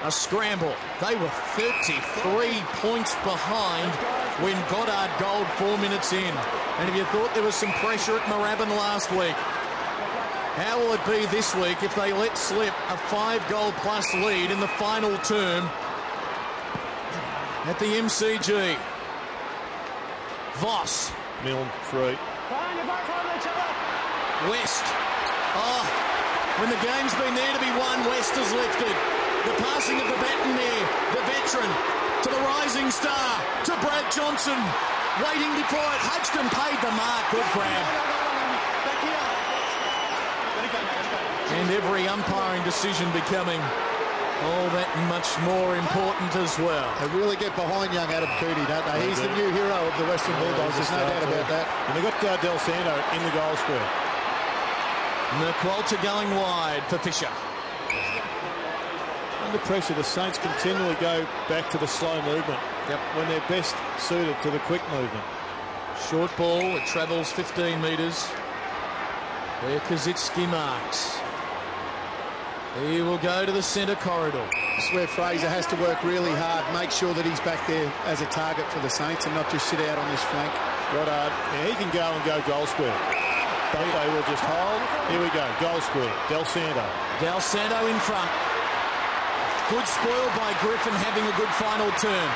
A scramble. They were 33 points behind when Goddard goaled 4 minutes in. And if you thought there was some pressure at Moorabbin last week, how will it be this week if they let slip a 5-goal plus lead in the final term at the MCG? Voss. Milne 3. West. Oh, when the game's been there to be won, West has lifted. The passing of the baton there, the veteran, to the rising star, to Brad Johnson. Waiting before it. Hodgson paid the mark. Good grab. And every umpiring decision becoming all that much more important as well. They really get behind young Adam Cooney, don't they? He's the new hero of the Western Bulldogs. There's no doubt about that. And they've got Del Santo in the goal square. McWalter going wide for Fisher. Under pressure, the Saints continually go back to the slow movement. Yep. When they're best suited to the quick movement. Short ball, it travels 15 metres. Where Koschitzke marks. He will go to the centre corridor. This is where Fraser has to work really hard, make sure that he's back there as a target for the Saints and not just sit out on this flank. Goddard, he can go and go goal square. But they will just hold. Here we go, goal square. Del Santo in front. Good spoil by Griffin, having a good final turn.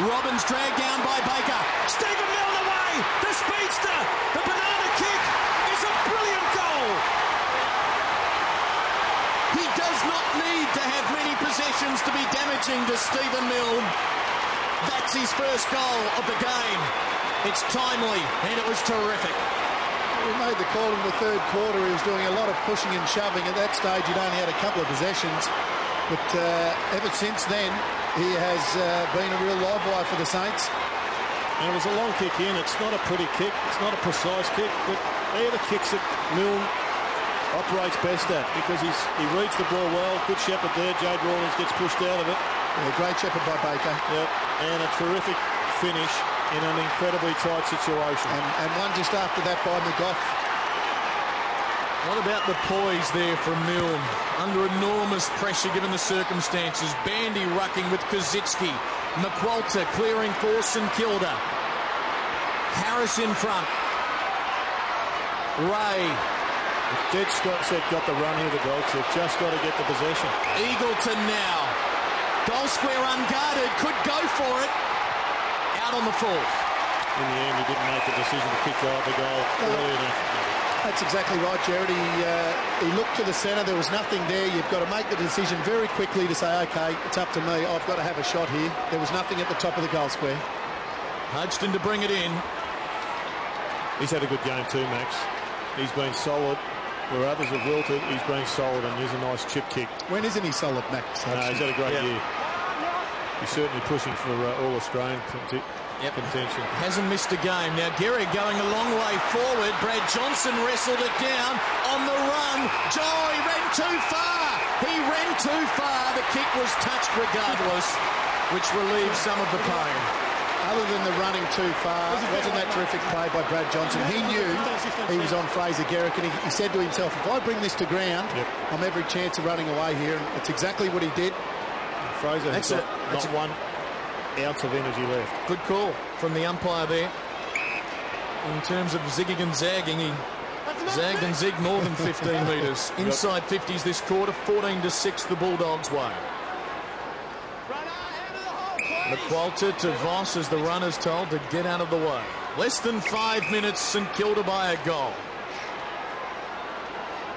Robbins dragged down by Baker. Stephen Milne away. The speedster. The banana kick is a brilliant goal. He does not need to have many possessions to be damaging to Stephen Milne. That's his first goal of the game. It's timely and it was terrific. We made the call in the third quarter. He was doing a lot of pushing and shoving. At that stage, he'd only had a couple of possessions. But ever since then, he has been a real live wire for the Saints. And it was a long kick in. It's not a pretty kick. It's not a precise kick. But they're the kicks that Milne operates best at because he reads the ball well. Good shepherd there. Jade Rawlings gets pushed out of it. Yeah, great shepherd by Baker. Yep. And a terrific finish in an incredibly tight situation. And one just after that by McGough. What about the poise there from Milne? Under enormous pressure given the circumstances. Bandy rucking with Koschitzke. McQualter clearing for St.Kilda. Harris in front. Ray. Dead Scott said got the run here, the Dogs. They've just got to get the possession. Eagleton now. Goal square unguarded. Could go for it. Out on the fourth. In the end, he didn't make the decision to kick the goal early enough. That's exactly right, Jared. He looked to the centre. There was nothing there. You've got to make the decision very quickly to say, OK, it's up to me. I've got to have a shot here. There was nothing at the top of the goal square. Hodgson to bring it in. He's had a good game too, Max. He's been solid. Where others have wilted, he's been solid, and here's a nice chip kick. When isn't he solid, Max? No, he's had a great year. He's certainly pushing for All-Australian contention. Hasn't missed a game. Now Gehrig going a long way forward. Brad Johnson wrestled it down on the run. He ran too far. He ran too far. The kick was touched regardless, which relieves some of the pain. Other than the running too far, wasn't that terrific play by Brad Johnson? He knew he was on Fraser Gehrig, and he said to himself, if I bring this to ground, I'm every chance of running away here. And it's exactly what he did. Fraser has got not 1 ounce of energy left. Good call from the umpire there. In terms of zigging and zagging, he zagged and zigged more than 15 metres. Inside 50s this quarter, 14-6 the Bulldogs' way. McQualter to Voss as the runner's told to get out of the way. Less than 5 minutes, St Kilda by a goal.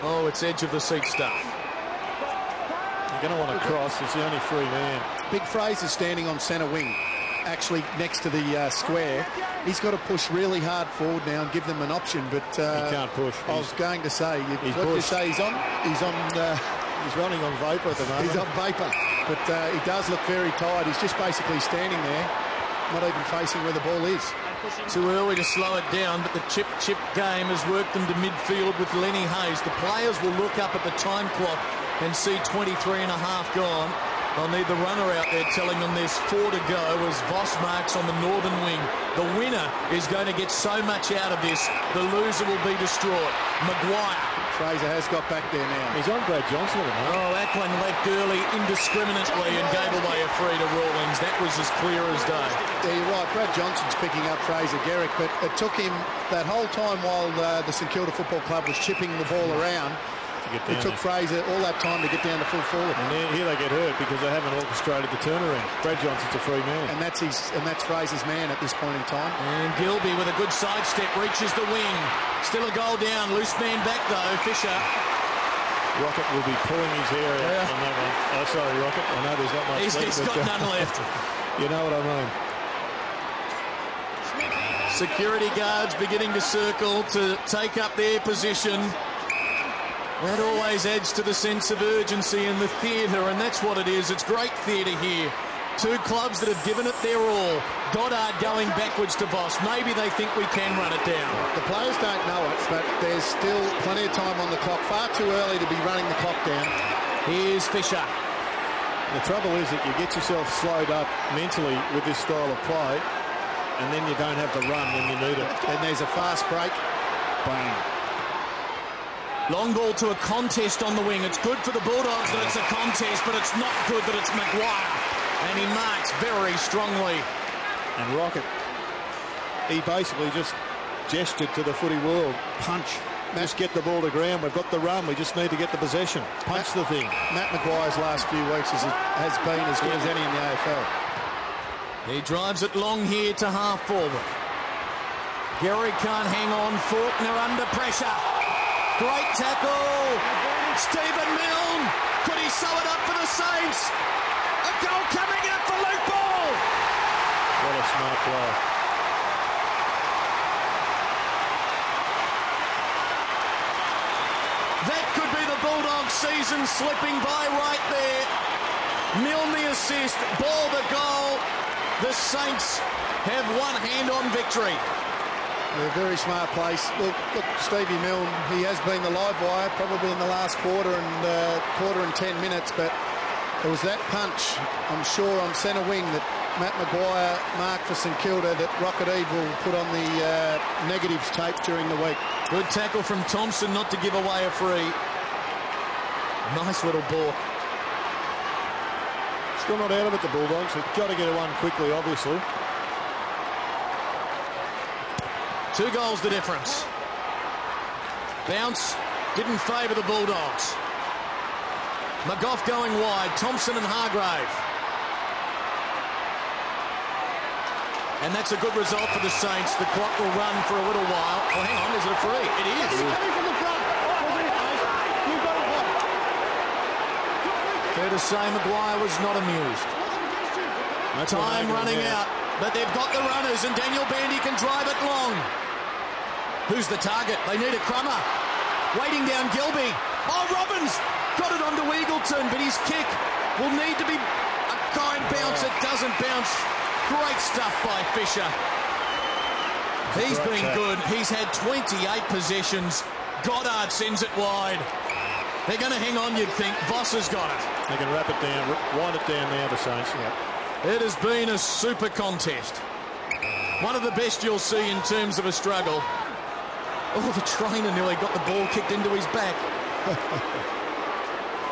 Oh, it's edge of the seat stuff. You're going to want to cross. It's the only free man. Big Fraser standing on centre wing, actually next to the square. He's got to push really hard forward now and give them an option, but he can't push. I was going to say, what did you say he's on? He's running on vapour at the moment. He's on vapour, but he does look very tired. He's just basically standing there, not even facing where the ball is. Too early to slow it down, but the chip game has worked them to midfield with Lenny Hayes. The players will look up at the time clock and see 23 and a half gone. They'll need the runner out there telling them there's 4 to go as Voss marks on the northern wing. The winner is going to get so much out of this, the loser will be distraught. Maguire. Fraser has got back there now. He's on Brad Johnson at the moment. Oh, Ackland left early indiscriminately and gave away a free to Rawlings. That was as clear as day. Yeah, you're right. Brad Johnson's picking up Fraser Gehrig, but it took him that whole time while the St Kilda Football Club was chipping the ball around. It took Fraser all that time to get down to full forward. And here they get hurt because they haven't orchestrated the turnaround. Brad Johnson's a free man. And that's Fraser's man at this point in time. And Gilby with a good sidestep reaches the wing. Still a goal down. Loose man back though. Fisher. Rocket will be pulling his hair out on that one. Oh, sorry, Rocket. I know there's not much left. He's got none left. You know what I mean. Security guards beginning to circle to take up their position. That always adds to the sense of urgency in the theatre, and that's what it is. It's great theatre here. 2 clubs that have given it their all. Goddard going backwards to Voss. Maybe they think we can run it down. The players don't know it, but there's still plenty of time on the clock. Far too early to be running the clock down. Here's Fisher. The trouble is that you get yourself slowed up mentally with this style of play, and then you don't have the run when you need it. Then there's a fast break. Bang. Long ball to a contest on the wing. It's good for the Bulldogs that it's a contest, but it's not good that it's Maguire. And he marks very strongly. And Rocket, he basically just gestured to the footy world. Punch. Just get the ball to ground. We've got the run. We just need to get the possession. Punch the thing. Matt Maguire's last few weeks has been as good as any in the AFL. He drives it long here to half forward. Gary can't hang on. Faulkner under pressure. Great tackle. Stephen Milne. Could he sew it up for the Saints? A goal coming up for Luke Ball. What a smart player. That could be the Bulldogs season slipping by right there. Milne the assist. Ball the goal. The Saints have one hand on victory. A very smart place. Look, Stevie Milne, he has been the live wire probably in the last quarter and 10 minutes, but it was that punch, I'm sure, on centre wing that Matt Maguire marked for St Kilda that Rocket Eve will put on the negatives tape during the week. Good tackle from Thompson not to give away a free. Nice little ball. Still not out of it, the Bulldogs. They've got to get one quickly, obviously. 2 goals the difference. Bounce didn't favour the Bulldogs. McGough going wide. Thompson and Hargrave. And that's a good result for the Saints. The clock will run for a little while. Oh, hang on, is it a free? It is. Fair to say Maguire was not amused. Time running out, but they've got the runners and Daniel Bandy can drive it long. Who's the target? They need a crummer. Waiting down Gilby. Oh, Robbins got it onto Eagleton, but his kick will need to be a kind bounce. It doesn't bounce. Great stuff by Fisher. He's been good. He's had 28 possessions. Goddard sends it wide. They're going to hang on, you'd think. Voss has got it. They can wrap it down, wind it down now, the Saints. It has been a super contest. One of the best you'll see in terms of a struggle. Oh, the trainer nearly got the ball kicked into his back.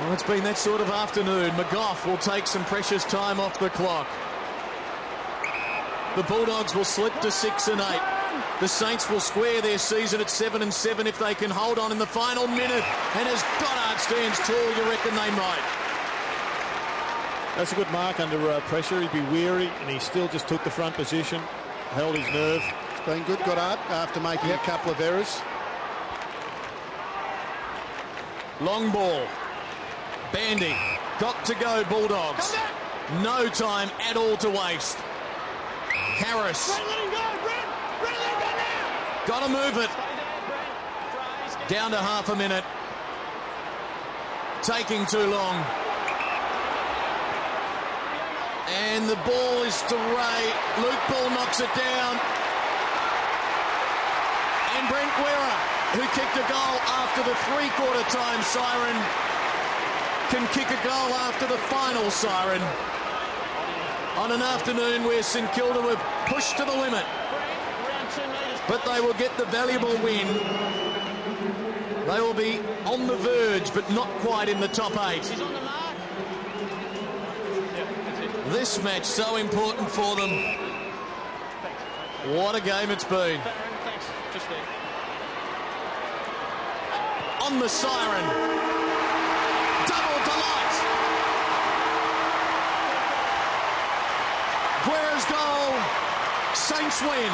Well, it's been that sort of afternoon. McGough will take some precious time off the clock. The Bulldogs will slip to 6 and 8. The Saints will square their season at 7 and 7 if they can hold on in the final minute. And as Goddard stands tall, you reckon they might. That's a good mark under pressure. He'd be weary, and he still just took the front position, held his nerve. It's been good, Goddard, after making a couple of errors. Long ball. Bandy. Got to go, Bulldogs. No time at all to waste. Harris. Got to move it. Down to half a minute. Taking too long. And the ball is to Ray. Luke Ball knocks it down. And Brent Guerra, who kicked a goal after the three-quarter time siren, can kick a goal after the final siren. On an afternoon where St Kilda were pushed to the limit. But they will get the valuable win. They will be on the verge, but not quite in the top 8. This match so important for them. What a game it's been. On the siren. Double delight. Guerra's goal. Saints win.